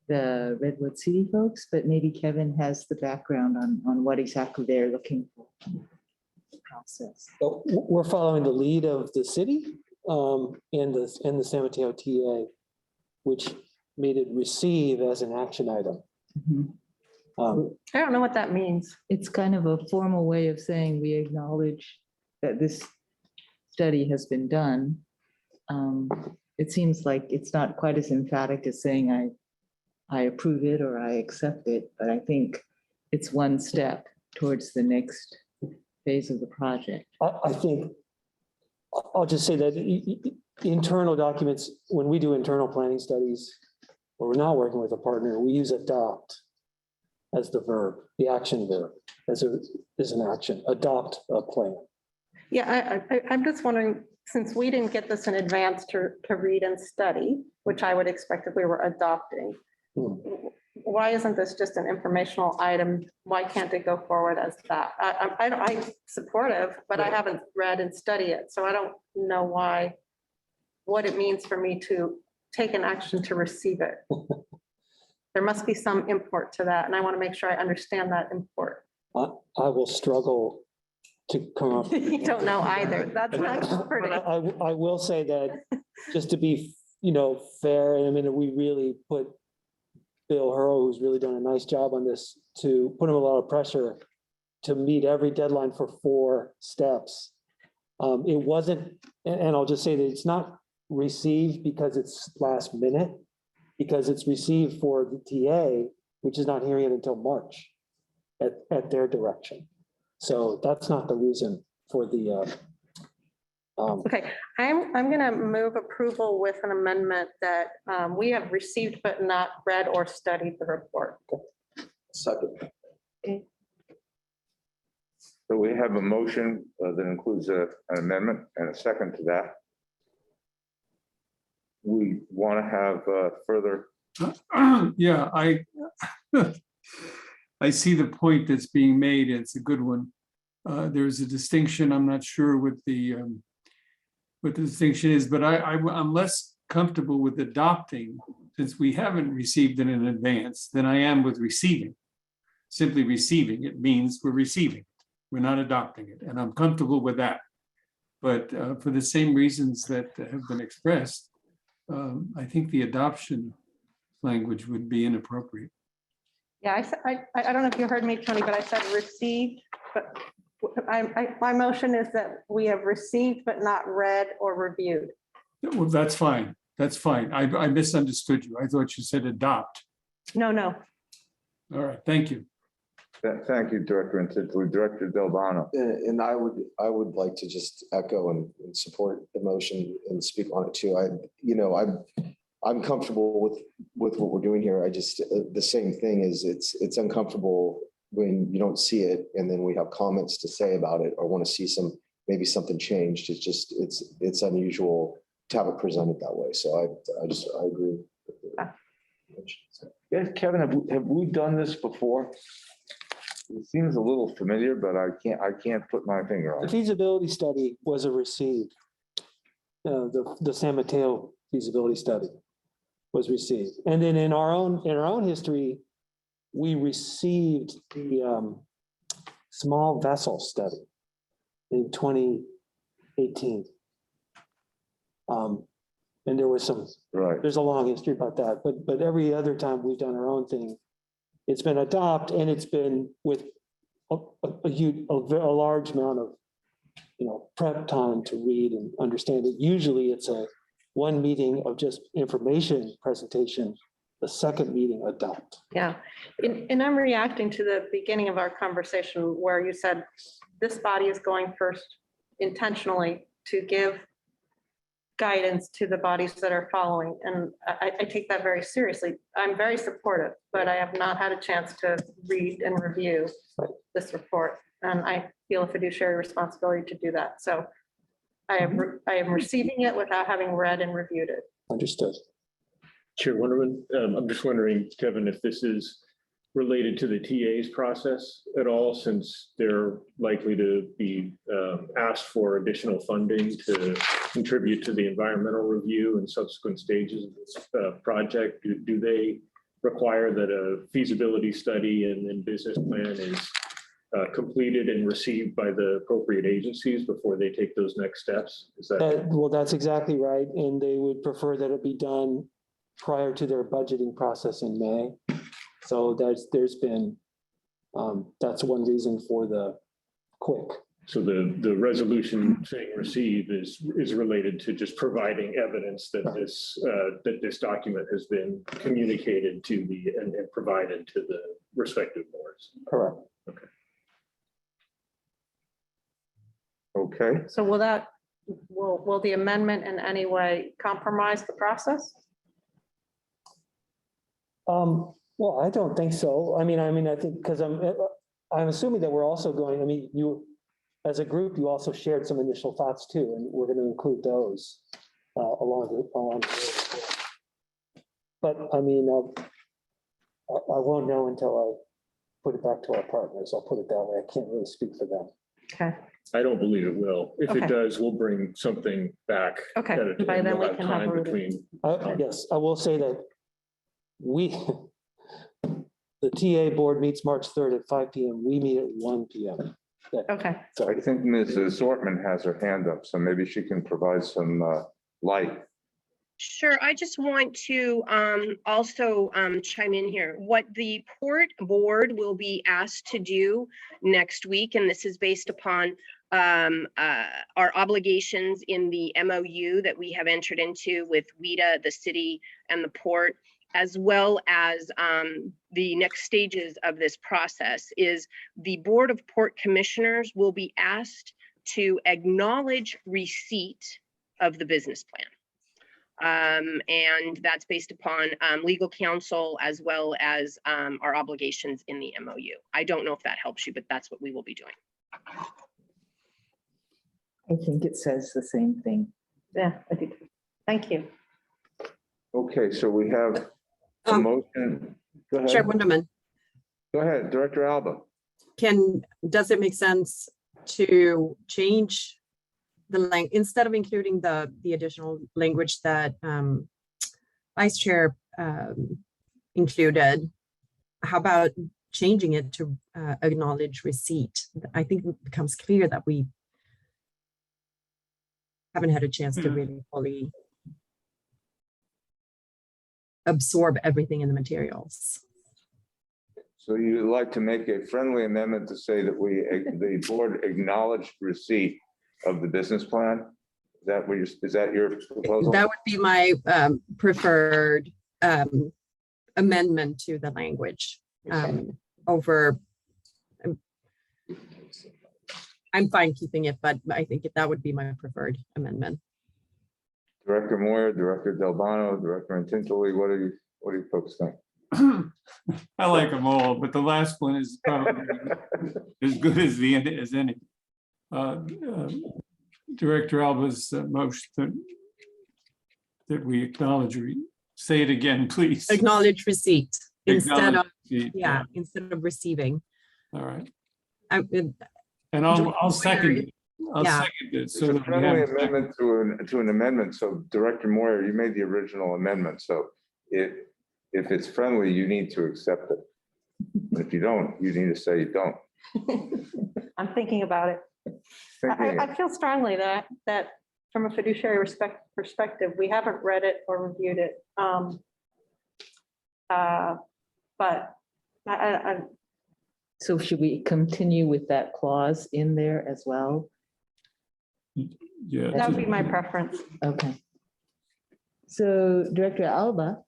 the Redwood City folks, but maybe Kevin has the background on what exactly they're looking for. Process. So we're following the lead of the city and the San Mateo TA, which made it receive as an action item. Mm-hmm. I don't know what that means. It's kind of a formal way of saying we acknowledge that this study has been done. It seems like it's not quite as emphatic as saying I approve it or I accept it, but I think it's one step towards the next phase of the project. I think I'll just say that internal documents, when we do internal planning studies, or we're not working with a partner, we use adopt as the verb, the action verb, as an action, adopt a plan. Yeah, I'm just wondering, since we didn't get this in advance to read and study, which I would expect if we were adopting, why isn't this just an informational item? Why can't it go forward as that? I'm supportive, but I haven't read and studied it, so I don't know what it means for me to take an action to receive it. There must be some import to that, and I want to make sure I understand that import. I will struggle to come up. You don't know either. That's not pretty. I will say that just to be, fair, and I mean, we really put Bill Hurrow, who's really done a nice job on this, to put him a lot of pressure to meet every deadline for 4 steps. It wasn't, and I'll just say that it's not received because it's last minute, because it's received for the TA, which is not hearing it until March at their direction. So that's not the reason for the, Okay, I'm going to move approval with an amendment that we have received but not read or studied the report. Second. So we have a motion that includes an amendment and a second to that. We want to have further. Yeah, I see the point that's being made. It's a good one. There's a distinction. I'm not sure what the distinction is, but I'm less comfortable with adopting, since we haven't received it in advance, than I am with receiving. Simply receiving it means we're receiving it. We're not adopting it, and I'm comfortable with that. But for the same reasons that have been expressed, I think the adoption language would be inappropriate. Yeah, I don't know if you heard me, Tony, but I said received, but my motion is that we have received but not read or reviewed. Well, that's fine. That's fine. I misunderstood you. I thought you said adopt. No. All right, thank you. Thank you, Director Untitled. Director Delvano. And I would like to just echo and support the motion and speak on it too. I'm comfortable with what we're doing here. I just, the same thing is it's uncomfortable when you don't see it and then we have comments to say about it or want to see maybe something changed. It's just, it's unusual to have it presented that way. So I agree. Yes, Kevin, have we done this before? It seems a little familiar, but I can't put my finger on the it. feasibility study was a received. The San Mateo feasibility study was received. And then in our own history, we received the small vessel study in 2018. And there was there's a long history about that, but every other time we've done our own thing, it's been adopted and it's been with a large amount of, prep time to read and understand it. Usually it's one meeting of just information presentation, the second meeting adopt. Yeah, and I'm reacting to the beginning of our conversation where you said this body is going first intentionally to give guidance to the bodies that are following. And I take that very seriously. I'm very supportive, but I have not had a chance to read and review this report. And I feel a fiduciary responsibility to do that. So I am receiving it without having read and reviewed it. Understood. Chair Wonderman, I'm just wondering, Kevin, if this is related to the TA's process at all, since they're likely to be asked for additional funding to contribute to the environmental review and subsequent stages of this project. Do they require that a feasibility study and then business plan is completed and received by the appropriate agencies before they take those next steps? Is that? Well, that's exactly right. And they would prefer that it be done prior to their budgeting process in May. So there's been, that's one reason for the quick. So the resolution saying receive is related to just providing evidence that this document has been communicated to and provided to the respective boards. Correct. Okay. So will the amendment in any way compromise the process? Well, I don't think so. I mean, I think because I'm assuming that we're also going, you, as a group, you also shared some initial thoughts too, and we're going to include those along. But I won't know until I put it back to our partners. I'll put it that way. I can't really speak for them. Okay. I don't believe it will. If it does, we'll bring something back. Okay. By then we can have a between. Yes, I will say that the TA board meets March 3rd at 5 p.m. We meet at 1 p.m. Okay. So I think Ms. Sortman has her hand up, so maybe she can provide some light. Sure, I just want to also chime in here. What the port board will be asked to do next week, and this is based upon our obligations in the MOU that we have entered into with WETA, the city, and the port, as well as the next stages of this process, is the Board of Port Commissioners will be asked to acknowledge receipt of the business plan. And that's based upon legal counsel as well as our obligations in the MOU. I don't know if that helps you, but that's what we will be doing. I think it says the same thing. Yeah, I do. Thank you. Okay, so we have a motion. Go Chair ahead. Wonderman, Go ahead, Director Alba. does it make sense to change the instead of including the additional language that Vice Chair included, how about changing it to acknowledge receipt? I think it becomes clear that we haven't had a chance to really fully absorb everything in the materials. So you'd like to make a friendly amendment to say that the board acknowledged receipt of the business plan? Is that your proposal? That would be my preferred amendment to the language over. I'm fine keeping it, but I think that would be my preferred amendment. Director Moyer, Director Delbano, Director Antintori, what do you folks think? I like them all, but the last one is probably as good as any. Director Alba's motion that we acknowledge. Say it again, please. Acknowledge receipt instead of receipt, instead of receiving. All right. And I'll second it. I'll second it. It's a friendly amendment to an amendment. So Director Moyer, you made the original amendment. So if it's friendly, you need to accept it. If you don't, you need to say you don't. I'm thinking about it. I feel strongly that from a fiduciary perspective, we haven't read it or reviewed it. But So should we continue with that clause in there as well? Yeah. That would be my preference. Okay. So Director Alba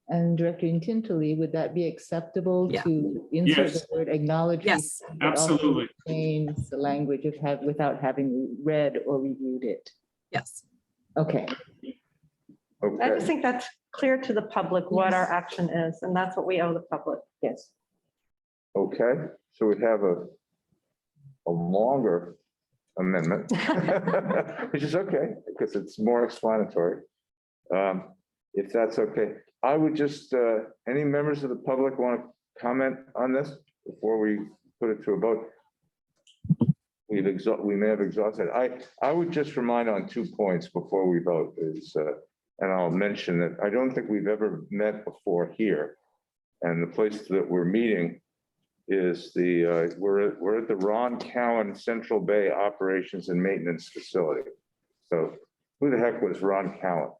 and Director Intintoli, would that be acceptable to insert the word acknowledge? Yes, but also absolutely. change the language of without having read or reviewed it? Yes. Okay. I just think that's clear to the public what our action is, and that's what we owe the public. Yes. Okay, so we have a longer amendment, which is okay, because it's more explanatory. If that's okay, I would just, any members of the public want to comment on this before we put it to a vote? We may have exhausted. I would just remind on 2 points before we vote is, and I'll mention that I don't think we've ever met before here. And the place that we're meeting is we're at the Ron Cowan Central Bay Operations and Maintenance Facility. So who the heck was Ron Cowan?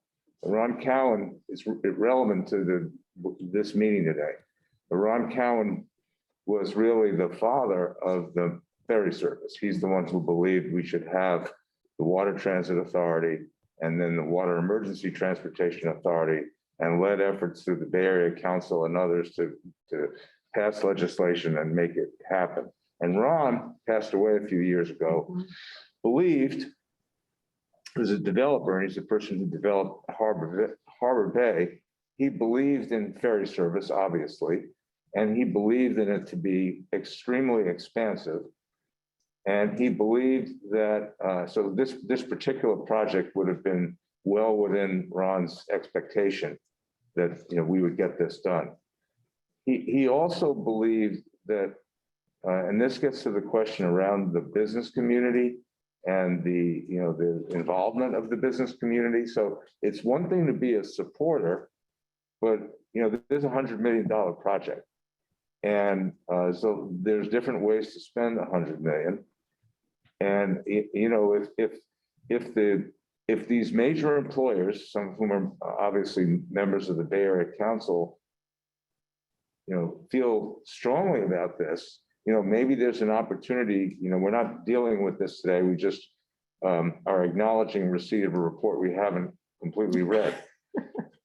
Ron Cowan is irrelevant to this meeting today. Ron Cowan was really the father of the ferry service. He's the one who believed we should have the Water Transit Authority and then the Water Emergency Transportation Authority, and led efforts through the Bay Area Council and others to pass legislation and make it happen. And Ron passed away a few years ago, believed, as a developer, and he's the person who developed Harbor Bay, he believed in ferry service, obviously, and he believed in it to be extremely expansive. And he believed that, so this particular project would have been well within Ron's expectation that we would get this done. He also believed that, and this gets to the question around the business community and the involvement of the business community. So it's one thing to be a supporter, but there's a $100 million project. And so there's different ways to spend $100 million. And if these major employers, some of whom are obviously members of the Bay Area Council, feel strongly about this, maybe there's an opportunity. We're not dealing with this today. We just are acknowledging receipt of a report we haven't completely read.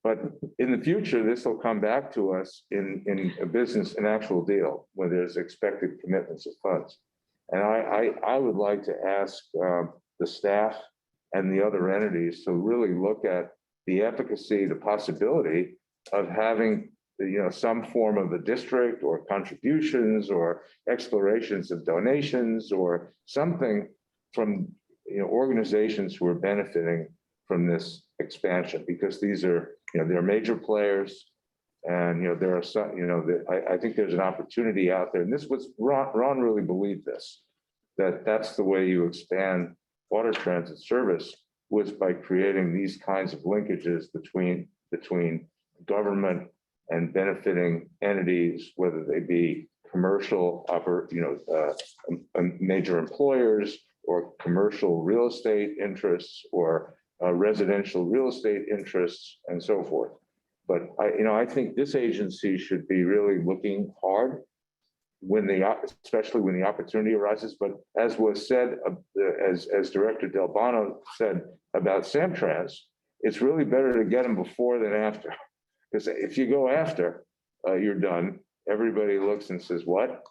But in the future, this will come back to us in a business, an actual deal where there's expected commitments of funds. And I would like to ask the staff and the other entities to really look at the efficacy, the possibility of having, some form of a district or contributions or explorations of donations or something from, organizations who are benefiting from this expansion, because these are, they're major players. And, there are some, I think there's an opportunity out there. And this was, Ron really believed this, that's the way you expand water transit service, was by creating these kinds of linkages between government and benefiting entities, whether they be commercial, major employers, or commercial real estate interests, or residential real estate interests, and so forth. But I think this agency should be really looking hard especially when the opportunity arises. But as was said, as Director Delbano said about Samtrans, it's really better to get them before than after. Because if you go after, you're done. Everybody looks and says, what?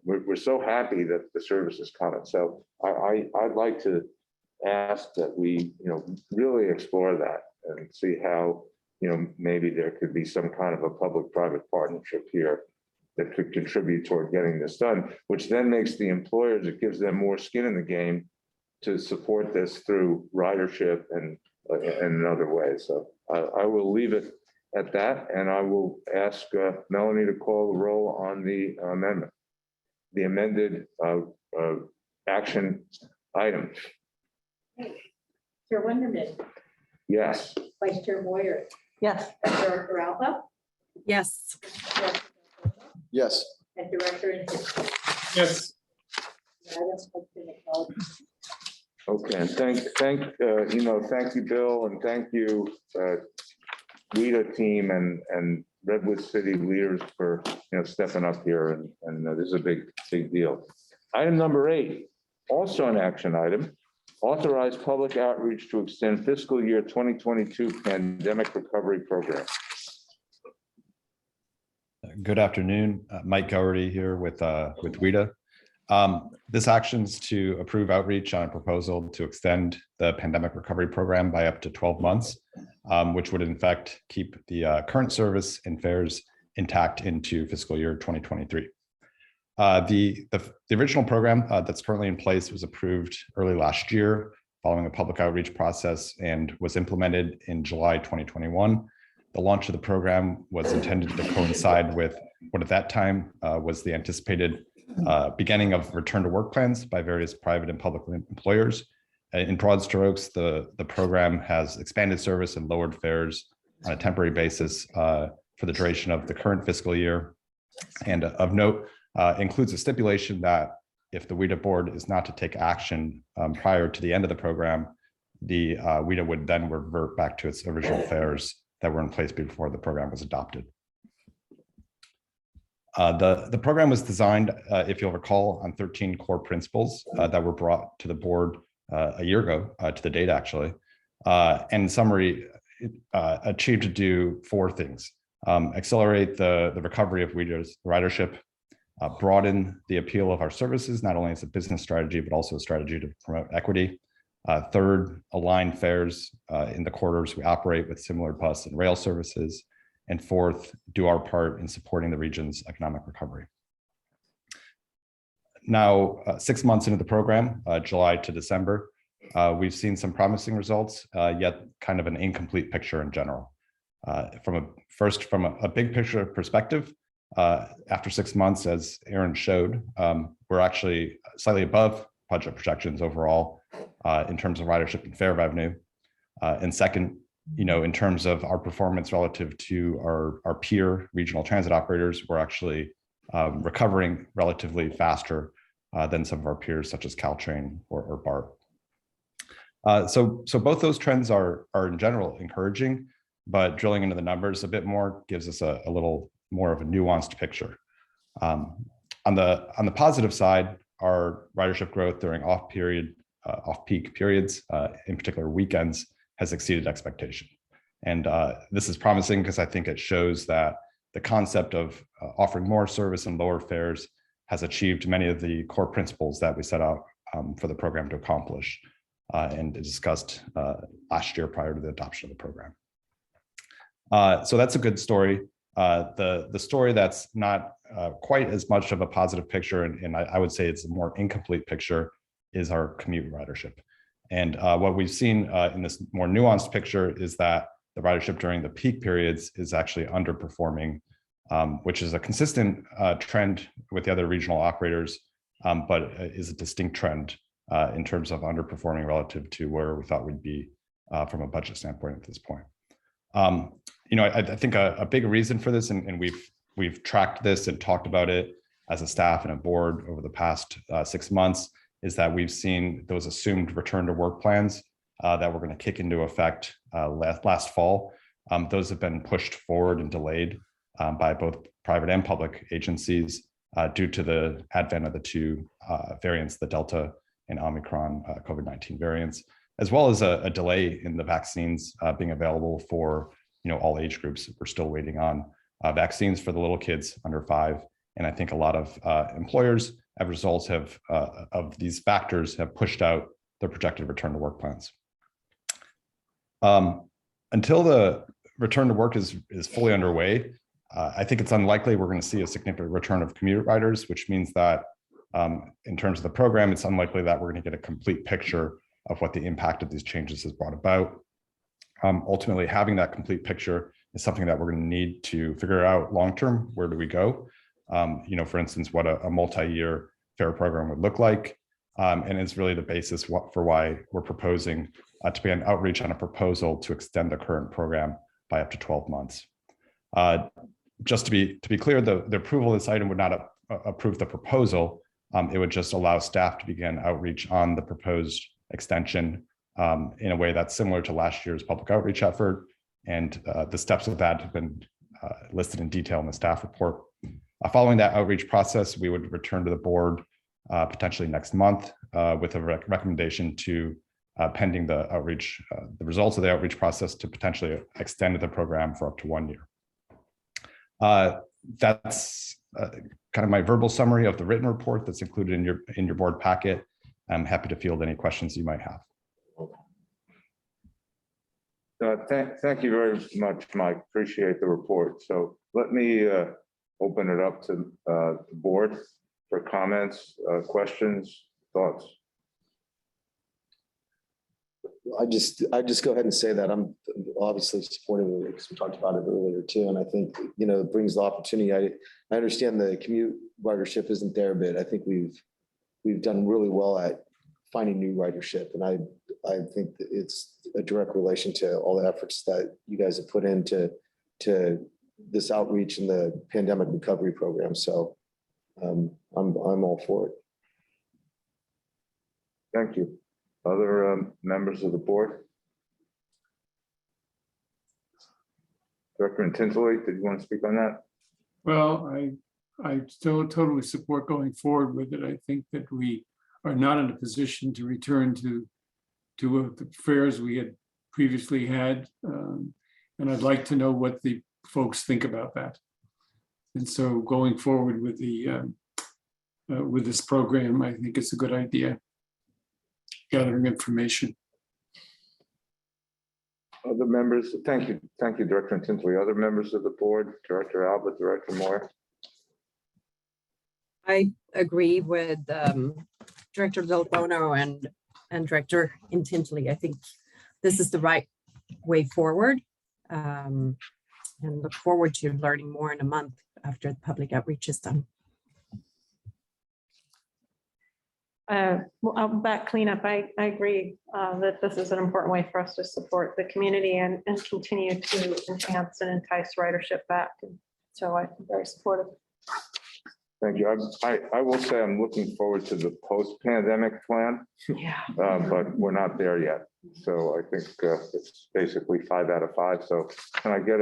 We're so happy that the service is coming. So I'd like to ask that we, really explore that and see how, maybe there could be some kind of a public-private partnership here that could contribute toward getting this done, which then makes the employers, it gives them more skin in the game to support this through ridership and in other ways. So I will leave it at that, and I will ask Melanie to call the roll on the amendment, the amended action item. Chair Wonderman, Yes. Vice Chair Moyer, Yes. Director Alba, Yes. Yes. and Director Enrique. Yes. The item has been acknowledged. Okay, and thank you, Bill, and thank you, WETA team and Redwood City leaders for stepping up here, and this is a big deal. Item number 8, also an action item. Authorize public outreach to extend fiscal year 2022 pandemic recovery program. Good afternoon, Mike Gowerty here with WETA. This action is to approve outreach on a proposal to extend the pandemic recovery program by up to 12 months, which would in fact keep the current service and fares intact into fiscal year 2023. The original program that's currently in place was approved early last year following a public outreach process and was implemented in July 2021. The launch of the program was intended to coincide with what at that time was the anticipated beginning of return to work plans by various private and public employers. In broad strokes, the program has expanded service and lowered fares on a temporary basis for the duration of the current fiscal year. And of note, includes a stipulation that if the WETA board is not to take action prior to the end of the program, the WETA would then revert back to its original fares that were in place before the program was adopted. The program was designed, if you'll recall, on 13 core principles that were brought to the board a year ago, to the date actually. And in summary, it achieved to do 4 things. Accelerate the recovery of WETA's ridership, broaden the appeal of our services, not only as a business strategy, but also a strategy to promote equity. Third, align fares in the corridors we operate with similar bus and rail services. And fourth, do our part in supporting the region's economic recovery. Now, 6 months into the program, July to December, we've seen some promising results, yet kind of an incomplete picture in general. From a big picture perspective, after 6 months, as Aaron showed, we're actually slightly above budget projections overall in terms of ridership and fare revenue. And second, in terms of our performance relative to our peer regional transit operators, we're actually recovering relatively faster than some of our peers, such as Caltrain or BART. So both those trends are in general encouraging, but drilling into the numbers a bit more gives us a little more of a nuanced picture. On the positive side, our ridership growth during off-peak periods, in particular weekends, has exceeded expectation. And this is promising because I think it shows that the concept of offering more service and lower fares has achieved many of the core principles that we set out for the program to accomplish and discussed last year prior to the adoption of the program. So that's a good story. The story that's not quite as much of a positive picture, and I would say it's a more incomplete picture, is our commute ridership. And what we've seen in this more nuanced picture is that the ridership during the peak periods is actually underperforming, which is a consistent trend with the other regional operators, but is a distinct trend in terms of underperforming relative to where we thought we'd be from a budget standpoint at this point. I think a big reason for this, and we've tracked this and talked about it as a staff and a board over the past 6 months, is that we've seen those assumed return to work plans that were going to kick into effect last fall. Those have been pushed forward and delayed by both private and public agencies due to the advent of the two variants, the Delta and Omicron COVID-19 variants, as well as a delay in the vaccines being available for all age groups. We're still waiting on vaccines for the little kids under 5. And I think a lot of employers, as a result of these factors, have pushed out their projected return to work plans. Until the return to work is fully underway, I think it's unlikely we're going to see a significant return of commuter riders, which means that in terms of the program, it's unlikely that we're going to get a complete picture of what the impact of these changes has brought about. Ultimately, having that complete picture is something that we're going to need to figure out long-term. Where do we go? For instance, what a multi-year fare program would look like. And it's really the basis for why we're proposing to begin outreach on a proposal to extend the current program by up to 12 months. Just to be clear, the approval of this item would not approve the proposal. It would just allow staff to begin outreach on the proposed extension in a way that's similar to last year's public outreach effort. And the steps of that have been listed in detail in the staff report. Following that outreach process, we would return to the board potentially next month with a recommendation to pending the outreach, the results of the outreach process, to potentially extend the program for up to 1 year. That's kind of my verbal summary of the written report that's included in your board packet. I'm happy to field any questions you might have. Thank you very much, Mike. Appreciate the report. So let me open it up to the board for comments, questions, thoughts. I just go ahead and say that I'm obviously supportive of it because we talked about it earlier too. And I think, it brings the opportunity. I understand the commute ridership isn't there, but I think we've done really well at finding new ridership. And I think that it's a direct relation to all the efforts that you guys have put into this outreach and the pandemic recovery program. So I'm all for it. Thank you. Other members of the board? Director Tinsley, did you want to speak on that? Well, I still totally support going forward with it. I think that we are not in a position to return to the fares we had previously had. And I'd like to know what the folks think about that. And so going forward with with this program, I think it's a good idea. Gathering information. Other members, thank you, Director Tinsley. Other members of the board, Director Albert, Director Moore. I agree with Director Del Bono and Director Tinsley. I think this is the right way forward, and look forward to learning more in a month after the public outreach is done. About cleanup, I agree that this is an important way for us to support the community and continue to enhance and entice ridership back. And so I'm very supportive. Thank you. I will say I'm looking forward to the post-pandemic plan, but we're not there yet. So I think it's basically 5 out of 5. So can I get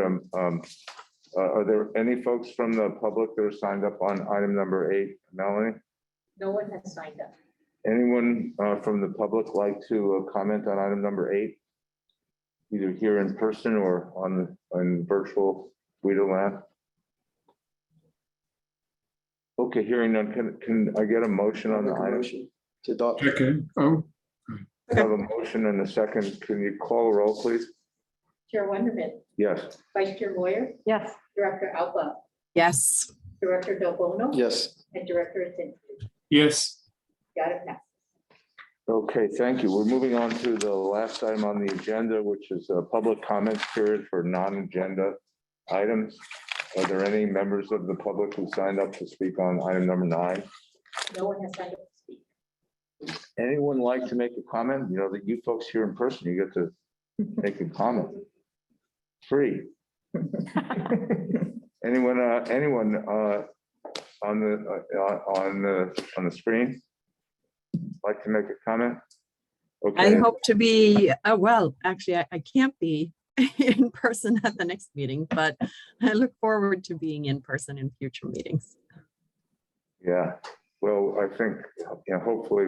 are there any folks from the public that are signed up on item number 8, Melanie? No one has signed up. Anyone from the public like to comment on item number 8, either here in person or on virtual WETA land? Okay, hearing none, can I get a motion on the item? To adopt. Second, oh, I have a motion and a second. Can you call a roll, please? Chair Wonderman, Yes. Vice Chair Moyer, Yes. Director Alba, Yes. Director Del Bono. Yes. And Director Zinsky. yes, Got it passed. Okay, thank you. We're moving on to the last item on the agenda, which is a public comments period for non-agenda items. Are there any members of the public who signed up to speak on item number 9? No one has signed up to speak. Anyone like to make a comment? You know that you folks here in person, you get to make a comment. Free. Anyone on the screen like to make a comment? I Okay, hope to be, well, actually, I can't be in person at the next meeting, but I look forward to being in person in future meetings. yeah. Well, I think, hopefully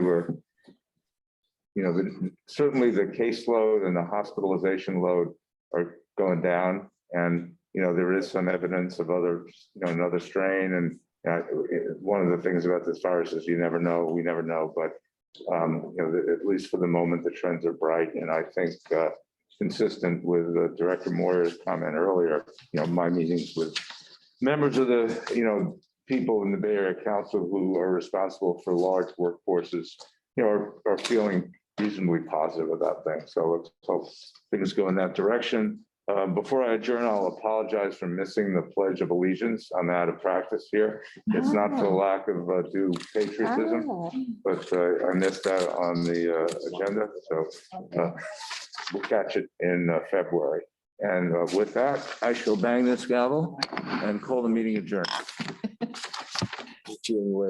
certainly the caseload and the hospitalization load are going down. And, there is some evidence of another strain. And one of the things about this virus is we never know, but at least for the moment, the trends are bright. And I think consistent with Director Moyer's comment earlier, my meetings with members of the, people in the Bay Area Council who are responsible for large workforces, are feeling reasonably positive about things. So let's hope things go in that direction. Before I adjourn, I'll apologize for missing the Pledge of Allegiance. I'm out of practice here. It's not for lack of due patriotism, but I missed that on the agenda. So we'll catch it in February. And with that, I shall bang this gavel and call the meeting adjourned. January.